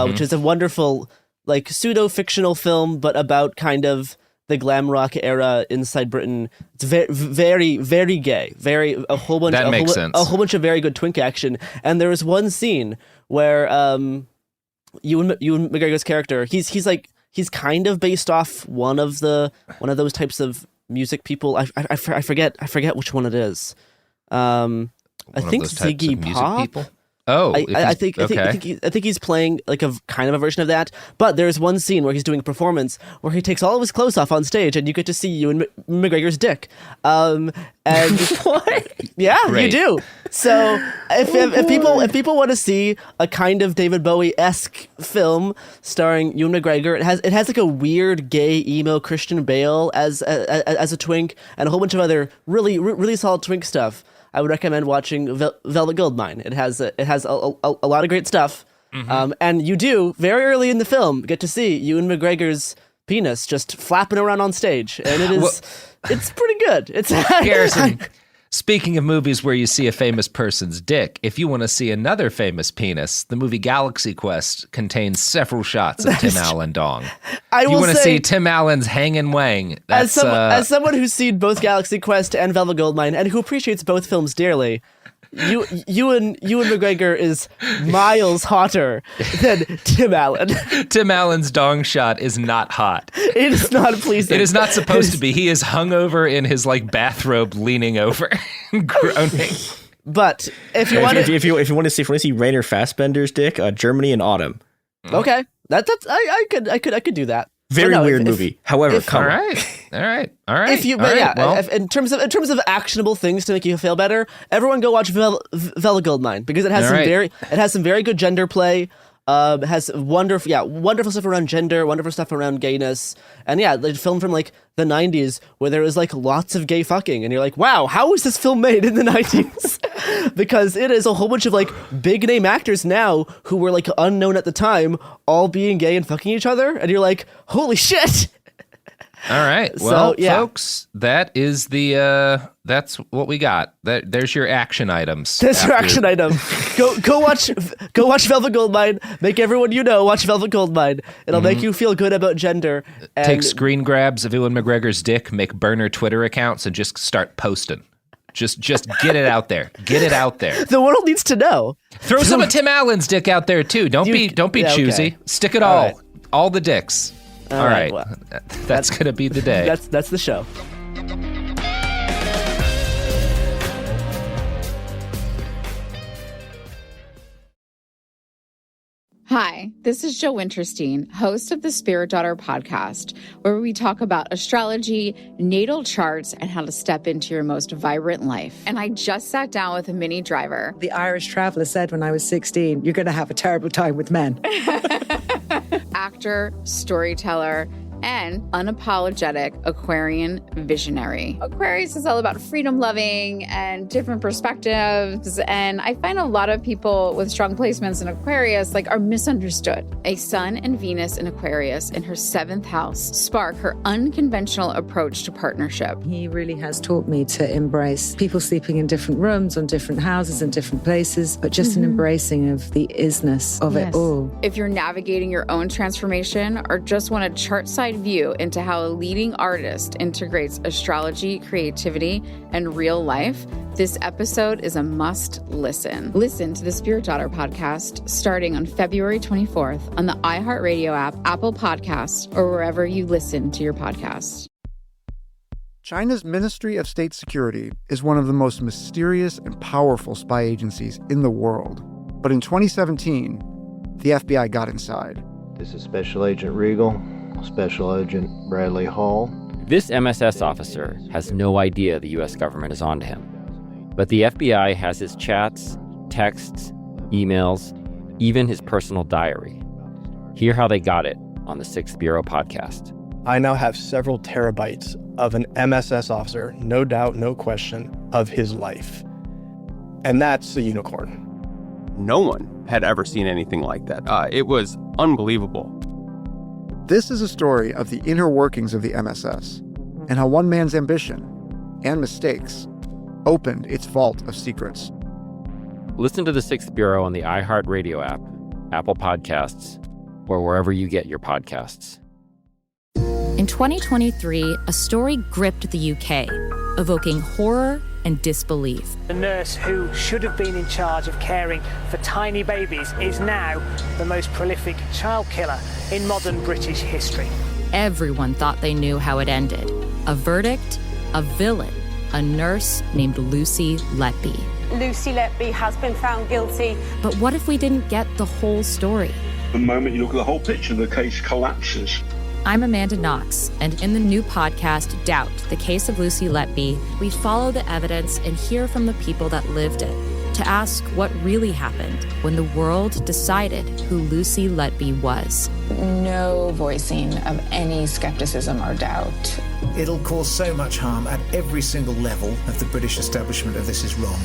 which is a wonderful, like, pseudo-fictional film, but about kind of the glam rock era inside Britain. It's very, very gay. A whole bunch of very good twink action. And there was one scene where Ewan McGregor's character, he's kind of based off one of those types of music people. I forget which one it is. I think Ziggy Pop. Oh, I think he's playing like a kind of a version of that. But there's one scene where he's doing a performance where he takes all of his clothes off on stage, and you get to see Ewan McGregor's dick. And what? Yeah, Great. You do. So if people want to see a kind of David Bowie-esque film starring Ewan McGregor, it has like a weird gay emo Christian Bale as a twink, and a whole bunch of other really solid twink stuff. I would recommend watching Velvet Goldmine. It has a lot of great stuff, and you do very early in the film get to see Ewan McGregor's penis just flapping around on stage, and it's pretty good. It's Garrison. Speaking of movies where you see a famous person's dick, if you want to see another famous penis, the movie Galaxy Quest contains several shots of Tim Allen dong. You want to see Tim Allen's hangin' wang. As someone who's seen both Galaxy Quest and Velvet Goldmine, and who appreciates both films dearly, Ewan McGregor is miles hotter than Tim Allen. Tim Allen's dong shot is not hot. It is not pleasing. It is not supposed to be. He is hungover in his like bathrobe, leaning over, groaning. But if you want to see Rainer Fassbender's dick, Germany in Autumn. Okay, I could do that. Very weird movie. However, all right. In terms of actionable things to make you feel better, everyone go watch Velvet Goldmine, because it has some very good gender play. It has wonderful stuff around gender, wonderful stuff around gayness, and the film from like the 90s where there was like lots of gay fucking, and you're like, wow, how was this film made in the 90s? Because it is a whole bunch of like big name actors now who were like unknown at the time, all being gay and fucking each other, and you're like, holy shit. All right. Well, folks, that is that's what we got. There's your action items. That's your action item. Go watch Velvet Goldmine. Make everyone you know watch Velvet Goldmine. It'll make you feel good about gender. And take screen grabs of Ewan McGregor's dick, make burner Twitter accounts, and just start posting. Just get it out there. Get it out there. The world needs to know. Throw some of Tim Allen's dick out there too. Don't be choosy. Okay. Stick it all the dicks. All right. Well, that's going to be the day. That's the show. Hi, this is Jo Winterstein, host of the Spirit Daughter podcast, where we talk about astrology, natal charts, and how to step into your most vibrant life. And I just sat down with a Minnie Driver. The Irish traveller said when I was 16, you're going to have a terrible time with men. Actor, storyteller, and unapologetic Aquarian visionary. Aquarius is all about freedom-loving and different perspectives, and I find a lot of people with strong placements in Aquarius are misunderstood. A Sun and Venus in Aquarius in her 7th house spark her unconventional approach to partnership. He really has taught me to embrace people sleeping in different rooms, on different houses, in different places, but just an embracing of the isness of it all. If you're navigating your own transformation or just want a chart-side view into how a leading artist integrates astrology, creativity, and real life, this episode is a must listen. Listen to the Spirit Daughter podcast starting on February 24th on the iHeartRadio app, Apple Podcasts, or wherever you listen to your podcasts. China's Ministry of State Security is one of the most mysterious and powerful spy agencies in the world. But in 2017, the FBI got inside. This is Special Agent Regal, Special Agent Bradley Hall. This MSS officer has no idea the U.S. government is onto him. But the FBI has his chats, texts, emails, even his personal diary. Hear how they got it on the 6th Bureau podcast. I now have several terabytes of an MSS officer, no doubt, no question, of his life. And that's a unicorn. No one had ever seen anything like that. It was unbelievable. This is a story of the inner workings of the MSS and how one man's ambition and mistakes opened its vault of secrets. Listen to the 6th Bureau on the iHeartRadio app, Apple Podcasts, or wherever you get your podcasts. In 2023, a story gripped the UK, evoking horror and disbelief. The nurse who should have been in charge of caring for tiny babies is now the most prolific child killer in modern British history. Everyone thought they knew how it ended. A verdict, a villain, a nurse named Lucy Letby. Lucy Letby has been found guilty. But what if we didn't get the whole story? The moment you look at the whole picture, the case collapses. I'm Amanda Knox, and in the new podcast, Doubt, the Case of Lucy Letby, we follow the evidence and hear from the people that lived it to ask what really happened when the world decided who Lucy Letby was. No voicing of any skepticism or doubt. It'll cause so much harm at every single level of the British establishment of this is wrong.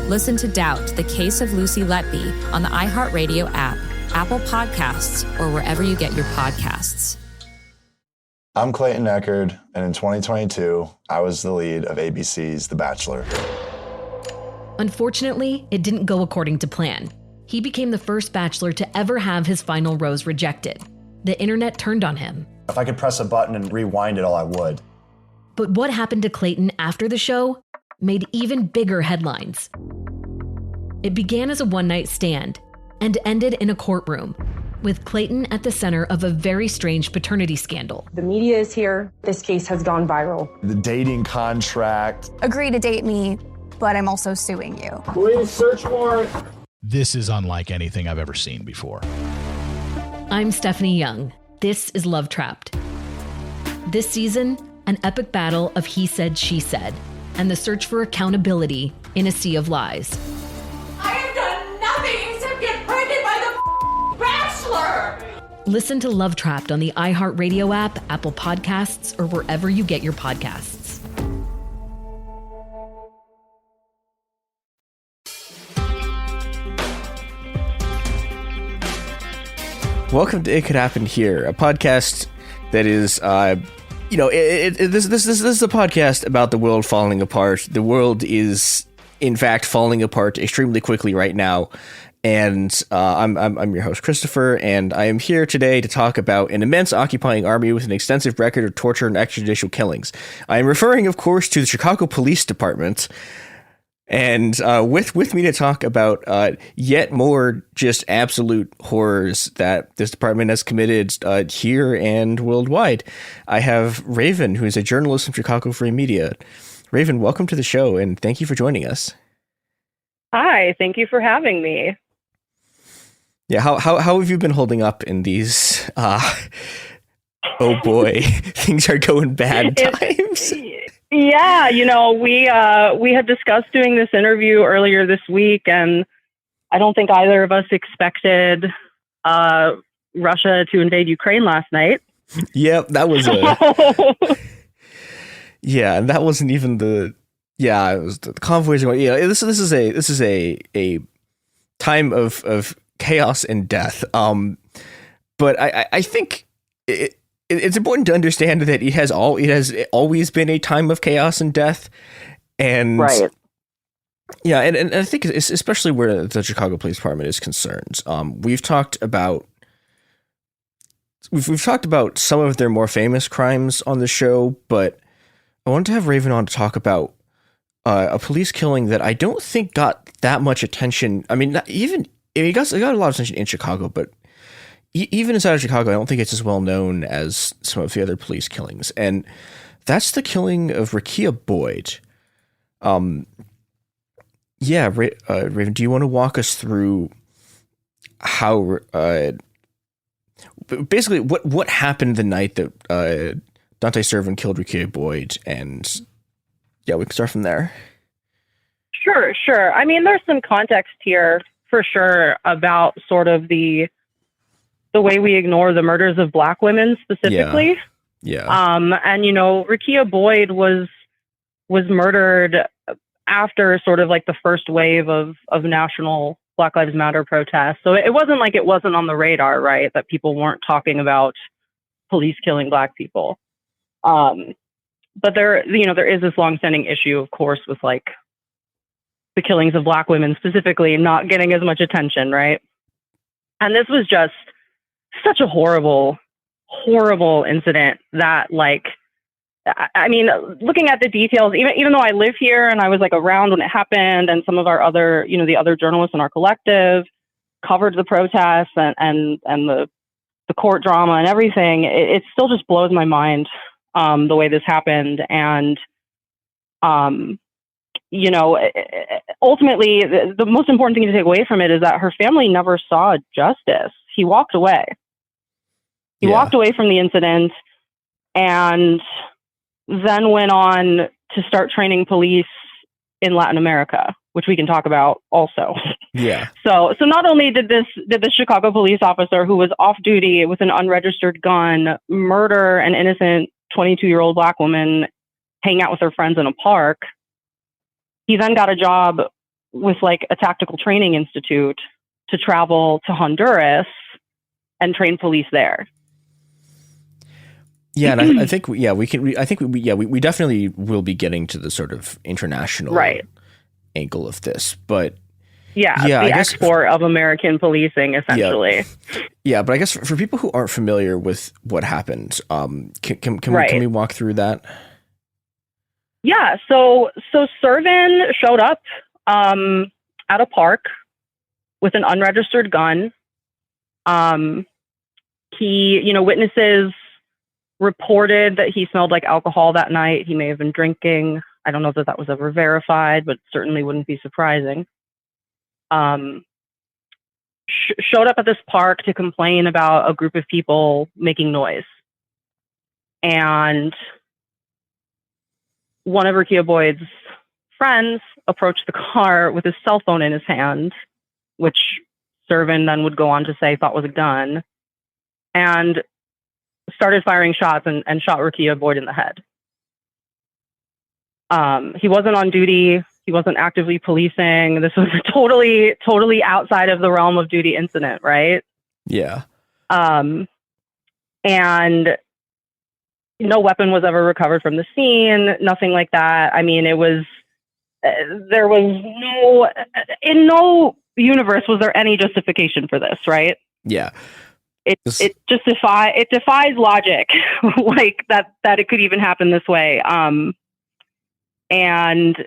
Listen to Doubt, the Case of Lucy Letby on the iHeartRadio app, Apple Podcasts, or wherever you get your podcasts. I'm Clayton Eckerd, and in 2022, I was the lead of ABC's The Bachelor. Unfortunately, it didn't go according to plan. He became the first bachelor to ever have his final rose rejected. The internet turned on him. If I could press a button and rewind it all, I would. But what happened to Clayton after the show made even bigger headlines. It began as a one-night stand and ended in a courtroom, with Clayton at the center of a very strange paternity scandal. The media is here. This case has gone viral. The dating contract. Agree to date me, but I'm also suing you. Police search warrant. This is unlike anything I've ever seen before. I'm Stephanie Young. This is Love Trapped. This season, an epic battle of he said, she said, and the search for accountability in a sea of lies. I have done nothing except get pregnant by the Bachelor! Listen to Love Trapped on the iHeartRadio app, Apple Podcasts, or wherever you get your podcasts. Welcome to It Could Happen Here, a podcast that is you know, this is a podcast about the world falling apart. The world is, in fact, falling apart extremely quickly right now. And I'm your host, Christopher, and I am here today to talk about an immense occupying army with an extensive record of torture and extrajudicial killings. I am referring, of course, to the Chicago Police Department. And with me to talk about yet more just absolute horrors that this department has committed here and worldwide, I have Raven, who is a journalist from Chicago Free Media. Raven, welcome to the show, and thank you for joining us. Hi, thank you for having me. Yeah, how have you been holding up in these? Oh boy, things are going bad times. Yeah, you know, we had discussed doing this interview earlier this week, and I don't think either of us expected Russia to invade Ukraine last night. Yep, that was yeah, and that wasn't even the it was the convoys going. Yeah, this is a time of chaos and death. But I think it's important to understand that it has always been a time of chaos and death, and right. Yeah, and I think it's especially where the Chicago Police Department is concerned. We've talked about some of their more famous crimes on the show, but I wanted to have Raven on to talk about a police killing that I don't think got that much attention. I mean, it got a lot of attention in Chicago, but even inside of Chicago, I don't think it's as well known as some of the other police killings. And that's the killing of Rekia Boyd. Raven, do you want to walk us through how, basically what happened the night that Dante Servin killed Rekia Boyd? And yeah, we can start from there. Sure. I mean, there's some context here for sure about sort of the way we ignore the murders of Black women specifically. Yeah. And you know, Rekia Boyd was murdered after sort of like the first wave of national Black Lives Matter protests. So it wasn't like it wasn't on the radar, right? That people weren't talking about police killing Black people. But there is this longstanding issue, of course, with like the killings of Black women specifically not getting as much attention, right? And this was just such a horrible incident that, like, I mean, looking at the details, even though I live here and I was like around when it happened, and some of our other, you know, the other journalists in our collective covered the protests and the court drama and everything, it still just blows my mind the way this happened. And you know, ultimately, the most important thing to take away from it is that her family never saw justice. He walked away. He walked away from the incident and then went on to start training police in Latin America, which we can talk about also. Yeah. So not only did the Chicago police officer who was off duty with an unregistered gun murder an innocent 22-year-old Black woman hanging out with her friends in a park, he then got a job with like a tactical training institute to travel to Honduras and train police there. Yeah, and I think we definitely will be getting to the sort of international angle of this, but the export of American policing, essentially. Yeah, but I guess for people who aren't familiar with what happened, can we walk through that? Yeah, so Servin showed up at a park with an unregistered gun. Witnesses reported that he smelled like alcohol that night. He may have been drinking. I don't know that was ever verified, but certainly wouldn't be surprising. Showed up at this park to complain about a group of people making noise. And one of Rekia Boyd's friends approached the car with his cell phone in his hand, which Servin then would go on to say thought was a gun, and started firing shots and shot Rekia Boyd in the head. He wasn't on duty. He wasn't actively policing. This was a totally outside of the realm of duty incident, right? Yeah. And no weapon was ever recovered from the scene, nothing like that. I mean, it was, there was in no universe was there any justification for this, right? Yeah. It defies logic, like that it could even happen this way. And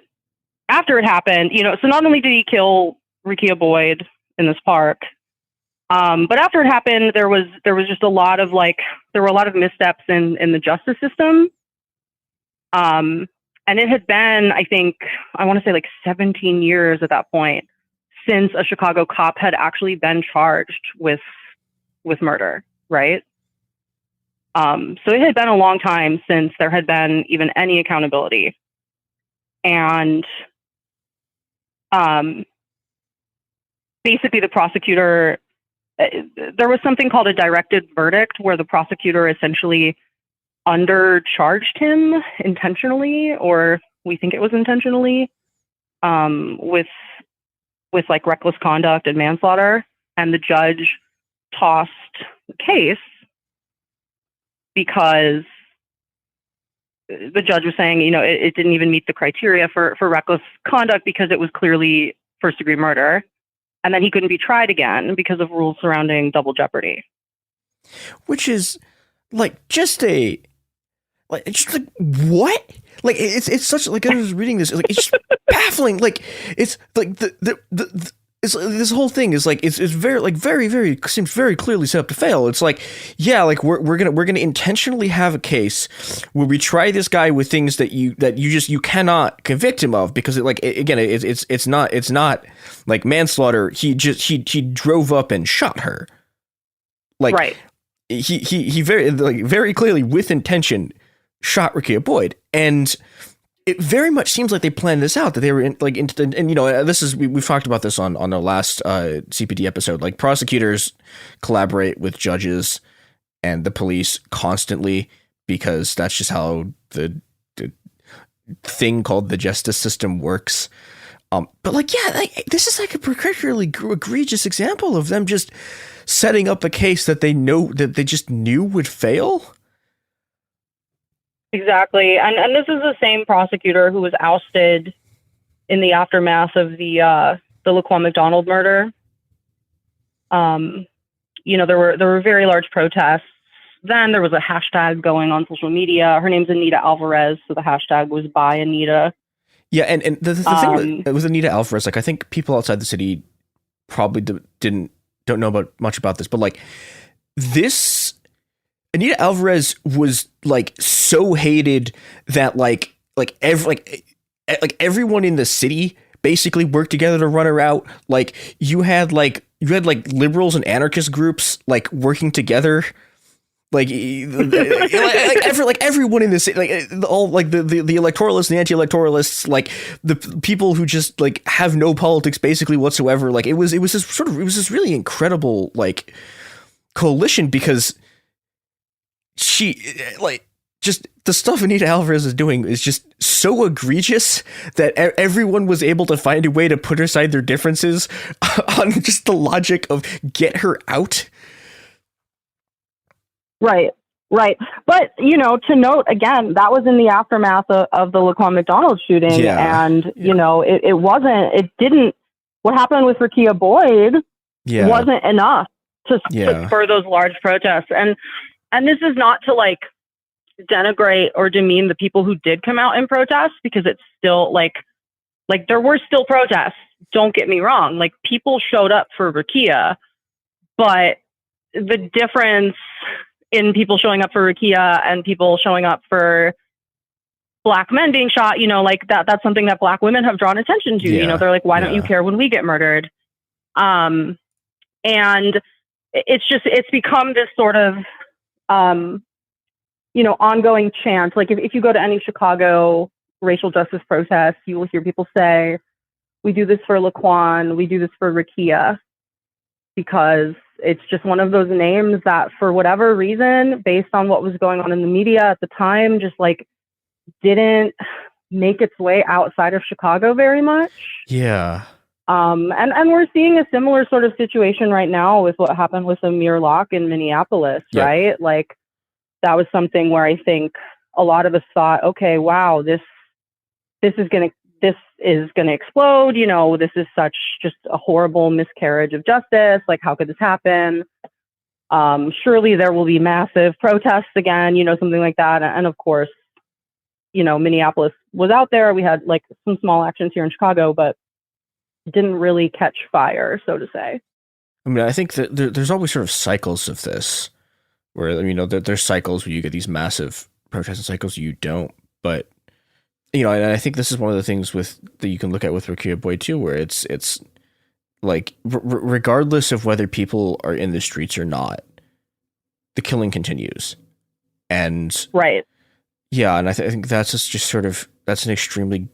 after it happened, so not only did he kill Rekia Boyd in this park, but after it happened, there was just a lot of missteps in the justice system. And it had been, I want to say 17 years at that point since a Chicago cop had actually been charged with murder, right? So it had been a long time since there had been even any accountability. And basically the prosecutor, there was something called a directed verdict where the prosecutor essentially undercharged him intentionally, or we think it was intentionally, with reckless conduct and manslaughter. And the judge tossed the case because the judge was saying, it didn't even meet the criteria for reckless conduct because it was clearly first-degree murder. And then he couldn't be tried again because of rules surrounding double jeopardy. Which is what? It's such, I was reading this, it's just baffling. It's this whole thing is it's very seems very clearly set up to fail. It's we're gonna intentionally have a case where we try this guy with things that you cannot convict him of because it's not like manslaughter. He drove up and shot her. Right. He very clearly with intention shot Rekia Boyd, and it very much seems like they planned this out, that they were this is, we've talked about this on our last CPD episode. Prosecutors collaborate with judges and the police constantly because that's just how the thing called the justice system works. This is a particularly egregious example of them just setting up a case that they just knew would fail. Exactly. And this is the same prosecutor who was ousted in the aftermath of the Laquan McDonald murder. There were very large protests. Then there was a hashtag going on social media. Her name's Anita Alvarez, so the hashtag was by Anita. Yeah, and the thing with Anita Alvarez, I think people outside the city probably don't know much about this, but this Anita Alvarez was so hated that everyone in the city basically worked together to run her out. You had liberals and anarchist groups working together. Everyone in the city, all the electoralists, the anti-electoralists, the people who just have no politics basically whatsoever. It was this really incredible coalition because she just the stuff Anita Alvarez is doing is just so egregious that everyone was able to find a way to put aside their differences on just the logic of get her out. Right. But, to note again, that was in the aftermath of the Laquan McDonald shooting. Yeah. And, what happened with Rekia Boyd wasn't enough to spur those large protests. And this is not to denigrate or demean the people who did come out and protest, because it's still there were still protests. Don't get me wrong. People showed up for Rekia, but the difference in people showing up for Rekia and people showing up for Black men being shot, that's something that Black women have drawn attention to. Yeah. They're why don't you care when we get murdered? And it's become this sort of, ongoing chant. If you go to any Chicago racial justice protest, you will hear people say, we do this for Laquan, we do this for Rekia, because it's just one of those names that, for whatever reason, based on what was going on in the media at the time, just didn't make its way outside of Chicago very much. Yeah. And we're seeing a similar sort of situation right now with what happened with Amir Locke in Minneapolis, right? that was something where I think a lot of us thought, okay, wow, this is going to explode. You know, this is such just a horrible miscarriage of justice. Like, how could this happen? Surely there will be massive protests again, you know, something like that. And of course, you know, Minneapolis was out there. We had like some small actions here in Chicago, but it didn't really catch fire, so to say. I mean, I think that there's always sort of cycles of this where, you know, there's cycles where you get these massive protests and cycles you don't. But, you know, and I think this is one of the things that you can look at with Rekia Boyd too, where it's like, regardless of whether people are in the streets or not, the killing continues. And right. Yeah. And I think that's just sort of, that's an extremely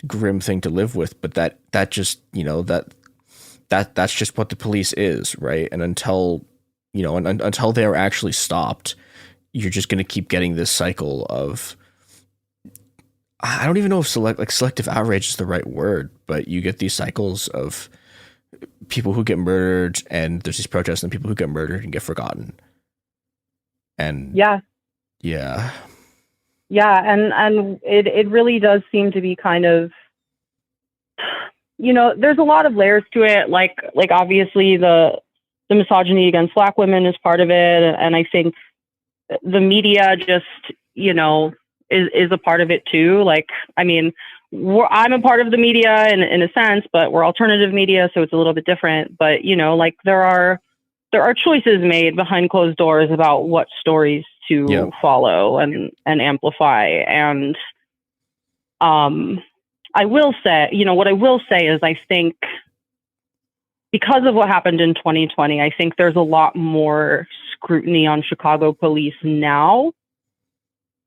grim thing to live with, but that just, you know, that's just what the police is. Right. And until, you know, until they're actually stopped, you're just going to keep getting this cycle of, I don't even know if selective outrage is the right word, but you get these cycles of people who get murdered, and there's these protests, and people who get murdered and get forgotten. And yeah. And it really does seem to be kind of, you know, there's a lot of layers to it. Like obviously the misogyny against Black women is part of it. And I think the media just, you know, is a part of it too. Like, I mean, I'm a part of the media in a sense, but we're alternative media, so it's a little bit different. But, you know, like there are choices made behind closed doors about what stories to follow and amplify. And I will say, you know, what I will say is I think because of what happened in 2020, I think there's a lot more scrutiny on Chicago police now,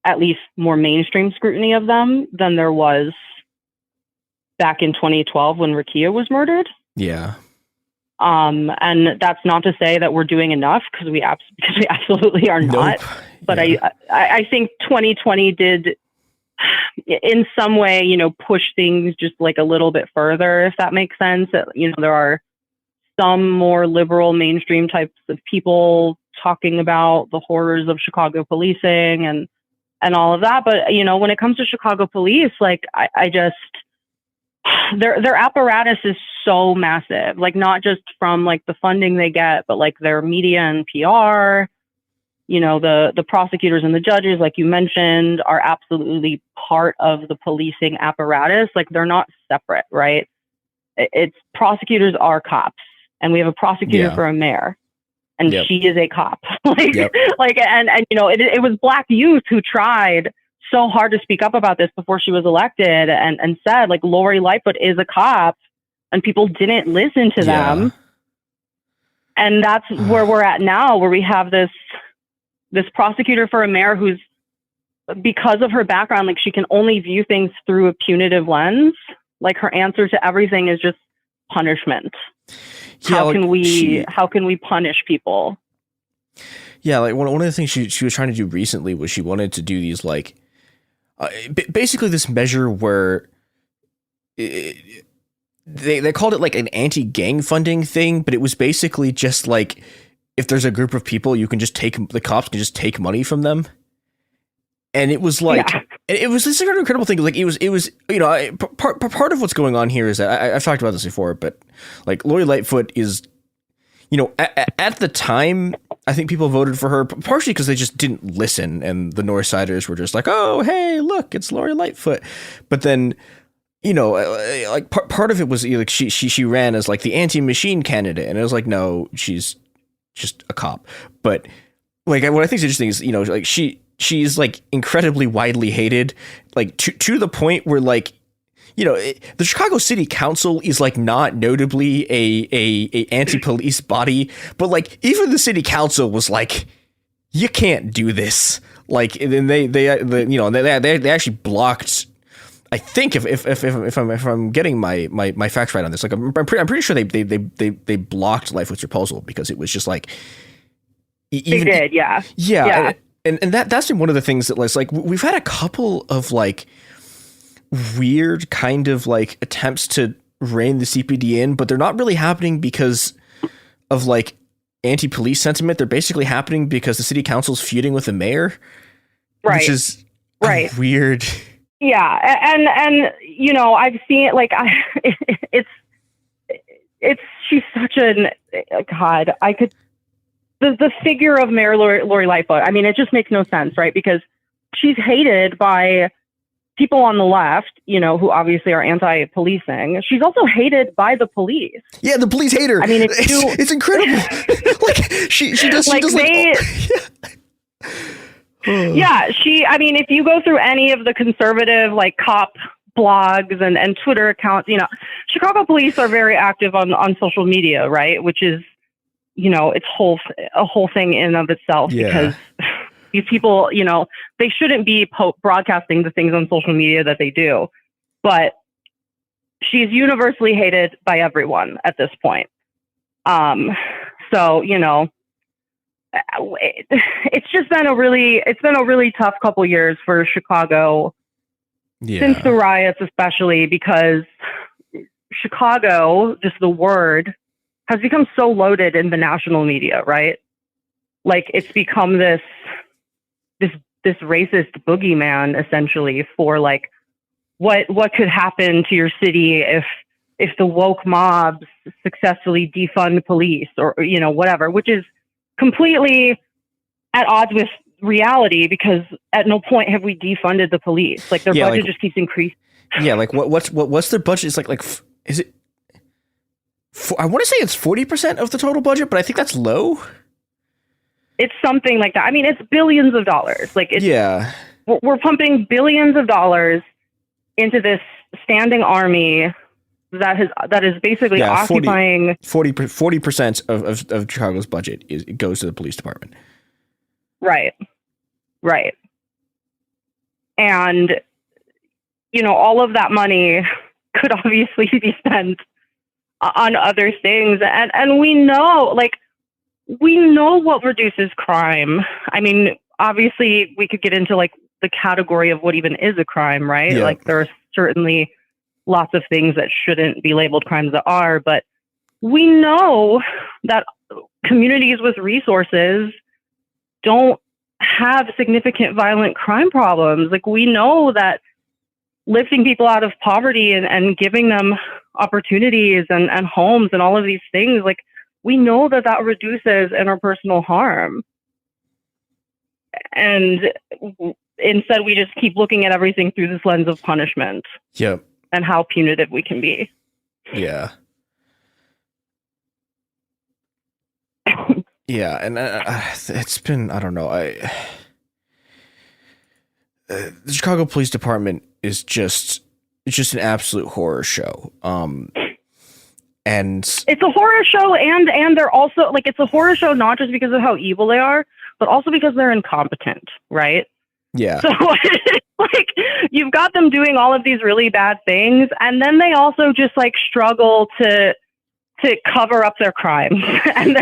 at least more mainstream scrutiny of them than there was back in 2012 when Rekia was murdered. Yeah. And that's not to say that we're doing enough, because we absolutely are not. Nope. But I think 2020 did in some way, you know, push things just like a little bit further, if that makes sense. You know, there are some more liberal mainstream types of people talking about the horrors of Chicago policing and all of that. But, you know, when it comes to Chicago police, like I just, their apparatus is so massive, like not just from like the funding they get, but like their media and PR, you know, the prosecutors and the judges, like you mentioned, are absolutely part of the policing apparatus. Like they're not separate, right? It's prosecutors are cops, and we have a prosecutor for a mayor. And she is a cop. And you know, it was Black youth who tried so hard to speak up about this before she was elected and said, like, Lori Lightfoot is a cop, and people didn't listen to them. And that's where we're at now, where we have this prosecutor for a mayor who's, because of her background, like she can only view things through a punitive lens. Like her answer to everything is just punishment. How can we punish people? Yeah, like one of the things she was trying to do recently was she wanted to do these like basically this measure where they called it like an anti-gang funding thing, but it was basically just like if there's a group of people, the cops can just take money from them. And it was like, it was this incredible thing. Like it was, you know, part of what's going on here is that I've talked about this before, but like Lori Lightfoot is, you know, at the time, I think people voted for her partially because they just didn't listen. And the Northsiders were just like, oh, hey, look, it's Lori Lightfoot. But then, you know, like part of it was like she ran as like the anti-machine candidate. And it was like, no, she's just a cop. But like, what I think is interesting is, you know, like she's like incredibly widely hated, like to the point where like, you know, the Chicago City Council is like not notably a anti-police body, but like even the city council was like, you can't do this. Like, and then they actually blocked. I think if I'm getting my facts right on this, like I'm pretty sure they blocked Lightfoot's proposal because it was just like they did, yeah. And that's been one of the things that like we've had a couple of like weird kind of like attempts to rein the CPD in, but they're not really happening because of like anti-police sentiment, they're basically happening because the city council's feuding with the mayor. Right. Which is weird. Yeah. And, you know, I've seen it, like, she's such God, I could, the figure of Mayor Lori Lightfoot, I mean, it just makes no sense, right? Because she's hated by people on the left, you know, who obviously are anti-policing. She's also hated by the police. Yeah, the police hate her. I mean, it's incredible. Like she does yeah, I mean, if you go through any of the conservative, like, cop blogs and Twitter accounts, you know, Chicago police are very active on social media, right? Which is, you know, it's a whole thing in and of itself, because these people, you know, they shouldn't be broadcasting the things on social media that they do. But she's universally hated by everyone at this point. So, you know, it's been a really tough couple years for Chicago since the riots, especially because Chicago, just the word, has become so loaded in the national media, right? Like, it's become this racist boogeyman, essentially, for, like, what could happen to your city if the woke mobs successfully defund police, or, you know, whatever, which is completely at odds with reality, because at no point have we defunded the police. Like, their budget just keeps increasing. Yeah, like what's their budget? It's like is it? I want to say it's 40% of the total budget, but I think that's low. It's something like that. I mean, it's billions of dollars. Like, we're pumping billions of dollars into this standing army that is basically occupying 40% of Chicago's budget goes to the police department. Right. And, you know, all of that money could obviously be spent on other things. And we know what reduces crime. I mean, obviously we could get into, like, the category of what even is a crime, right? Yeah. Like, there are certainly lots of things that shouldn't be labeled crimes that are, but we know that communities with resources don't have significant violent crime problems. Like, we know that lifting people out of poverty and giving them opportunities and homes and all of these things, like, we know that reduces interpersonal harm. And instead, we just keep looking at everything through this lens of punishment. Yep. And how punitive we can be. Yeah. Yeah, and it's been, I don't know, the Chicago Police Department is just an absolute horror show. And it's a horror show, and they're also, like, it's a horror show not just because of how evil they are, but also because they're incompetent, right? Yeah. So, like, you've got them doing all of these really bad things, and then they also just, like, struggle to cover up their crimes. And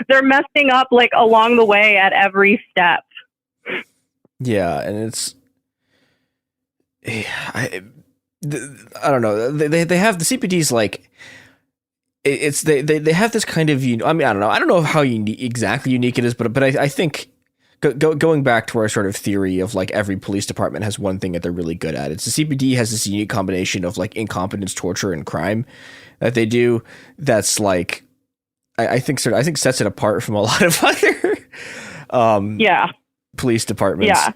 they're messing up, like, along the way at every step. Yeah, and it's I don't know. They have the CPD's, like, it's they have this kind of, I mean, I don't know how exactly unique it is, but I think going back to our sort of theory of, like, every police department has one thing that they're really good at. It's the CPD has this unique combination of, like, incompetence, torture, and crime that they do. That's, like, I think sets it apart from a lot of other police departments. Yeah.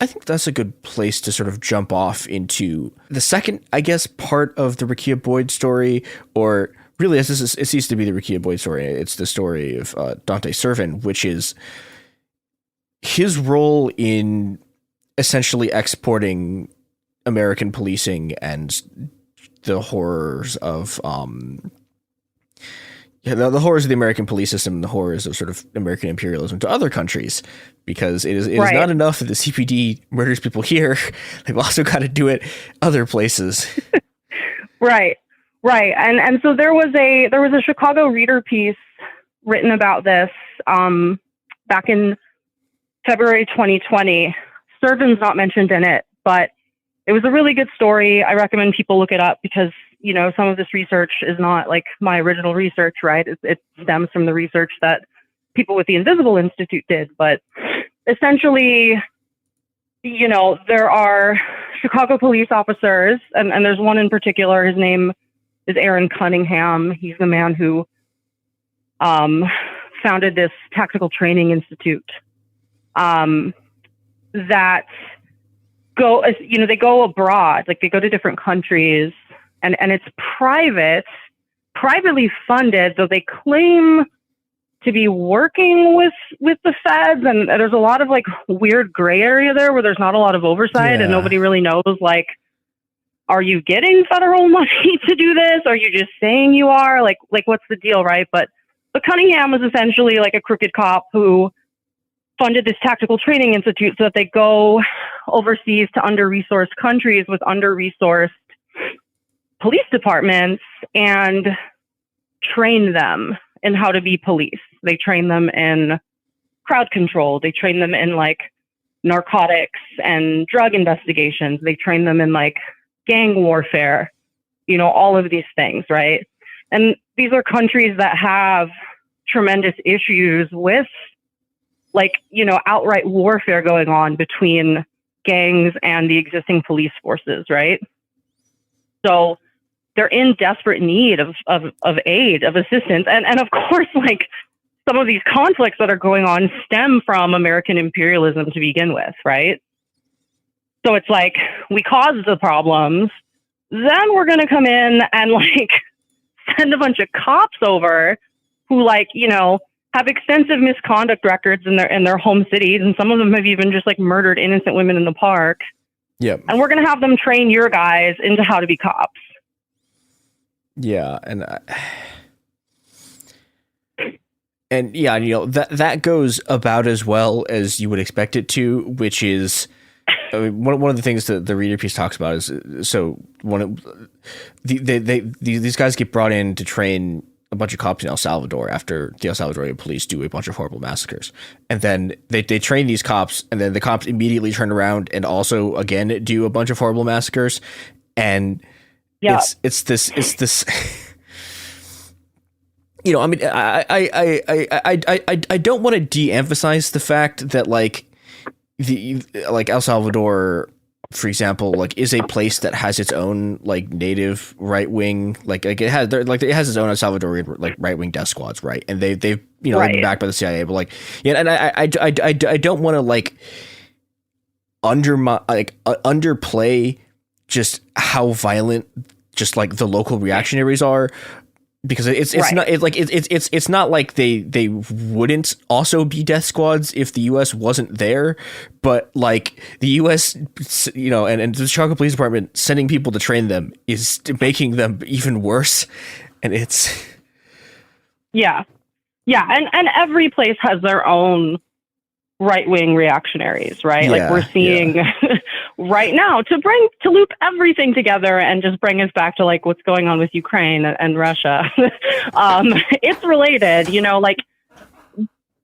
I think that's a good place to sort of jump off into the second, I guess, part of the Rekia Boyd story, or really, it ceased to be the Rekia Boyd story. It's the story of Dante Servin, which is his role in essentially exporting American policing and the horrors of the horrors of the American police system and the horrors of sort of American imperialism to other countries, because it is not enough that the CPD murders people here. They've also got to do it other places. Right. And so there was a Chicago Reader piece written about this back in February 2020. Servin's not mentioned in it, but it was a really good story. I recommend people look it up because you know, some of this research is not like my original research, right? It stems from the research that people with the Invisible Institute did. But essentially, you know, there are Chicago police officers, and there's one in particular. His name is Aaron Cunningham. He's the man who founded this tactical training institute that go, you know, they go abroad, like they go to different countries, and it's privately funded, though they claim to be working with the feds, and there's a lot of like weird gray area there where there's not a lot of oversight and nobody really knows, like, are you getting federal money to do this? Are you just saying you are? Like what's the deal, right? But Cunningham was essentially like a crooked cop who funded this tactical training institute so that they go overseas to under-resourced countries with under-resourced police departments and train them in how to be police. They train them in crowd control. They train them in like narcotics and drug investigations. They train them in like gang warfare, you know, all of these things, right? And these are countries that have tremendous issues with, like, you know, outright warfare going on between gangs and the existing police forces, right? So they're in desperate need of aid, of assistance. And of course, like, some of these conflicts that are going on stem from American imperialism to begin with, right? So it's like, we caused the problems, then we're going to come in and like send a bunch of cops over who, like, you know, have extensive misconduct records in their home cities, and some of them have even just like murdered innocent women in the park. Yep. And we're going to have them train your guys into how to be cops. Yeah, and yeah, you know, that goes about as well as you would expect it to, which is, I mean, one of the things that the reader piece talks about is, so these guys get brought in to train a bunch of cops in El Salvador after the El Salvadorian police do a bunch of horrible massacres, and then they train these cops, and then the cops immediately turn around and also again do a bunch of horrible massacres, and it's this. You know, I mean, I don't want to de-emphasize the fact that like El Salvador, for example, like is a place that has its own like native right wing, like it has its own El Salvadorian like right wing death squads, right? And they've you know they've been backed by the CIA, but like and I don't want to like underplay just how violent just like the local reactionaries are. Because it's not like they wouldn't also be death squads if the U.S. wasn't there, but like the U.S. you know and the Chicago Police Department sending people to train them is making them even worse, and it's and every place has their own right-wing reactionaries, right? Yeah, like we're seeing right now to loop everything together and just bring us back to like what's going on with Ukraine and Russia. It's related, you know, like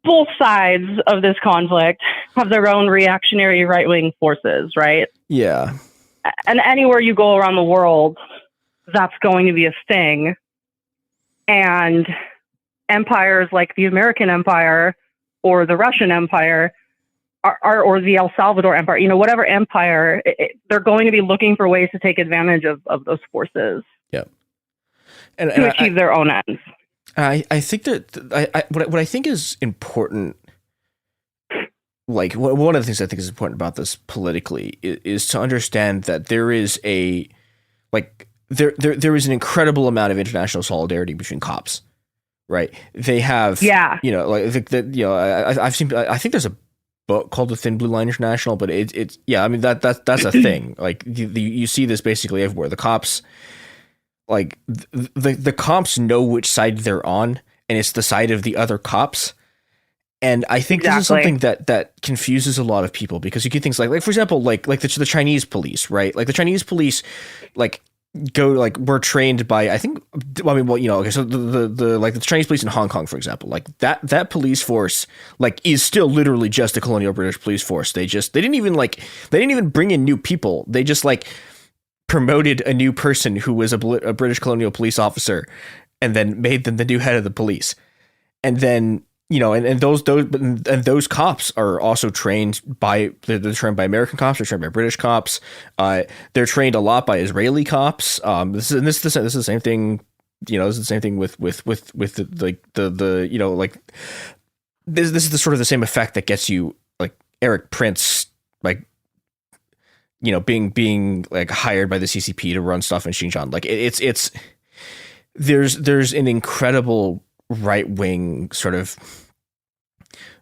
both sides of this conflict have their own reactionary right-wing forces, right? Yeah. And anywhere you go around the world, that's going to be a thing. And empires like the American Empire or the Russian Empire or the El Salvador Empire, you know, whatever empire, they're going to be looking for ways to take advantage of those forces. Yep. To achieve their own ends. I think that what I think is important, like one of the things I think is important about this politically is to understand that there is a like there is an incredible amount of international solidarity between cops. Right. They have, you know, like you know, I think there's a book called The Thin Blue Line International, but it's I mean, that's a thing. Like you see this basically everywhere. The cops, like the cops know which side they're on, and it's the side of the other cops. And I think this is something that confuses a lot of people, because you get things like for example, like the Chinese police, right? Like the Chinese police, like were trained by, I think, I mean, well, you know, okay, so the like the Chinese police in Hong Kong, for example, like that police force, like, is still literally just a colonial British police force. They didn't even bring in new people. They just like promoted a new person who was a British colonial police officer and then made them the new head of the police. And then, you know, and those cops are also trained by, they're trained by American cops, they're trained by British cops. They're trained a lot by Israeli cops. This is the same thing, you know, this is the same thing with the you know, like this is the sort of the same effect that gets you like Erik Prince, like, you know, being like hired by the CCP to run stuff in Xinjiang. Like it's there's an incredible right wing sort of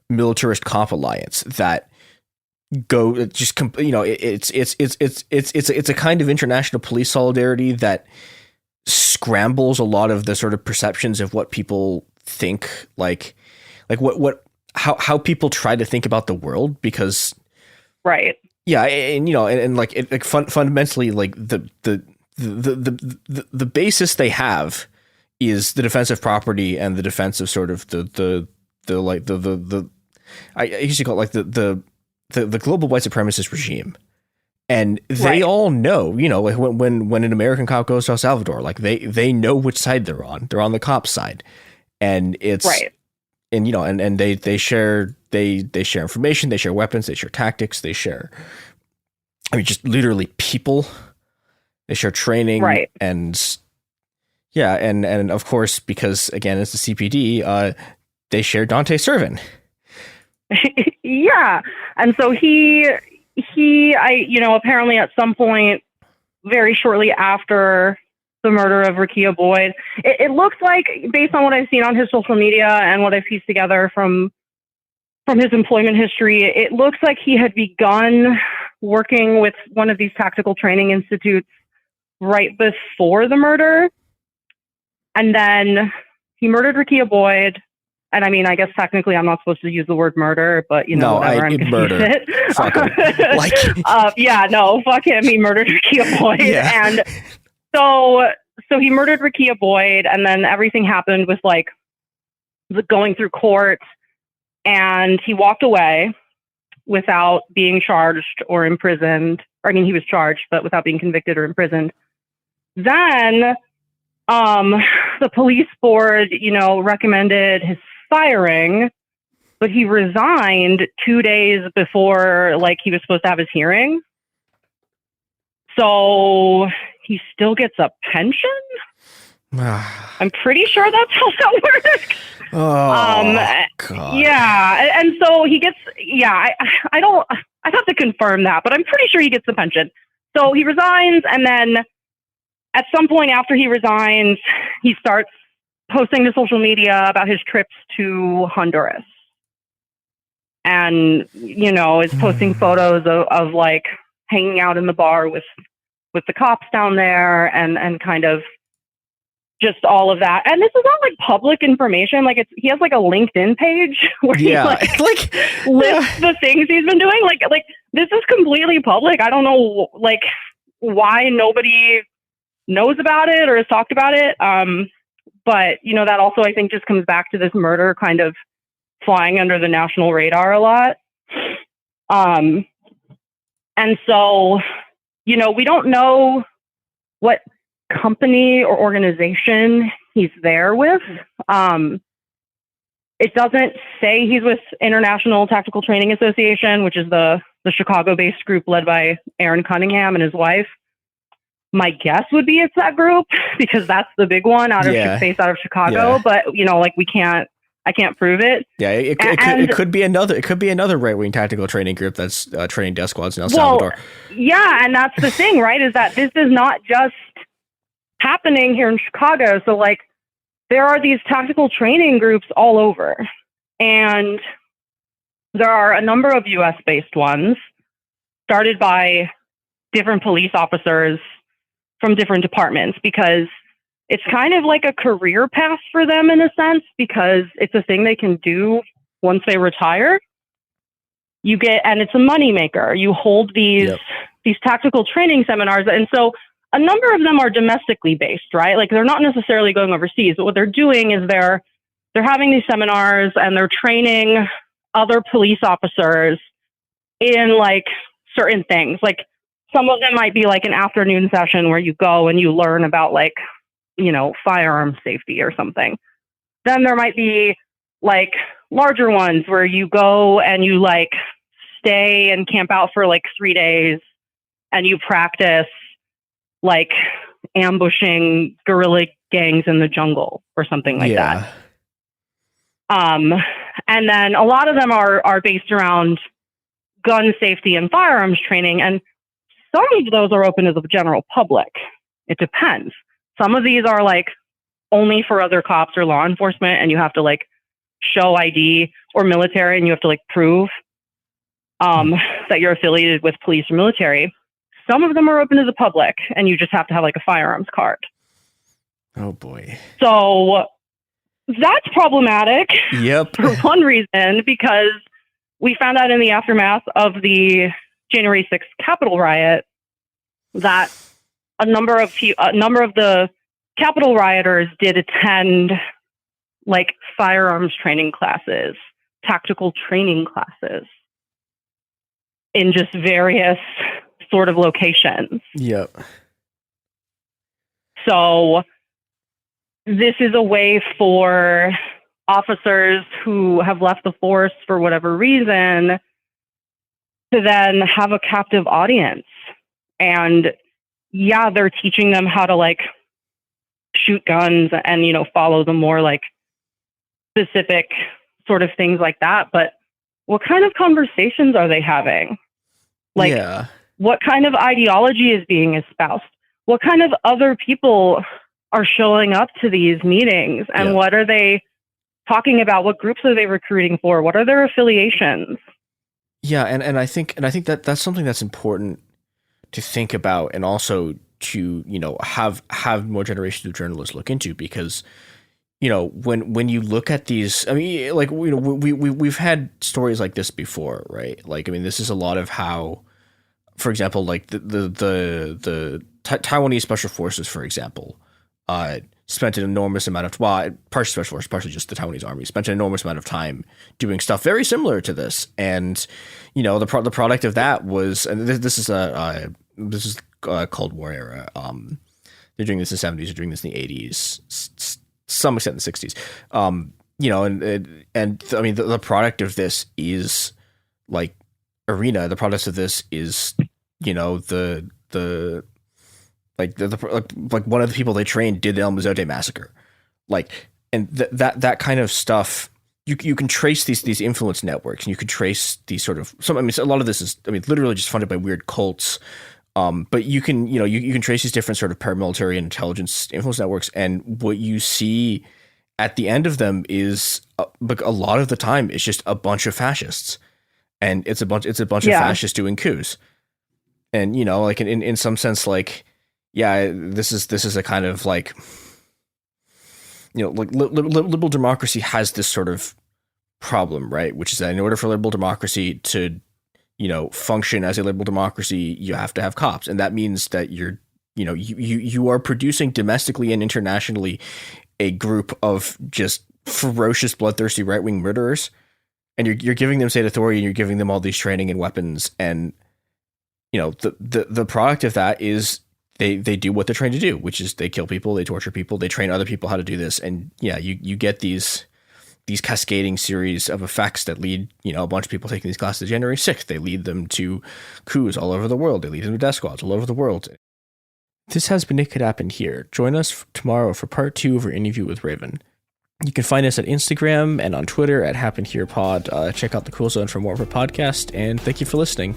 militarist cop alliance that go just you know, it's a kind of international police solidarity that scrambles a lot of the sort of perceptions of what people think, like how people try to think about the world, because right. Yeah, and you know, and like it, fundamentally, like the basis they have is the defense of property and the defense of sort of the I usually call it like the global white supremacist regime, and they all know, you know, like when an American cop goes to El Salvador, like they know which side they're on. They're on the cop side, and it's right. And you know, and they share information, they share weapons, they share tactics, they share, I mean, just literally people. They share training, right? And yeah, and of course, because again, it's the CPD, they share Dante Servin. Yeah, and so he, you know, apparently at some point, very shortly after the murder of Rekia Boyd, it looks like, based on what I've seen on his social media and what I've pieced together from his employment history, it looks like he had begun working with one of these tactical training institutes right before the murder. And then he murdered Rekia Boyd. And I mean, I guess technically I'm not supposed to use the word murder, but you know, whatever, I'm murder. Fuck him. Like, yeah, no, fuck him. He murdered Rekia Boyd. Yeah. And so he murdered Rekia Boyd, and then everything happened with like going through court, and he walked away without being charged or imprisoned. Or, I mean, he was charged, but without being convicted or imprisoned. Then the police board, you know, recommended his firing, but he resigned 2 days before, like, he was supposed to have his hearing. So he still gets a pension? I'm pretty sure that's how that works. Oh, God. Yeah. And so he gets, yeah, I'd have to confirm that, but I'm pretty sure he gets the pension. So he resigns, and then at some point after he resigns, he starts posting to social media about his trips to Honduras. And, you know, is posting photos of like hanging out in the bar with the cops down there, and kind of just all of that. And this is not like public information. Like, he has like a LinkedIn page where he like lists the things he's been doing. Like this is completely public. I don't know like why nobody knows about it or has talked about it. But you know, that also I think just comes back to this murder kind of flying under the national radar a lot. And so, you know, we don't know what company or organization he's there with. It doesn't say he's with International Tactical Training Association, which is the Chicago-based group led by Aaron Cunningham and his wife. My guess would be it's that group, because that's the big one based out of Chicago. Yeah. But you know, like I can't prove it. Yeah, it could be another right-wing tactical training group that's training death squads in El Salvador. Yeah, and that's the thing, right? Is that this is not just happening here in Chicago. So like, there are these tactical training groups all over, and there are a number of U.S.-based ones started by different police officers from different departments, because it's kind of like a career path for them in a sense, because it's a thing they can do once they retire. And it's a moneymaker. You hold these tactical training seminars. And so a number of them are domestically based, right? Like, they're not necessarily going overseas, but what they're doing is they're having these seminars, and they're training other police officers in like certain things. Like, some of them might be like an afternoon session where you go and you learn about like, you know, firearm safety or something. Then there might be like larger ones where you go and you like stay and camp out for like 3 days and you practice like ambushing guerrilla gangs in the jungle or something like that. And then a lot of them are based around gun safety and firearms training. And some of those are open to the general public. It depends. Some of these are like only for other cops or law enforcement, and you have to like show ID, or military, and you have to like prove that you're affiliated with police or military. Some of them are open to the public, and you just have to have like a firearms card. Oh boy. So that's problematic. Yep. For one reason, because we found out in the aftermath of the January 6th Capitol riot that a number of the Capitol rioters did attend like firearms training classes, tactical training classes in just various sort of locations. Yep. So this is a way for officers who have left the force for whatever reason to then have a captive audience. And yeah, they're teaching them how to like shoot guns and, you know, follow the more like specific sort of things like that. But what kind of conversations are they having? Like, what kind of ideology is being espoused? What kind of other people are showing up to these meetings, and what are they talking about? What groups are they recruiting for? What are their affiliations? Yeah, and I think that that's something that's important to think about, and also to, you know, have more generations of journalists look into, because, you know, when you look at these, I mean, like, you know, we've had stories like this before, right? Like, I mean, this is a lot of how, for example, like the Taiwanese special forces, for example, spent an enormous amount of, partially special forces, partially just the Taiwanese army, spent an enormous amount of time doing stuff very similar to this. And, you know, the product of that was, and this is Cold War era. They're doing this in the 70s, they're doing this in the 80s, some extent in the 60s. You know, and I mean, the product of this is like Arena. The product of this is, you know, like one of the people they trained did the El Mozote massacre, like, and that kind of stuff. You can trace these influence networks, and you can trace these sort of I mean, a lot of this is, I mean, literally just funded by weird cults. But you can, you know, you can trace these different sort of paramilitary and intelligence influence networks, and what you see at the end of them is a lot of the time it's just a bunch of fascists, and it's a bunch of fascists doing coups, and, you know, like in some sense, like, yeah, this is a kind of like, you know, like liberal democracy has this sort of problem, right? Which is that in order for liberal democracy to, you know, function as a liberal democracy, you have to have cops. And that means that you're, you know, you are producing domestically and internationally a group of just ferocious, bloodthirsty right-wing murderers. And you're giving them state authority, and you're giving them all these training and weapons. And, you know, the product of that is they do what they're trained to do, which is they kill people, they torture people, they train other people how to do this. And yeah, you get these cascading series of effects that lead, you know, a bunch of people taking these classes January 6th. They lead them to coups all over the world. They lead them to death squads all over the world. This has been It Could Happen Here. Join us tomorrow for part 2 of our interview with Raven. You can find us at Instagram and on Twitter at Happen Here Pod. Check out the Cool Zone for more of our podcast, and thank you for listening.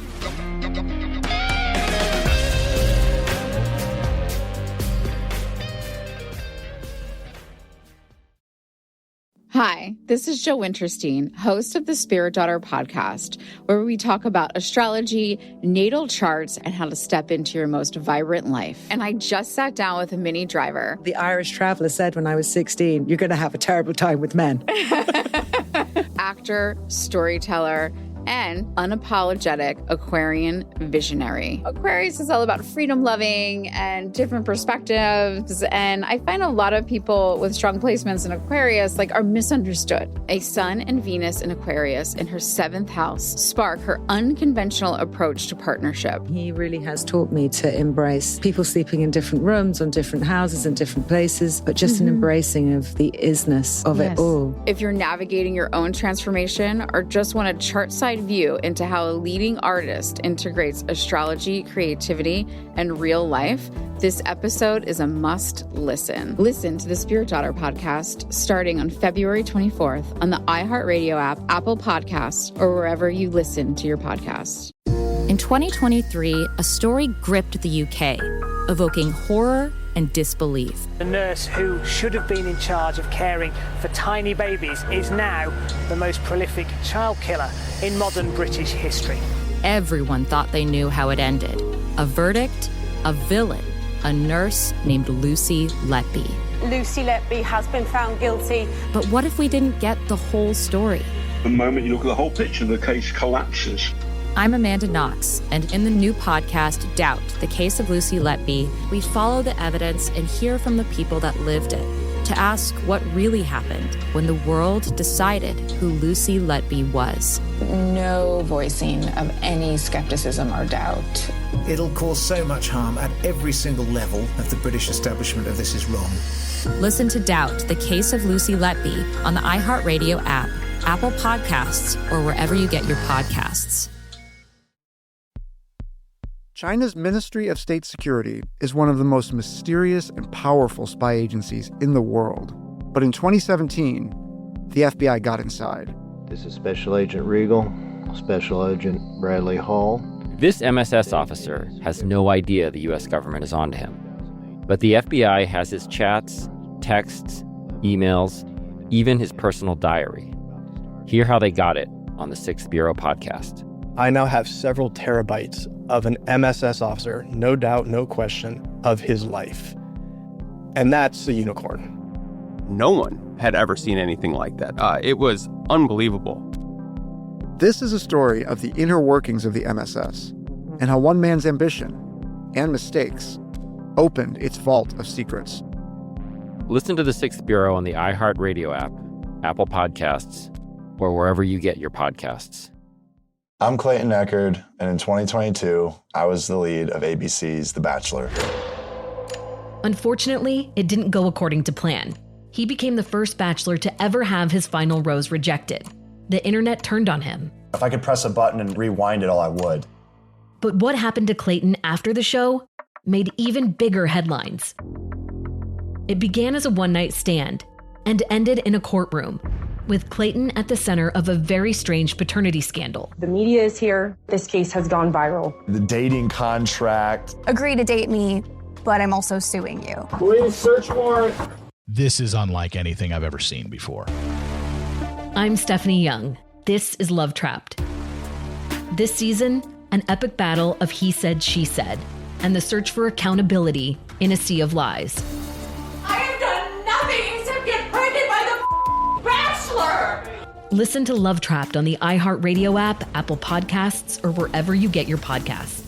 Hi, this is Jo Winterstein, host of the Spirit Daughter podcast, where we talk about astrology, natal charts, and how to step into your most vibrant life. And I just sat down with a Minnie Driver. The Irish traveller said when I was 16, you're going to have a terrible time with men. Actor, storyteller, and unapologetic Aquarian visionary. Aquarius is all about freedom loving and different perspectives, and I find a lot of people with strong placements in Aquarius are misunderstood. A Sun and Venus in Aquarius in her 7th house spark her unconventional approach to partnership. He really has taught me to embrace people sleeping in different rooms, on different houses, in different places, but just an embracing of the isness of it all. If you're navigating your own transformation or just want a chart side view into how a leading artist integrates astrology, creativity, and real life, this episode is a must listen. Listen to the Spirit Daughter podcast starting on February 24th on the iHeartRadio app, Apple Podcasts, or wherever you listen to your podcasts. In 2023, a story gripped the UK, evoking horror and disbelief. The nurse who should have been in charge of caring for tiny babies is now the most prolific child killer in modern British history. Everyone thought they knew how it ended. A verdict, a villain, a nurse named Lucy Letby. Lucy Letby has been found guilty. But what if we didn't get the whole story? The moment you look at the whole picture, the case collapses. I'm Amanda Knox, and in the new podcast, Doubt, the Case of Lucy Letby, we follow the evidence and hear from the people that lived it to ask what really happened when the world decided who Lucy Letby was. No voicing of any skepticism or doubt. It'll cause so much harm at every single level of the British establishment of this is wrong. Listen to Doubt, the Case of Lucy Letby on the iHeartRadio app, Apple Podcasts, or wherever you get your podcasts. China's Ministry of State Security is one of the most mysterious and powerful spy agencies in the world. But in 2017, the FBI got inside. This is Special Agent Regal, Special Agent Bradley Hall. This MSS officer has no idea the U.S. government is onto him. But the FBI has his chats, texts, emails, even his personal diary. Hear how they got it on the 6th Bureau podcast. I now have several terabytes of an MSS officer, no doubt, no question, of his life. And that's a unicorn. No one had ever seen anything like that. It was unbelievable. This is a story of the inner workings of the MSS and how one man's ambition and mistakes opened its vault of secrets. Listen to the 6th Bureau on the iHeartRadio app, Apple Podcasts, or wherever you get your podcasts. I'm Clayton Eckerd, and in 2022, I was the lead of ABC's The Bachelor. Unfortunately, it didn't go according to plan. He became the first bachelor to ever have his final rose rejected. The internet turned on him. If I could press a button and rewind it all, I would. But what happened to Clayton after the show made even bigger headlines. It began as a one-night stand and ended in a courtroom, with Clayton at the center of a very strange paternity scandal. The media is here. This case has gone viral. The dating contract. Agree to date me, but I'm also suing you. Police search warrant. This is unlike anything I've ever seen before. I'm Stephanie Young. This is Love Trapped. This season, an epic battle of he said, she said, and the search for accountability in a sea of lies. I have done nothing except get pregnant by the Bachelor! Listen to Love Trapped on the iHeartRadio app, Apple Podcasts, or wherever you get your podcasts.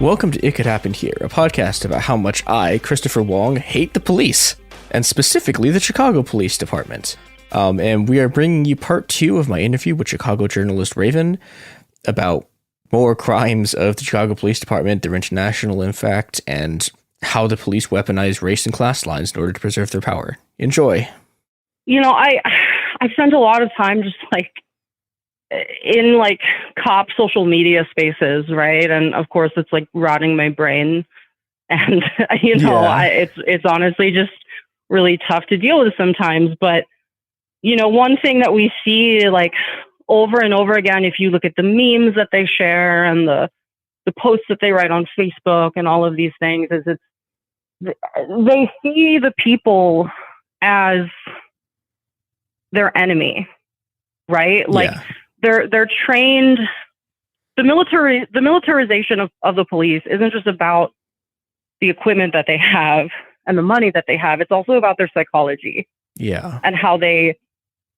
Welcome to It Could Happen Here, a podcast about how much I, Christopher Wong, hate the police, and specifically the Chicago Police Department. And we are bringing you part 2 of my interview with Chicago journalist Raven about more crimes of the Chicago Police Department, their international impact, and how the police weaponize race and class lines in order to preserve their power. Enjoy. You know, I spent a lot of time just in cop social media spaces, right? And of course it's rotting my brain, and it's honestly just really tough to deal with sometimes. But one thing that we see over and over again, if you look at the memes that they share and the posts that they write on Facebook and all of these things, is they see the people as their enemy, right? They're trained. The militarization of the police isn't just about the equipment that they have and the money that they have. It's also about their psychology. Yeah. And how they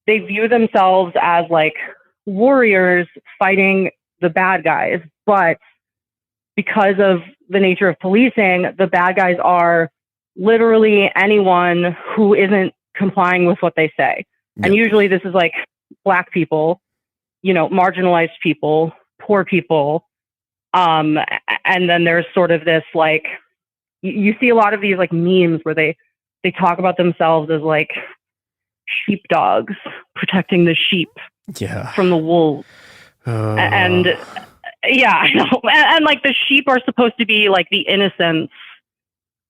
view themselves as like warriors fighting the bad guys. But because of the nature of policing, the bad guys are literally anyone who isn't complying with what they say. Yep. And usually this is like Black people, you know, marginalized people, poor people. And then there's sort of this, like, you see a lot of these like memes where they talk about themselves as like sheepdogs protecting the sheep from the wolves. And yeah, I know. And like the sheep are supposed to be like the innocents,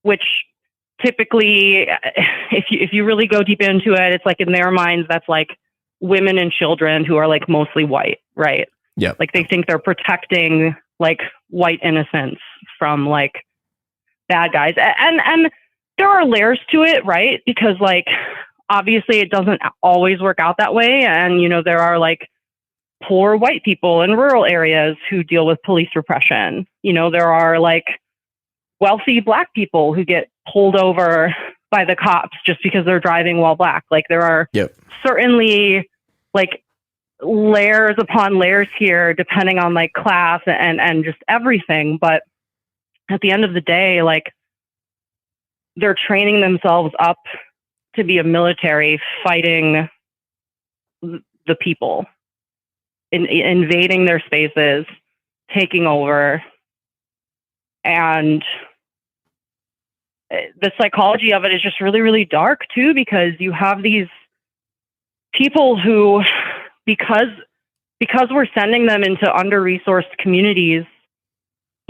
which typically, if you really go deep into it, it's like in their minds, that's like women and children who are like mostly white, right? Yeah. Like they think they're protecting like white innocents from like bad guys. And there are layers to it, right? Because like, obviously it doesn't always work out that way. And, you know, there are like poor white people in rural areas who deal with police repression. You know, there are like wealthy Black people who get pulled over by the cops just because they're driving while Black. Like there are certainly like layers upon layers here, depending on like class and just everything. But at the end of the day, like they're training themselves up to be a military fighting the people, invading their spaces, taking over. And the psychology of it is just really, really dark too, because you have these people who, because we're sending them into under-resourced communities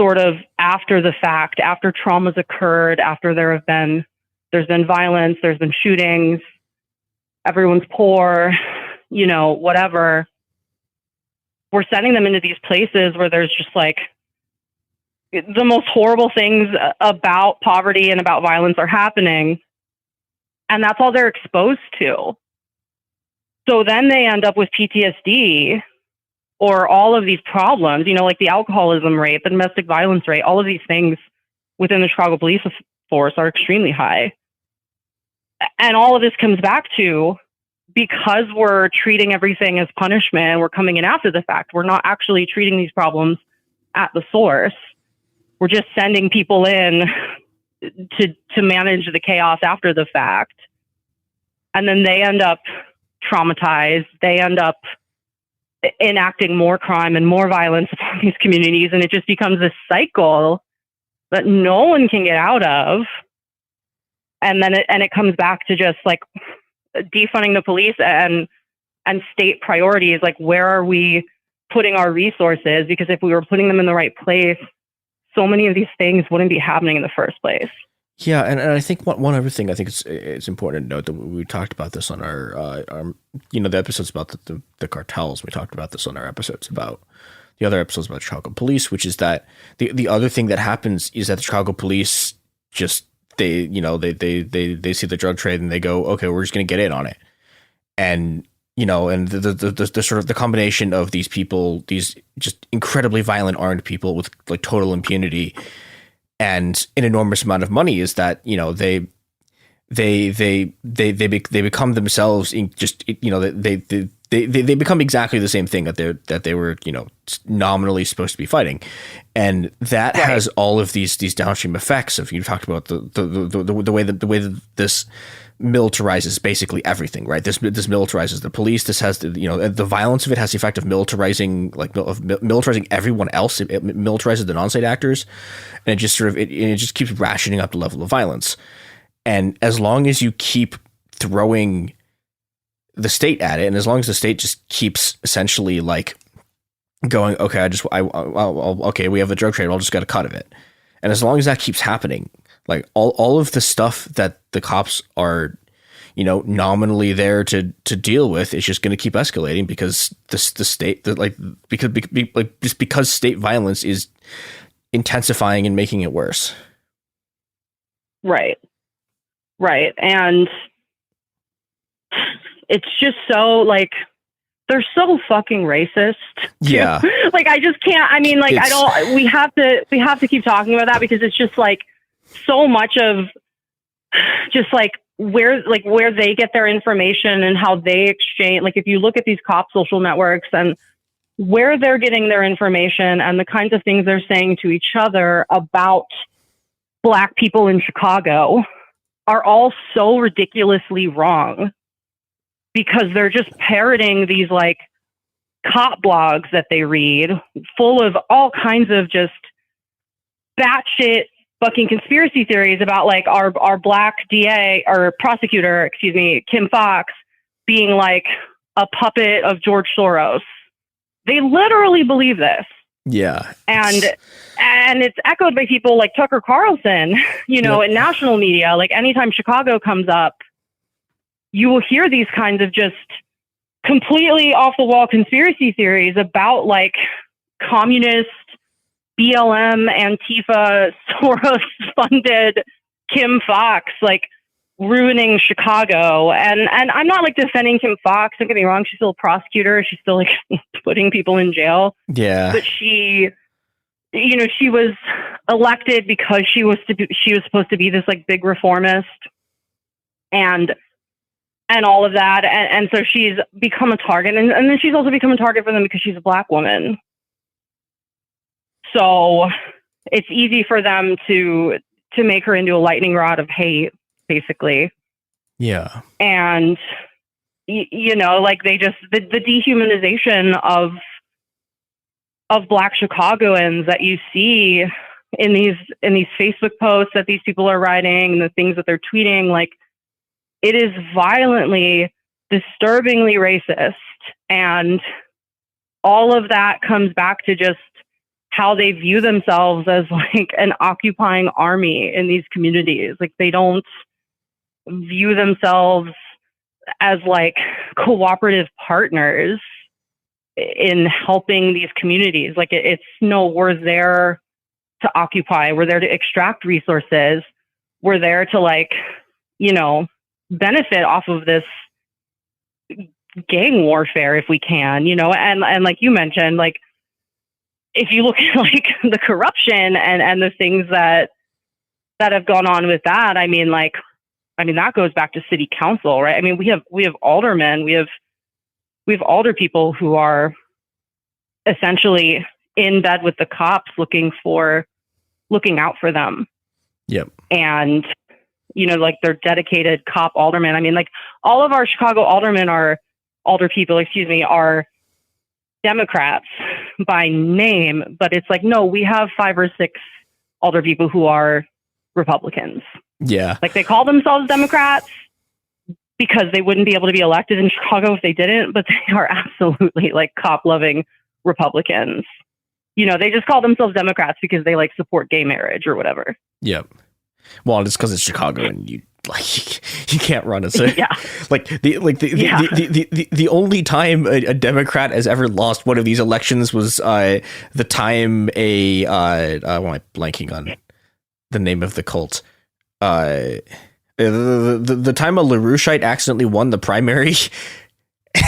sort of after the fact, after traumas occurred, after there's been violence, there's been shootings, everyone's poor, you know, whatever. We're sending them into these places where there's just like the most horrible things about poverty and about violence are happening. And that's all they're exposed to. So then they end up with PTSD or all of these problems, you know, like the alcoholism rate, the domestic violence rate, all of these things within the Chicago police force are extremely high. And all of this comes back to, because we're treating everything as punishment, we're coming in after the fact. We're not actually treating these problems at the source. We're just sending people in to manage the chaos after the fact. And then they end up traumatized. They end up enacting more crime and more violence upon these communities. And it just becomes this cycle that no one can get out of. And then it comes back to just like defunding the police and state priorities. Like, where are we putting our resources? Because if we were putting them in the right place, so many of these things wouldn't be happening in the first place. Yeah, and I think one other thing I think it's important to note that we talked about this on our you know, the episodes about the cartels. We talked about this on our episodes about the other episodes about Chicago police, which is that the other thing that happens is that the Chicago police just they see the drug trade and they go, okay, we're just going to get in on it. And, you know, and the sort of the combination of these people, these just incredibly violent armed people with like total impunity and an enormous amount of money, is that, you know, they become themselves in just, you know, they become exactly the same thing that they were, you know, nominally supposed to be fighting. And that has all of these downstream effects of, you talked about the way that this militarizes basically everything, right? This militarizes the police. This has, you know, the violence of it has the effect of militarizing everyone else. It militarizes the non-state actors, and it just sort of it just keeps rationing up the level of violence. And as long as you keep throwing the state at it, and as long as the state just keeps essentially like going, okay, okay, we have the drug trade, I'll just get a cut of it. And as long as that keeps happening, like all of the stuff that the cops are, you know, nominally there to deal with is just going to keep escalating, because the state, because state violence is intensifying and making it worse. Right. And it's just so like, they're so fucking racist. Yeah. Like, I just can't, I mean, like, we have to keep talking about that, because it's just like, so much of just like where they get their information and how they exchange. Like if you look at these cop social networks and where they're getting their information and the kinds of things they're saying to each other about Black people in Chicago are all so ridiculously wrong, because they're just parroting these like cop blogs that they read full of all kinds of just batshit fucking conspiracy theories about like our Black DA or prosecutor, Kim Foxx, being like a puppet of George Soros. They literally believe this. Yeah. And it's echoed by people like Tucker Carlson, in national media. Like anytime Chicago comes up, you will hear these kinds of just completely off the wall conspiracy theories about like communist BLM, Antifa, Soros funded Kim Foxx, like ruining Chicago. And I'm not like defending Kim Foxx. Don't get me wrong. She's still a prosecutor. She's still like putting people in jail. Yeah. But she was elected because she was supposed to be this like big reformist and all of that. And so she's become a target. And then she's also become a target for them because she's a Black woman. So it's easy for them to make her into a lightning rod of hate, basically. Yeah. And, like they just, the dehumanization of Black Chicagoans that you see in these Facebook posts that these people are writing and the things that they're tweeting, like it is violently, disturbingly racist. And all of that comes back to just how they view themselves as like an occupying army in these communities. Like they don't view themselves as like cooperative partners in helping these communities. Like it's no, we're there to occupy. We're there to extract resources. We're there to like, benefit off of this gang warfare if we can, and like you mentioned, like, if you look at like the corruption and the things that have gone on with that, I mean, that goes back to city council, right? I mean, we have aldermen, we have alder people who are essentially in bed with the cops looking out for them. Yep. And, like they're dedicated cop aldermen. I mean, like all of our Chicago alder people, are Democrats by name, but it's like, no, we have 5 or 6 alder people who are Republicans. Yeah. Like they call themselves Democrats because they wouldn't be able to be elected in Chicago if they didn't, but they are absolutely like cop loving Republicans. They just call themselves Democrats because they like support gay marriage or whatever. Yep. Well, it's because it's Chicago and you can't run as a the only time a Democrat has ever lost one of these elections was the time why am I blanking on the name of the cult? The time a LaRoucheite accidentally won the primary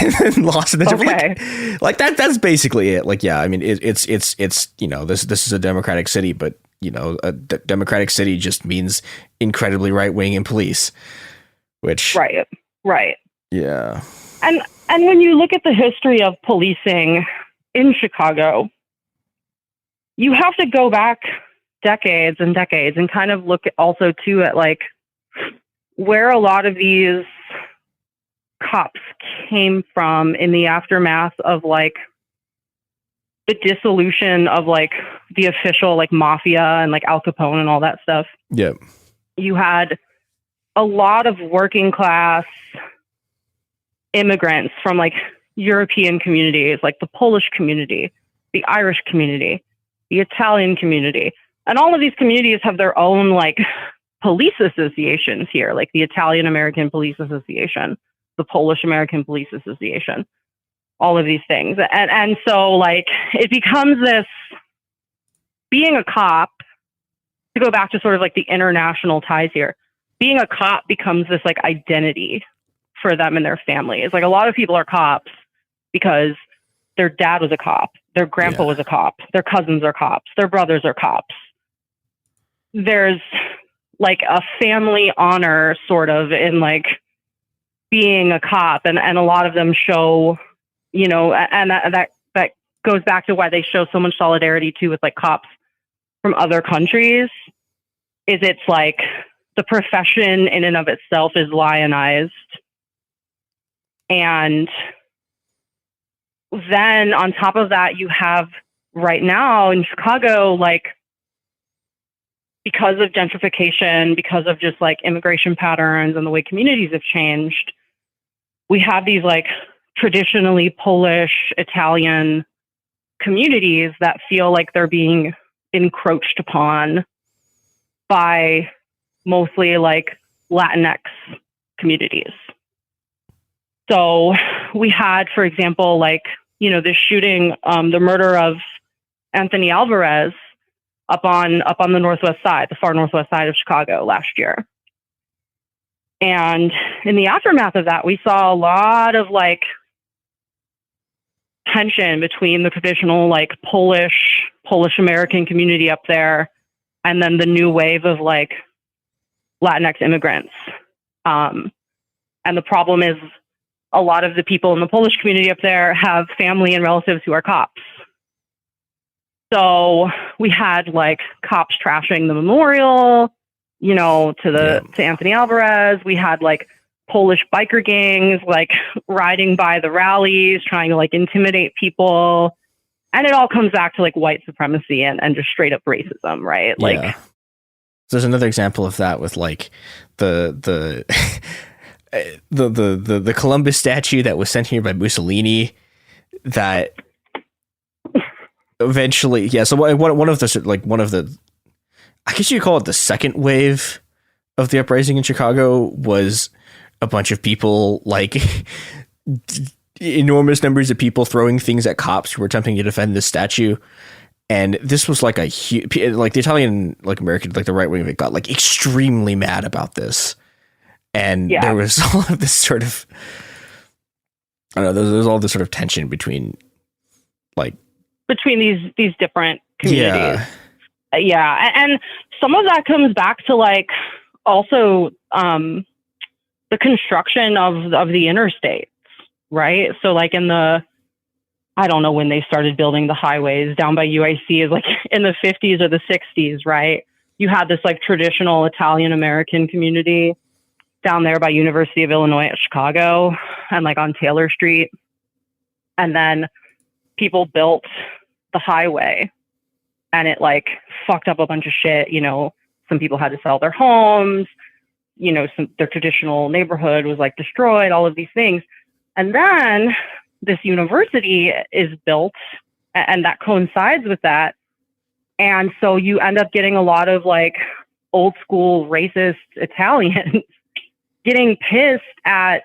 and then lost the okay. like that's basically it. Like, yeah, I mean it's this is a Democratic city, but a Democratic city just means incredibly right wing and police, which right. Yeah. And when you look at the history of policing in Chicago, you have to go back decades and decades and kind of look also too at like where a lot of these cops came from in the aftermath of like the dissolution of like the official like mafia and like Al Capone and all that stuff. Yep. You had a lot of working class immigrants from like European communities, like the Polish community, the Irish community, the Italian community. And all of these communities have their own like police associations here, like the Italian American Police Association, the Polish American Police Association, all of these things. And so like it becomes this, being a cop, to go back to sort of like the international ties here, being a cop becomes this like identity for them and their families. Like a lot of people are cops because their dad was a cop, their grandpa was a cop, their cousins are cops, their brothers are cops. There's like a family honor sort of in like being a cop, and a lot of them show, you know, and that goes back to why they show so much solidarity too with like cops from other countries, is it's like the profession in and of itself is lionized. And then on top of that, you have right now in Chicago, like, because of gentrification, because of just like immigration patterns and the way communities have changed, we have these like traditionally Polish, Italian communities that feel like they're being encroached upon by mostly like Latinx communities. So we had, for example, like, you know, this shooting, the murder of Anthony Alvarez up on the northwest side, the far northwest side of Chicago last year. And in the aftermath of that, we saw a lot of like tension between the traditional like Polish American community up there and then the new wave of like Latinx immigrants. And the problem is a lot of the people in the Polish community up there have family and relatives who are cops. So we had like cops trashing the memorial, you know, to Anthony Alvarez. We had like Polish biker gangs like riding by the rallies, trying to like intimidate people. And it all comes back to like white supremacy and just straight up racism, right? Like, So there's another example of that with like the Columbus statue that was sent here by Mussolini that eventually, so one of the, I guess you could call it the second wave of the uprising in Chicago was a bunch of people, like enormous numbers of people throwing things at cops who were attempting to defend this statue. And this was like a huge, like the Italian, like American, like the right wing of it got like extremely mad about this. And there was all of this sort of, I don't know, there's all this sort of tension between these different communities. Yeah. And some of that comes back to like also the construction of the interstates, right? So like I don't know when they started building the highways down by UIC is like in the 50s or the 60s, right? You had this like traditional Italian American community down there by University of Illinois at Chicago and like on Taylor Street. And then people built the highway and it like fucked up a bunch of shit. You know, some people had to sell their homes, you know, their traditional neighborhood was like destroyed, all of these things. And then this university is built and that coincides with that. And so you end up getting a lot of like old school racist Italians getting pissed at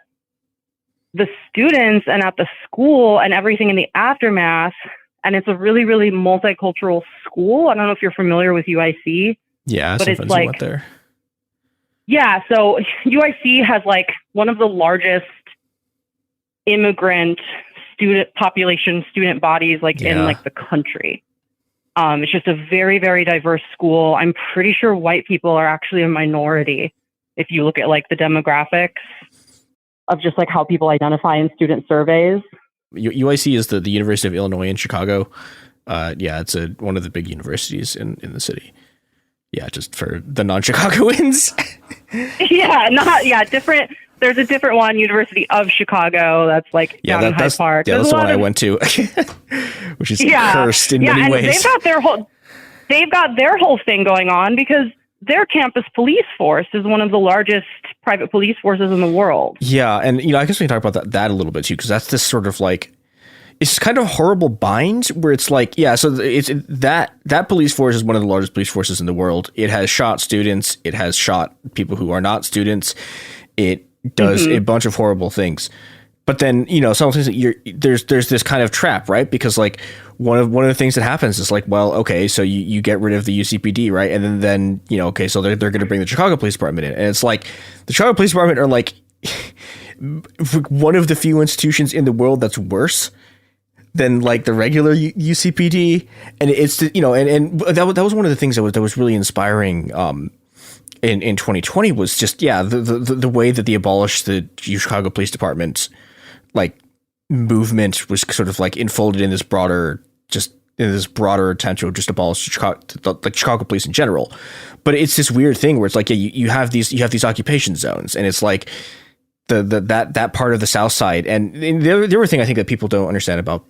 the students and at the school and everything in the aftermath. And it's a really, really multicultural school. I don't know if you're familiar with UIC. Yeah, but it's like, went there. Yeah, so UIC has like one of the largest immigrant student bodies like in like the country. It's just a very, very diverse school. I'm pretty sure white people are actually a minority if you look at like the demographics of just like how people identify in student surveys. UIC is the University of Illinois in Chicago. It's one of the big universities in the city. Yeah, just for the non-Chicagoans. Different. There's a different one, University of Chicago. That's like down in Hyde Park. Yeah, that's the one I went to, which is cursed in many ways. They've got their whole thing going on because their campus police force is one of the largest private police forces in the world. Yeah, and I guess we can talk about that a little bit too, because that's this sort of like, it's kind of horrible bind where it's like, so it's that police force is one of the largest police forces in the world. It has shot students. It has shot people who are not students. It does a bunch of horrible things. But then, some things that there's this kind of trap, right? Because like one of the things that happens is like, well, okay, so you get rid of the UCPD, right? And then okay, so they're going to bring the Chicago Police Department in. And it's like the Chicago Police Department are like one of the few institutions in the world that's worse than like the regular UCPD. And it's, and that was one of the things that was really inspiring in 2020 was just the way that they abolished the Chicago Police Department like movement was sort of like enfolded in this broader attempt to just abolish Chicago police in general. But it's this weird thing where it's like you have these occupation zones, and it's like that part of the South Side. And the other thing I think that people don't understand about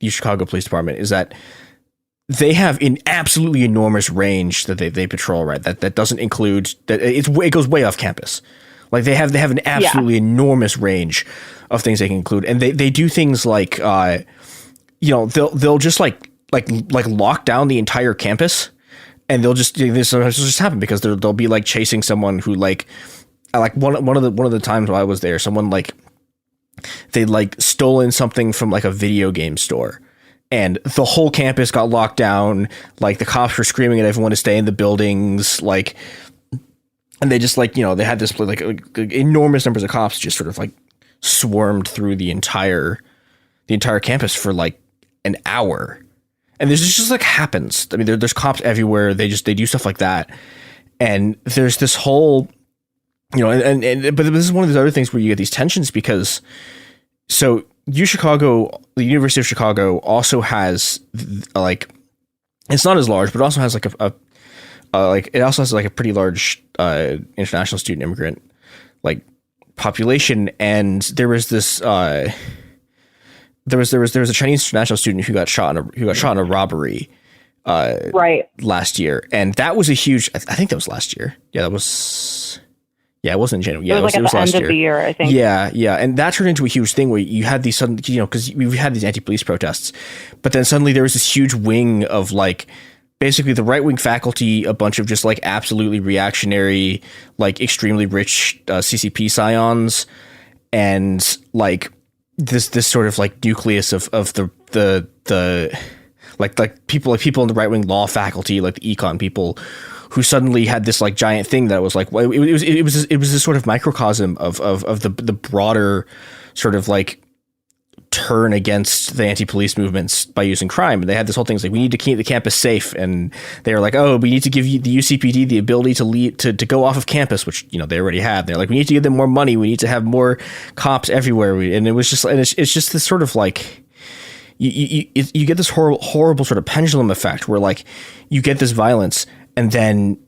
the Chicago Police Department is that they have an absolutely enormous range that they patrol, right? That doesn't include that it goes way off campus. Like they have an absolutely enormous range of things they can include, and they do things like they'll just like lock down the entire campus, and this will just happen because they'll be like chasing someone who like one of the times while I was there, someone like they like stolen something from like a video game store. And the whole campus got locked down. Like the cops were screaming at everyone to stay in the buildings. Like, and they just like, they had this like enormous numbers of cops just sort of like swarmed through the entire campus for like an hour. And this just like happens. I mean, there's cops everywhere. They do stuff like that. And there's this whole, but this is one of those other things where you get these tensions because so the University of Chicago also has like, it's not as large, but it also has like it also has like a pretty large international student immigrant like population. And there was this there was a Chinese international student who got shot in a robbery last year, and that was a huge. I think that was last year. It wasn't in January. Yeah, it was like at the end of the year, I think. Yeah, and that turned into a huge thing where you had these sudden, because we've had these anti-police protests, but then suddenly there was this huge wing of like basically the right-wing faculty, a bunch of just like absolutely reactionary, like extremely rich CCP scions, and like this sort of like nucleus of the people in the right-wing law faculty, like the econ people, who suddenly had this like giant thing that was like, well, it was this sort of microcosm of the broader sort of like turn against the anti-police movements by using crime. And they had this whole thing like, we need to keep the campus safe. And they were like, oh, we need to give the UCPD the ability to go off of campus, which, they already had. They're like, we need to give them more money. We need to have more cops everywhere. And it was just, and it's just this sort of like, you get this horrible sort of pendulum effect where like you get this violence, and then,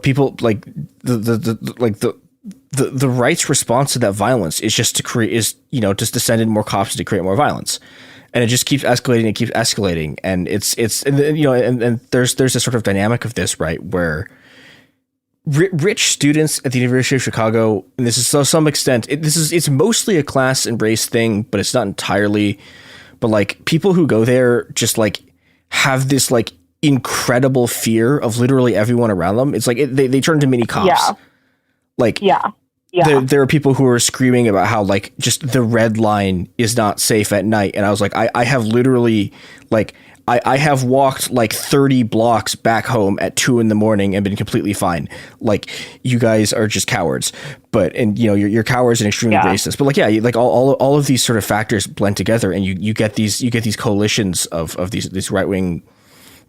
people like the right's response to that violence is just just to send in more cops to create more violence, and it just keeps escalating, and and there's this sort of dynamic of this, right, where rich students at the University of Chicago, and this is to some extent, it's mostly a class and race thing, but it's not entirely, but like people who go there just like have this like incredible fear of literally everyone around them. It's like they turn into mini cops. There are people who are screaming about how like just the red line is not safe at night, and I was like, I have literally like I have walked like 30 blocks back home at 2 a.m. and been completely fine. Like, you guys are just cowards, and you're cowards and extremely racist. But like, all of these sort of factors blend together, and you get these coalitions of these right wing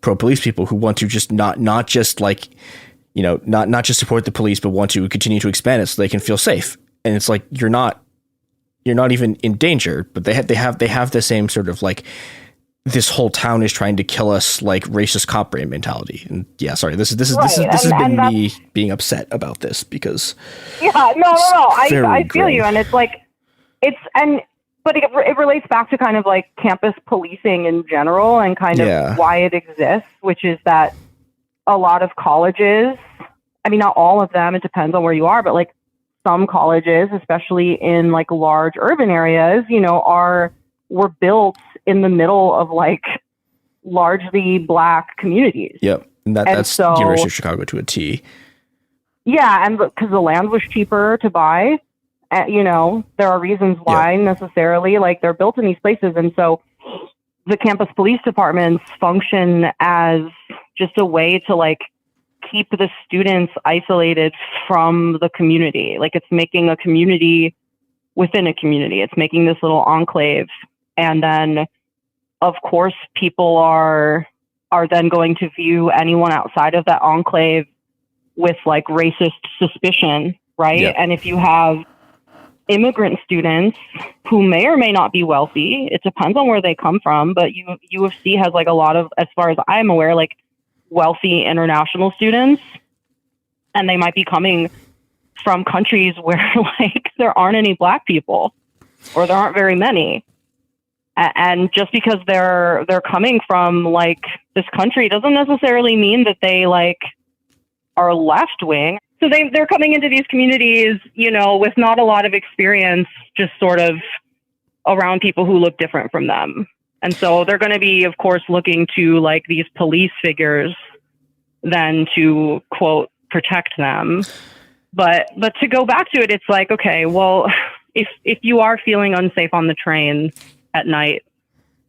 pro police people who want to just not just like, not just support the police, but want to continue to expand it so they can feel safe. And it's like, you're not even in danger, but they have the same sort of like, this whole town is trying to kill us, like racist cop brain mentality. And this has been me being upset about this because I feel you, and it's like but it relates back to kind of like campus policing in general and kind of why it exists, which is that a lot of colleges, I mean, not all of them, it depends on where you are, but like some colleges, especially in like large urban areas, were built in the middle of like largely Black communities. Yep. And that's the University of Chicago to a T. Yeah. And because the land was cheaper to buy, there are reasons why necessarily, like, they're built in these places. And so the campus police departments function as just a way to like keep the students isolated from the community. Like, it's making a community within a community. It's making this little enclave. And then, of course, people are then going to view anyone outside of that enclave with like racist suspicion, right? Yeah. And if you have immigrant students who may or may not be wealthy, it depends on where they come from, but UFC has like a lot of, as far as I'm aware, like wealthy international students, and they might be coming from countries where like there aren't any Black people, or there aren't very many. And just because they're coming from like this country doesn't necessarily mean that they like are left wing. So they're coming into these communities, you know, with not a lot of experience, just sort of around people who look different from them. And so they're going to be, of course, looking to like these police figures then to, quote, protect them. But to go back to it, it's like, okay, well, if you are feeling unsafe on the train at night,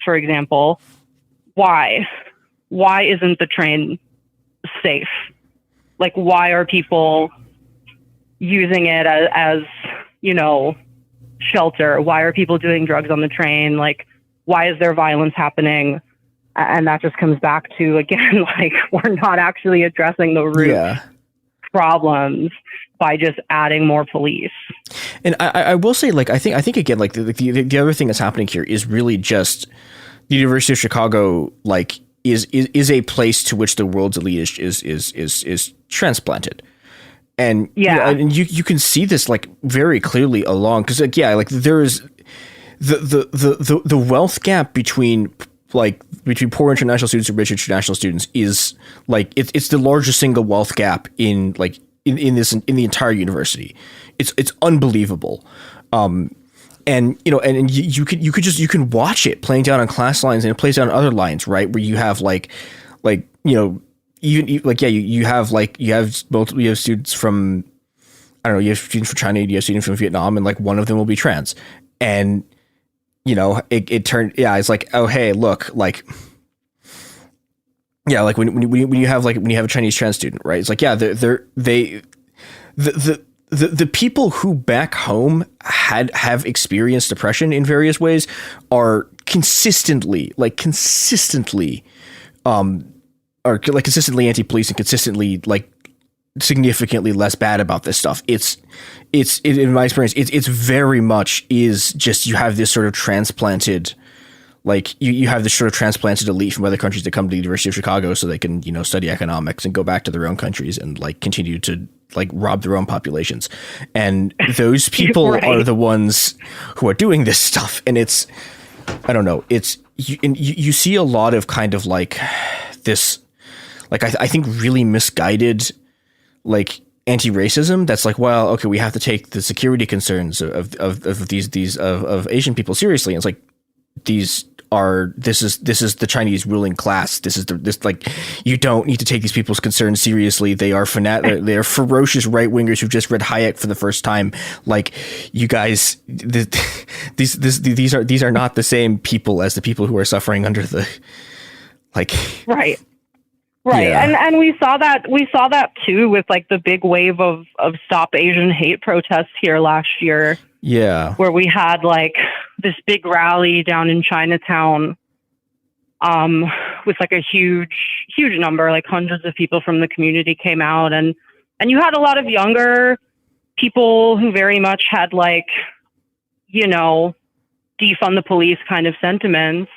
for example, why isn't the train safe? Like, why are people using it as, you know, shelter? Why are people doing drugs on the train? Like, why is there violence happening? And that just comes back to, again, like, we're not actually addressing the root problems by just adding more police. And I will say, like, I think again, like the other thing that's happening here is really just the University of Chicago, like, is a place to which the world's elite is transplanted. And and you can see this like very clearly along, because like, like there is the wealth gap between poor international students and rich international students is like it's the largest single wealth gap in like in the entire university. It's unbelievable. And you know, and you can watch it playing down on class lines, and it plays down on other lines, right? Where you have like you know, even like you have students from, I don't know, you have students from China, you have students from Vietnam, and like one of them will be trans, and you know, it turned it's like, oh hey, look, like like when you have a Chinese trans student, right? It's like the people who back home have experienced depression in various ways are consistently anti-police and consistently like significantly less bad about this stuff. It's in my experience, it's very much is just, you have this sort of transplanted, like you have this sort of transplanted elite from other countries that come to the University of Chicago so they can, you know, study economics and go back to their own countries and like continue to like rob their own populations. And those people are the ones who are doing this stuff. And it's, I don't know, it's, you see a lot of kind of like this, like I think really misguided like anti-racism that's like, well, okay, we have to take the security concerns of these Asian people seriously. And it's like, this is the Chinese ruling class. This like, you don't need to take these people's concerns seriously. They are they are ferocious right wingers who've just read Hayek for the first time. Like, you guys, these are not the same people as the people who are suffering under the, like, right. Yeah. And we saw that too with like the big wave of Stop Asian Hate protests here last year. Yeah. Where we had like this big rally down in Chinatown with like a huge number, like hundreds of people from the community came out, and you had a lot of younger people who very much had like, you know, defund the police kind of sentiments.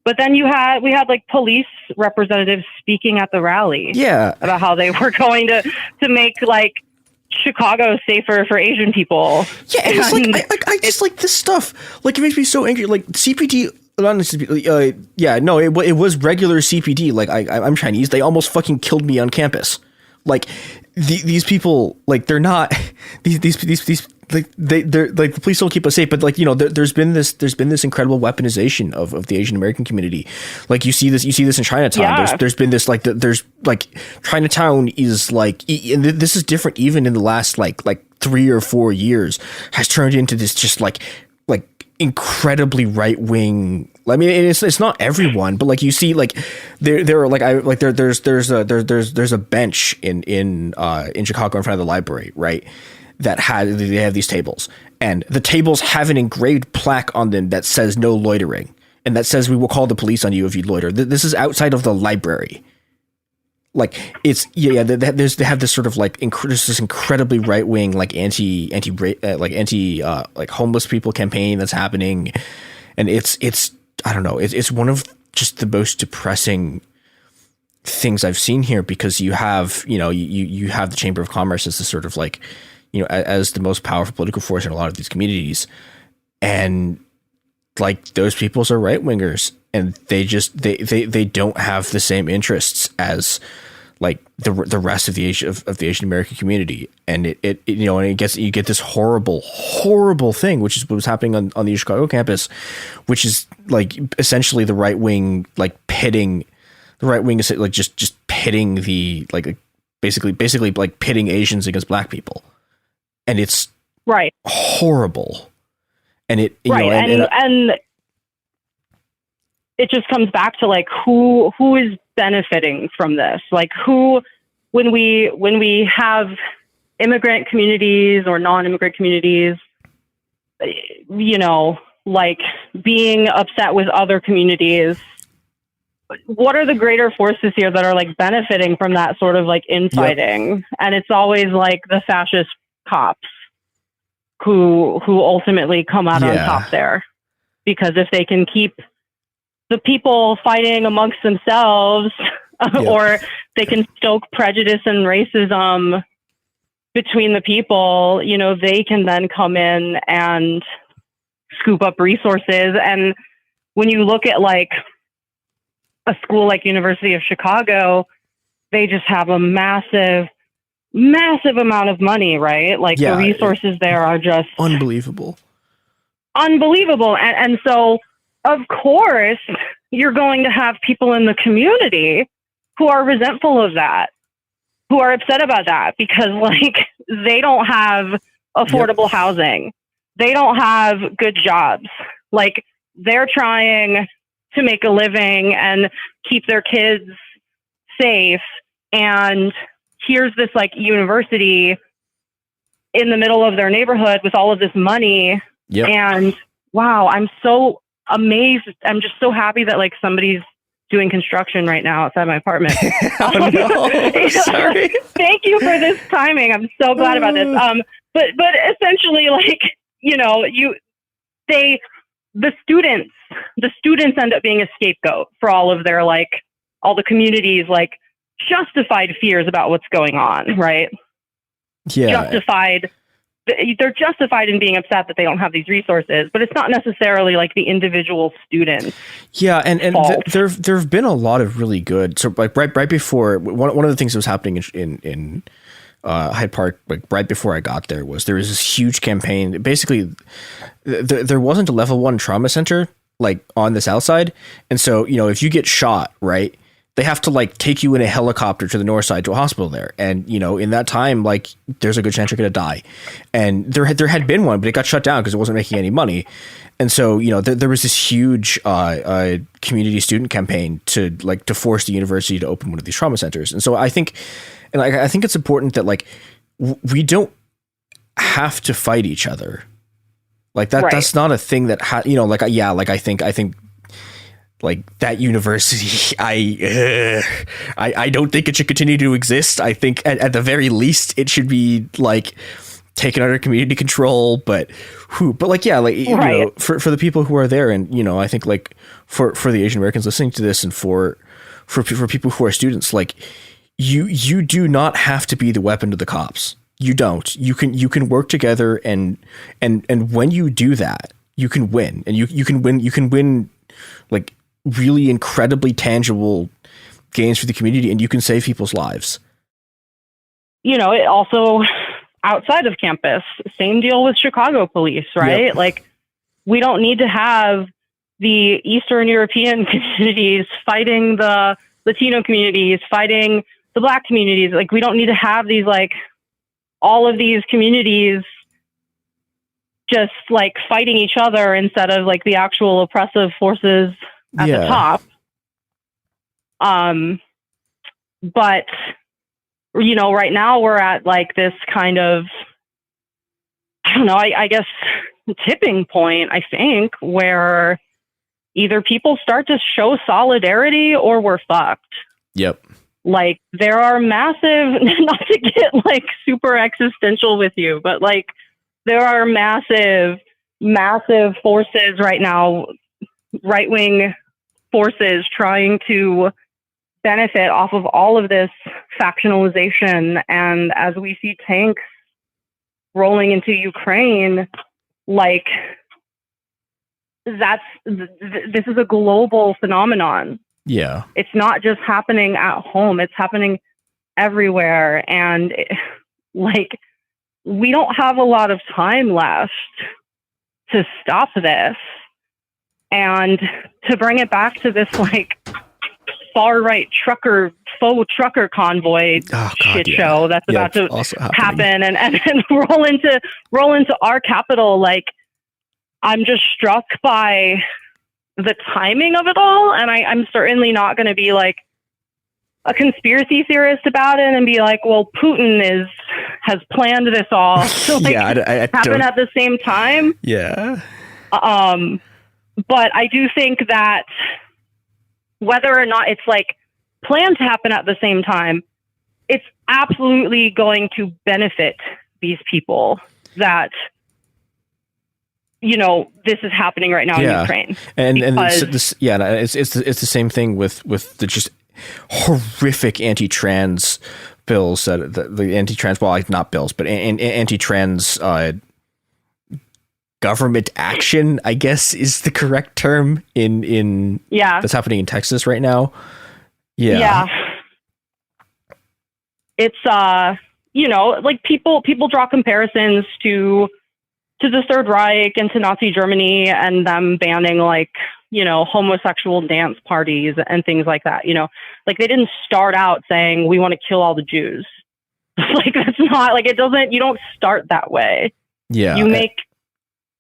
But then we had like police representatives speaking at the rally about how they were going to make like Chicago safer for Asian people. Yeah, and it's like I just like this stuff. Like, it makes me so angry. Like CPD, it was regular CPD. Like I'm Chinese. They almost fucking killed me on campus. Like these people, like they're not these like they're like, the police don't keep us safe, but like, you know, there's been this incredible weaponization of the Asian American community. Like you see this in Chinatown. Yeah. There's been this like there's like Chinatown is like, and this is different even in the last like 3 or 4 years, has turned into this just like incredibly right wing. I mean, it's not everyone, but like you see like there are like there's a bench in Chicago in front of the library, right? They have these tables, and the tables have an engraved plaque on them that says no loitering, and that says we will call the police on you if you loiter. This is outside of the library. Like they have this sort of like this incredibly right wing like anti homeless people campaign that's happening, and it's I don't know, it's one of just the most depressing things I've seen here, because you have you have the Chamber of Commerce as the sort of like, as the most powerful political force in a lot of these communities, and like those peoples are right wingers, and they don't have the same interests as like the rest of the Asian American community, and you get this horrible thing, which is what was happening on the Chicago campus, which is like essentially the right wing like pitting. The right wing is like just pitting the basically like pitting Asians against black people, and it's right horrible. And it and it just comes back to like who is benefiting from this? Like when we have immigrant communities or non-immigrant communities, like being upset with other communities, what are the greater forces here that are like benefiting from that sort of like infighting? Yep. And it's always like the fascist cops who ultimately come out on top there, because if they can keep the people fighting amongst themselves, or they can stoke prejudice and racism between the people, they can then come in and scoop up resources. And when you look at like a school like University of Chicago, they just have a massive amount of money, right? Like the resources there are just unbelievable. And so of course you're going to have people in the community who are resentful of that, who are upset about that, because like they don't have affordable housing. They don't have good jobs. Like they're trying to make a living and keep their kids safe. And here's this like university in the middle of their neighborhood with all of this money. Yep. And wow, I'm so amazed. I'm just so happy that like somebody's doing construction right now outside my apartment. Oh no, sorry. Thank you for this timing. I'm so glad about this. But essentially, like, the students end up being a scapegoat for all of their like all the communities like justified fears about what's going on, right? Yeah. They're justified in being upset that they don't have these resources, but it's not necessarily like the individual students. Yeah, and there have been a lot of really good. So like right before one of the things that was happening in Hyde Park, like right before I got there, was this huge campaign. Basically, there wasn't a level 1 trauma center like on the south side, and so if you get shot, right, they have to like take you in a helicopter to the north side to a hospital there. And, in that time, like there's a good chance you're going to die. And there had been one, but it got shut down because it wasn't making any money. And so, there was this huge community student campaign to force the university to open one of these trauma centers. And so I think it's important that like we don't have to fight each other. Like that, right. That's not a thing that I think like that university, I don't think it should continue to exist. I think at the very least it should be like taken under community control. But like right. For the people who are there, and I think like for the Asian Americans listening to this, and for people who are students, like you do not have to be the weapon to the cops. You don't. You can work together, and when you do that, you can win, and you can win like really incredibly tangible gains for the community, and you can save people's lives. It also outside of campus, same deal with Chicago police, right? Yep. Like we don't need to have the Eastern European communities fighting the Latino communities, fighting the Black communities. Like we don't need to have these like all of these communities just like fighting each other instead of like the actual oppressive forces at the top. But right now we're at like this kind of, I don't know, I guess tipping point, I think, where either people start to show solidarity or we're fucked. Yep. Like, there are massive, not to get like super existential with you, but like there are massive forces right now, right-wing forces trying to benefit off of all of this factionalization. And as we see tanks rolling into Ukraine, like this is a global phenomenon. Yeah. It's not just happening at home, it's happening everywhere. And like, we don't have a lot of time left to stop this. And to bring it back to this like far right faux trucker convoy show that's about to happen and roll into our capital, like, I'm just struck by the timing of it all. And I'm certainly not going to be like a conspiracy theorist about it and be like, well, Putin has planned this all to like happen at the same time. Yeah. But I do think that whether or not it's like planned to happen at the same time, it's absolutely going to benefit these people that, you know, this is happening right now in Ukraine. And it's the same thing with the just horrific anti-trans bills that the anti-trans, well, like not bills, but anti-trans government action, I guess is the correct term in that's happening in Texas right now. Yeah. It's you know, like people draw comparisons to the Third Reich and to Nazi Germany and them banning like, you know, homosexual dance parties and things like that. You know, like they didn't start out saying we want to kill all the Jews. Like that's not like, you don't start that way. Yeah.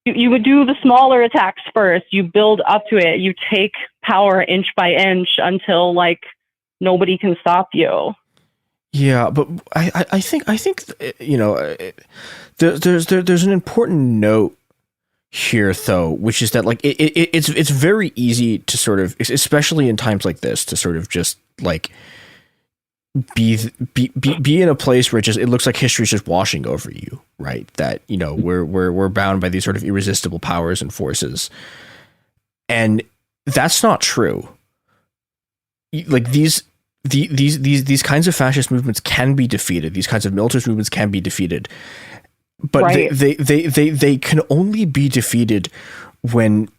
You would do the smaller attacks first. You build up to it. You take power inch by inch until like nobody can stop you. Yeah, but I think you know, there's an important note here though, which is that like it's very easy to sort of, especially in times like this, to sort of just like be in a place where it looks like history is just washing over you, right? That, you know, we're bound by these sort of irresistible powers and forces, and that's not true. Like these kinds of fascist movements can be defeated. These kinds of militarist movements can be defeated, but right. they can only be defeated when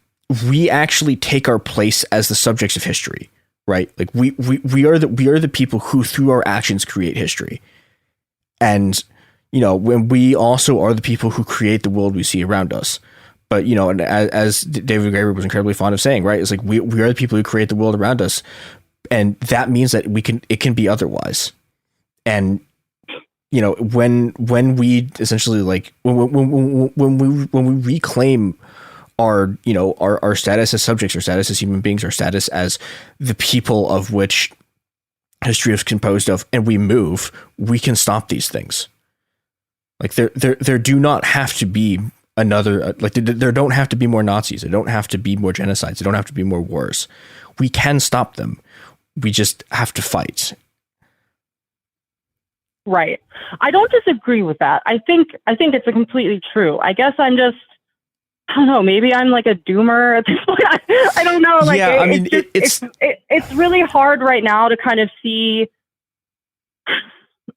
we actually take our place as the subjects of history. Right, like we are the people who through our actions create history, and you know, when we also are the people who create the world we see around us. But you know, and as David Graeber was incredibly fond of saying, right, it's like we are the people who create the world around us, and that means that it can be otherwise. And you know, when we essentially like when we reclaim our, you know, our status as subjects, our status as human beings, our status as the people of which history is composed of, and we move, we can stop these things. Like there do not have to be another, like there don't have to be more Nazis. There don't have to be more genocides. There don't have to be more wars. We can stop them. We just have to fight. Right. I don't disagree with that. I think it's completely true. I guess I don't know, maybe I'm like a doomer at this point. I don't know. Like, yeah, I mean, it's really hard right now to kind of see,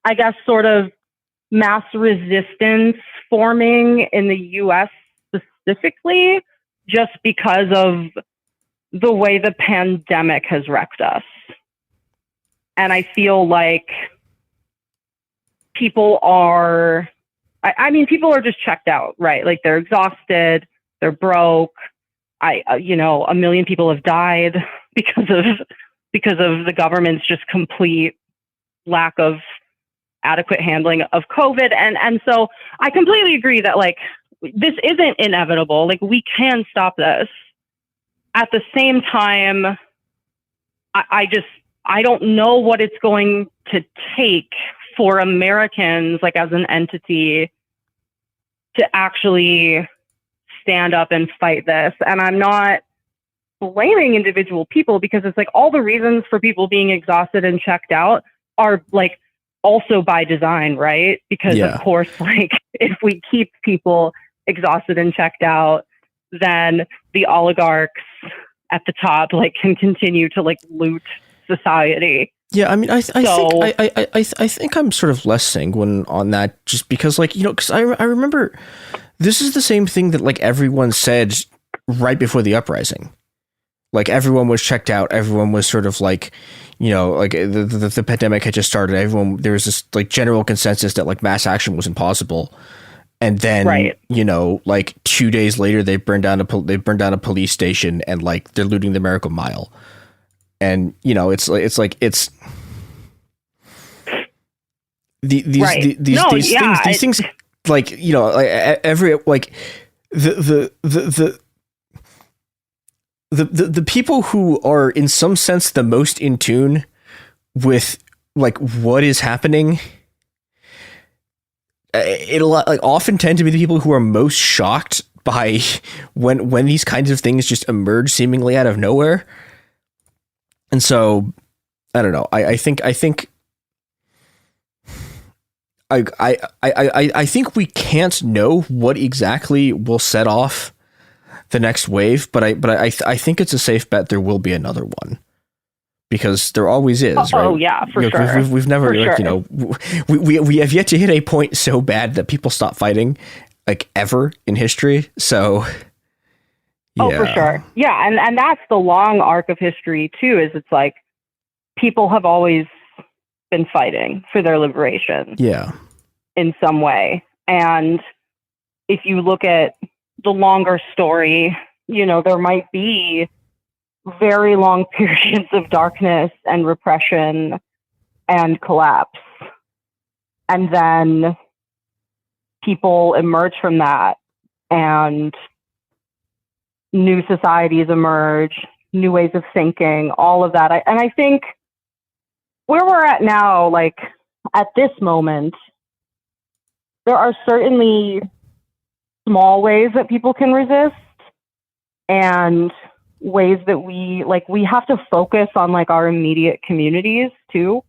I guess, sort of mass resistance forming in the U.S. specifically, just because of the way the pandemic has wrecked us. And I feel like people are just checked out, right? Like they're exhausted. They're broke. You know, 1 million people have died because of the government's just complete lack of adequate handling of COVID. And so I completely agree that like, this isn't inevitable. Like we can stop this. At the same time, I don't know what it's going to take for Americans, like as an entity, to actually stand up and fight this. And I'm not blaming individual people, because it's like all the reasons for people being exhausted and checked out, are like also by design, right? Because Yeah. of course, like if we keep people exhausted and checked out, then the oligarchs at the top like can continue to like loot society. Yeah, I mean, I think I'm sort of less sanguine on that, just because, like, you know, because I remember this is the same thing that like everyone said right before the uprising. Like everyone was checked out. Everyone was sort of like, you know, like the pandemic had just started. There was this like general consensus that like mass action was impossible. And then, you know, like 2 days later, they burned down a police station and like they're looting the Miracle Mile. And, you know, these things, like, you know, like every, like the people who are in some sense the most in tune with like what is happening, it'll like often tend to be the people who are most shocked by when these kinds of things just emerge seemingly out of nowhere. And so, I don't know. I think we can't know what exactly will set off the next wave, but I think it's a safe bet there will be another one, because there always is. Right? Oh yeah, for sure. We've never, like, you know, we have yet to hit a point so bad that people stop fighting, like, ever in history. So. Yeah. Oh, for sure. Yeah. And that's the long arc of history too, is it's like people have always been fighting for their liberation. Yeah. In some way. And if you look at the longer story, you know, there might be very long periods of darkness and repression and collapse. And then people emerge from that, and new societies emerge, new ways of thinking, all of that. And I think where we're at now, like at this moment, there are certainly small ways that people can resist, and ways that we have to focus on like our immediate communities too.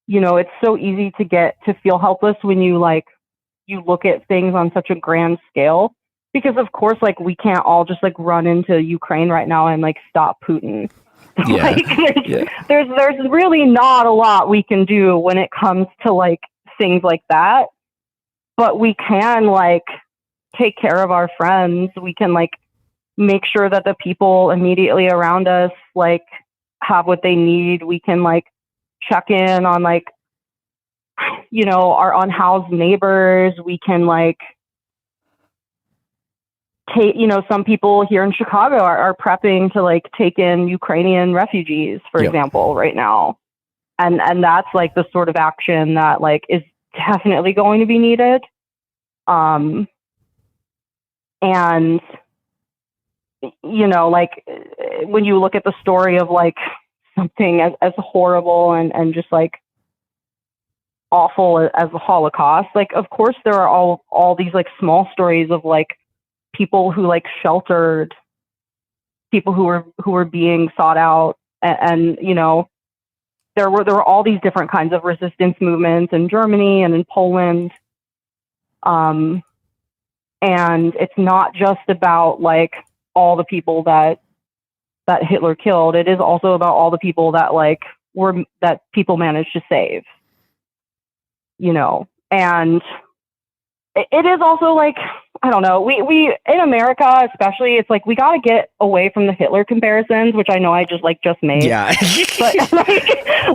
You know, it's so easy to feel helpless when you look at things on such a grand scale. Because of course, like, we can't all just like run into Ukraine right now and like stop Putin. Yeah. Like, there's really not a lot we can do when it comes to like things like that. But we can like take care of our friends. We can like make sure that the people immediately around us like have what they need. We can like check in on like, you know, our unhoused neighbors. We can like take, you know, some people here in Chicago are prepping to like take in Ukrainian refugees, for example, right now. And that's like the sort of action that like is definitely going to be needed. And, you know, like when you look at the story of like something as horrible and just like awful as the Holocaust, like, of course there are all these like small stories of like people who like sheltered people who were being sought out, and you know, there were all these different kinds of resistance movements in Germany and in Poland. And it's not just about like all the people that Hitler killed. It is also about all the people that like that people managed to save, you know. And it is also like, I don't know, we in America especially, it's like we got to get away from the Hitler comparisons, which I know I just made. Yeah. But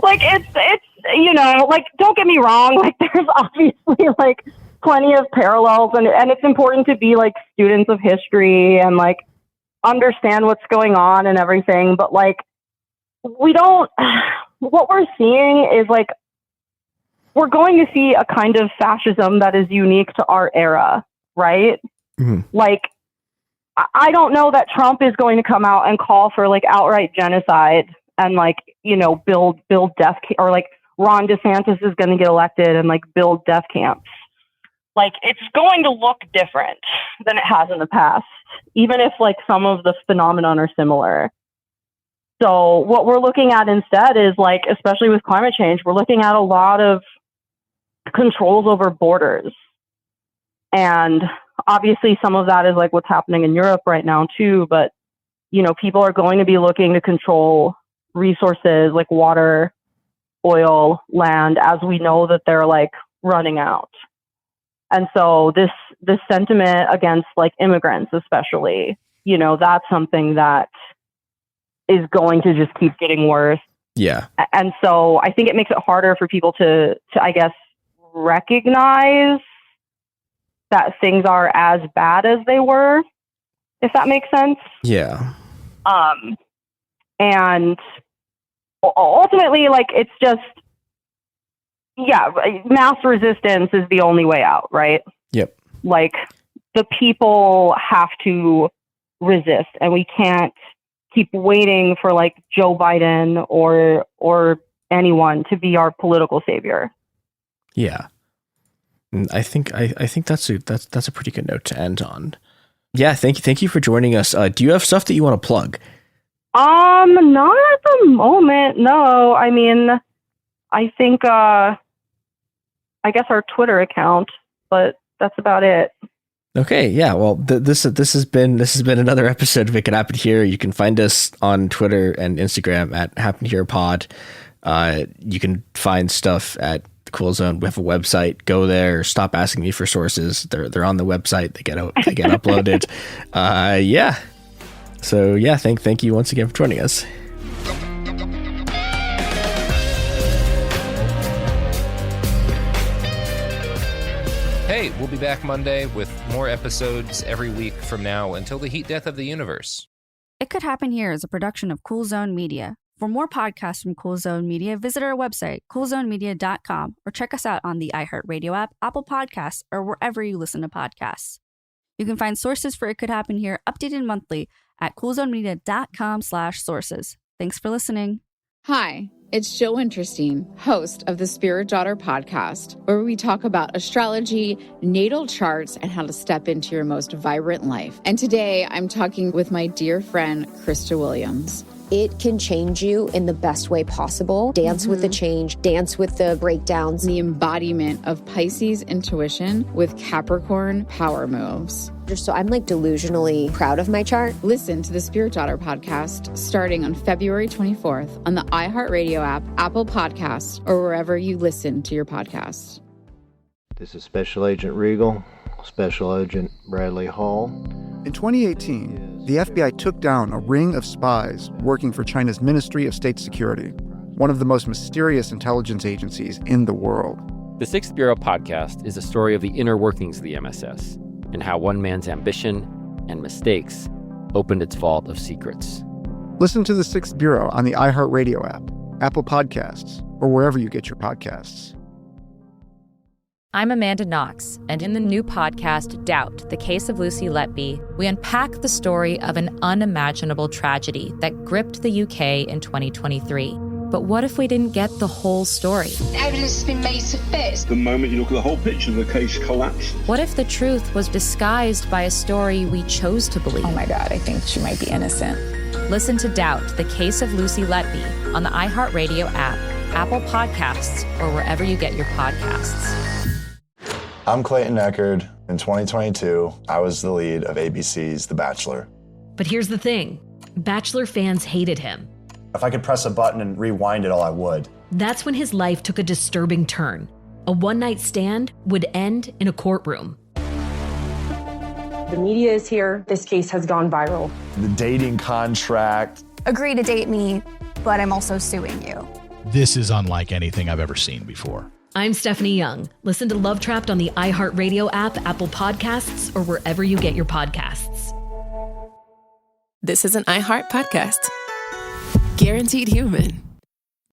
like it's you know, like, don't get me wrong, like there's obviously like plenty of parallels, and it's important to be like students of history and like understand what's going on and everything, but like what we're seeing is like we're going to see a kind of fascism that is unique to our era, right? Mm-hmm. Like, I don't know that Trump is going to come out and call for like outright genocide and like, you know, build death, or like Ron DeSantis is going to get elected and like build death camps. Like, it's going to look different than it has in the past, even if like some of the phenomenon are similar. So what we're looking at instead is, like, especially with climate change, we're looking at a lot of controls over borders. And obviously some of that is like what's happening in Europe right now too. But, you know, people are going to be looking to control resources like water, oil, land, as we know that they're like running out. And so this sentiment against like immigrants, especially, you know, that's something that is going to just keep getting worse. Yeah. And so I think it makes it harder for people to I guess, recognize that things are as bad as they were, if that makes sense. Yeah. And ultimately, like, it's just, yeah, mass resistance is the only way out, right? Yep. Like, the people have to resist, and we can't keep waiting for like Joe Biden or anyone to be our political savior. Yeah. I think that's a pretty good note to end on. Yeah, thank you for joining us. Do you have stuff that you want to plug? Not at the moment. No, I mean, I think I guess our Twitter account, but that's about it. Okay, yeah. Well, this has been another episode of It Could Happen Here. You can find us on Twitter and Instagram at Happen Here Pod. You can find stuff at the Cool Zone. We have a website. Go there. Stop asking me for sources. They're on the website. They get uploaded. Yeah. So yeah, thank you once again for joining us. Hey, we'll be back Monday with more episodes every week from now until the heat death of the universe. It Could Happen Here is a production of Cool Zone Media. For more podcasts from Cool Zone Media, visit our website, coolzonemedia.com, or check us out on the iHeartRadio app, Apple Podcasts, or wherever you listen to podcasts. You can find sources for It Could Happen Here updated monthly at coolzonemedia.com/sources. Thanks for listening. Hi, it's Jill Winterstein, host of the Spirit Daughter podcast, where we talk about astrology, natal charts, and how to step into your most vibrant life. And today I'm talking with my dear friend, Krista Williams. It can change you in the best way possible. Dance with the change, dance with the breakdowns. The embodiment of Pisces intuition with Capricorn power moves. So I'm like delusionally proud of my chart. Listen to the Spirit Daughter podcast starting on February 24th on the iHeartRadio app, Apple Podcasts, or wherever you listen to your podcasts. This is Special Agent Regal, Special Agent Bradley Hall. In 2018, the FBI took down a ring of spies working for China's Ministry of State Security, one of the most mysterious intelligence agencies in the world. The Sixth Bureau podcast is a story of the inner workings of the MSS and how one man's ambition and mistakes opened its vault of secrets. Listen to The Sixth Bureau on the iHeartRadio app, Apple Podcasts, or wherever you get your podcasts. I'm Amanda Knox, and in the new podcast, Doubt, the Case of Lucy Letby, we unpack the story of an unimaginable tragedy that gripped the UK in 2023. But what if we didn't get the whole story? Evidence has been made to fit. The moment you look at the whole picture, the case collapses. What if the truth was disguised by a story we chose to believe? Oh my God, I think she might be innocent. Listen to Doubt, the Case of Lucy Letby on the iHeartRadio app, Apple Podcasts, or wherever you get your podcasts. I'm Clayton Eckerd. In 2022, I was the lead of ABC's The Bachelor. But here's the thing. Bachelor fans hated him. If I could press a button and rewind it all, I would. That's when his life took a disturbing turn. A one-night stand would end in a courtroom. The media is here. This case has gone viral. The dating contract. Agree to date me, but I'm also suing you. This is unlike anything I've ever seen before. I'm Stephanie Young. Listen to Love Trapped on the iHeartRadio app, Apple Podcasts, or wherever you get your podcasts. This is an iHeart podcast. Guaranteed Human.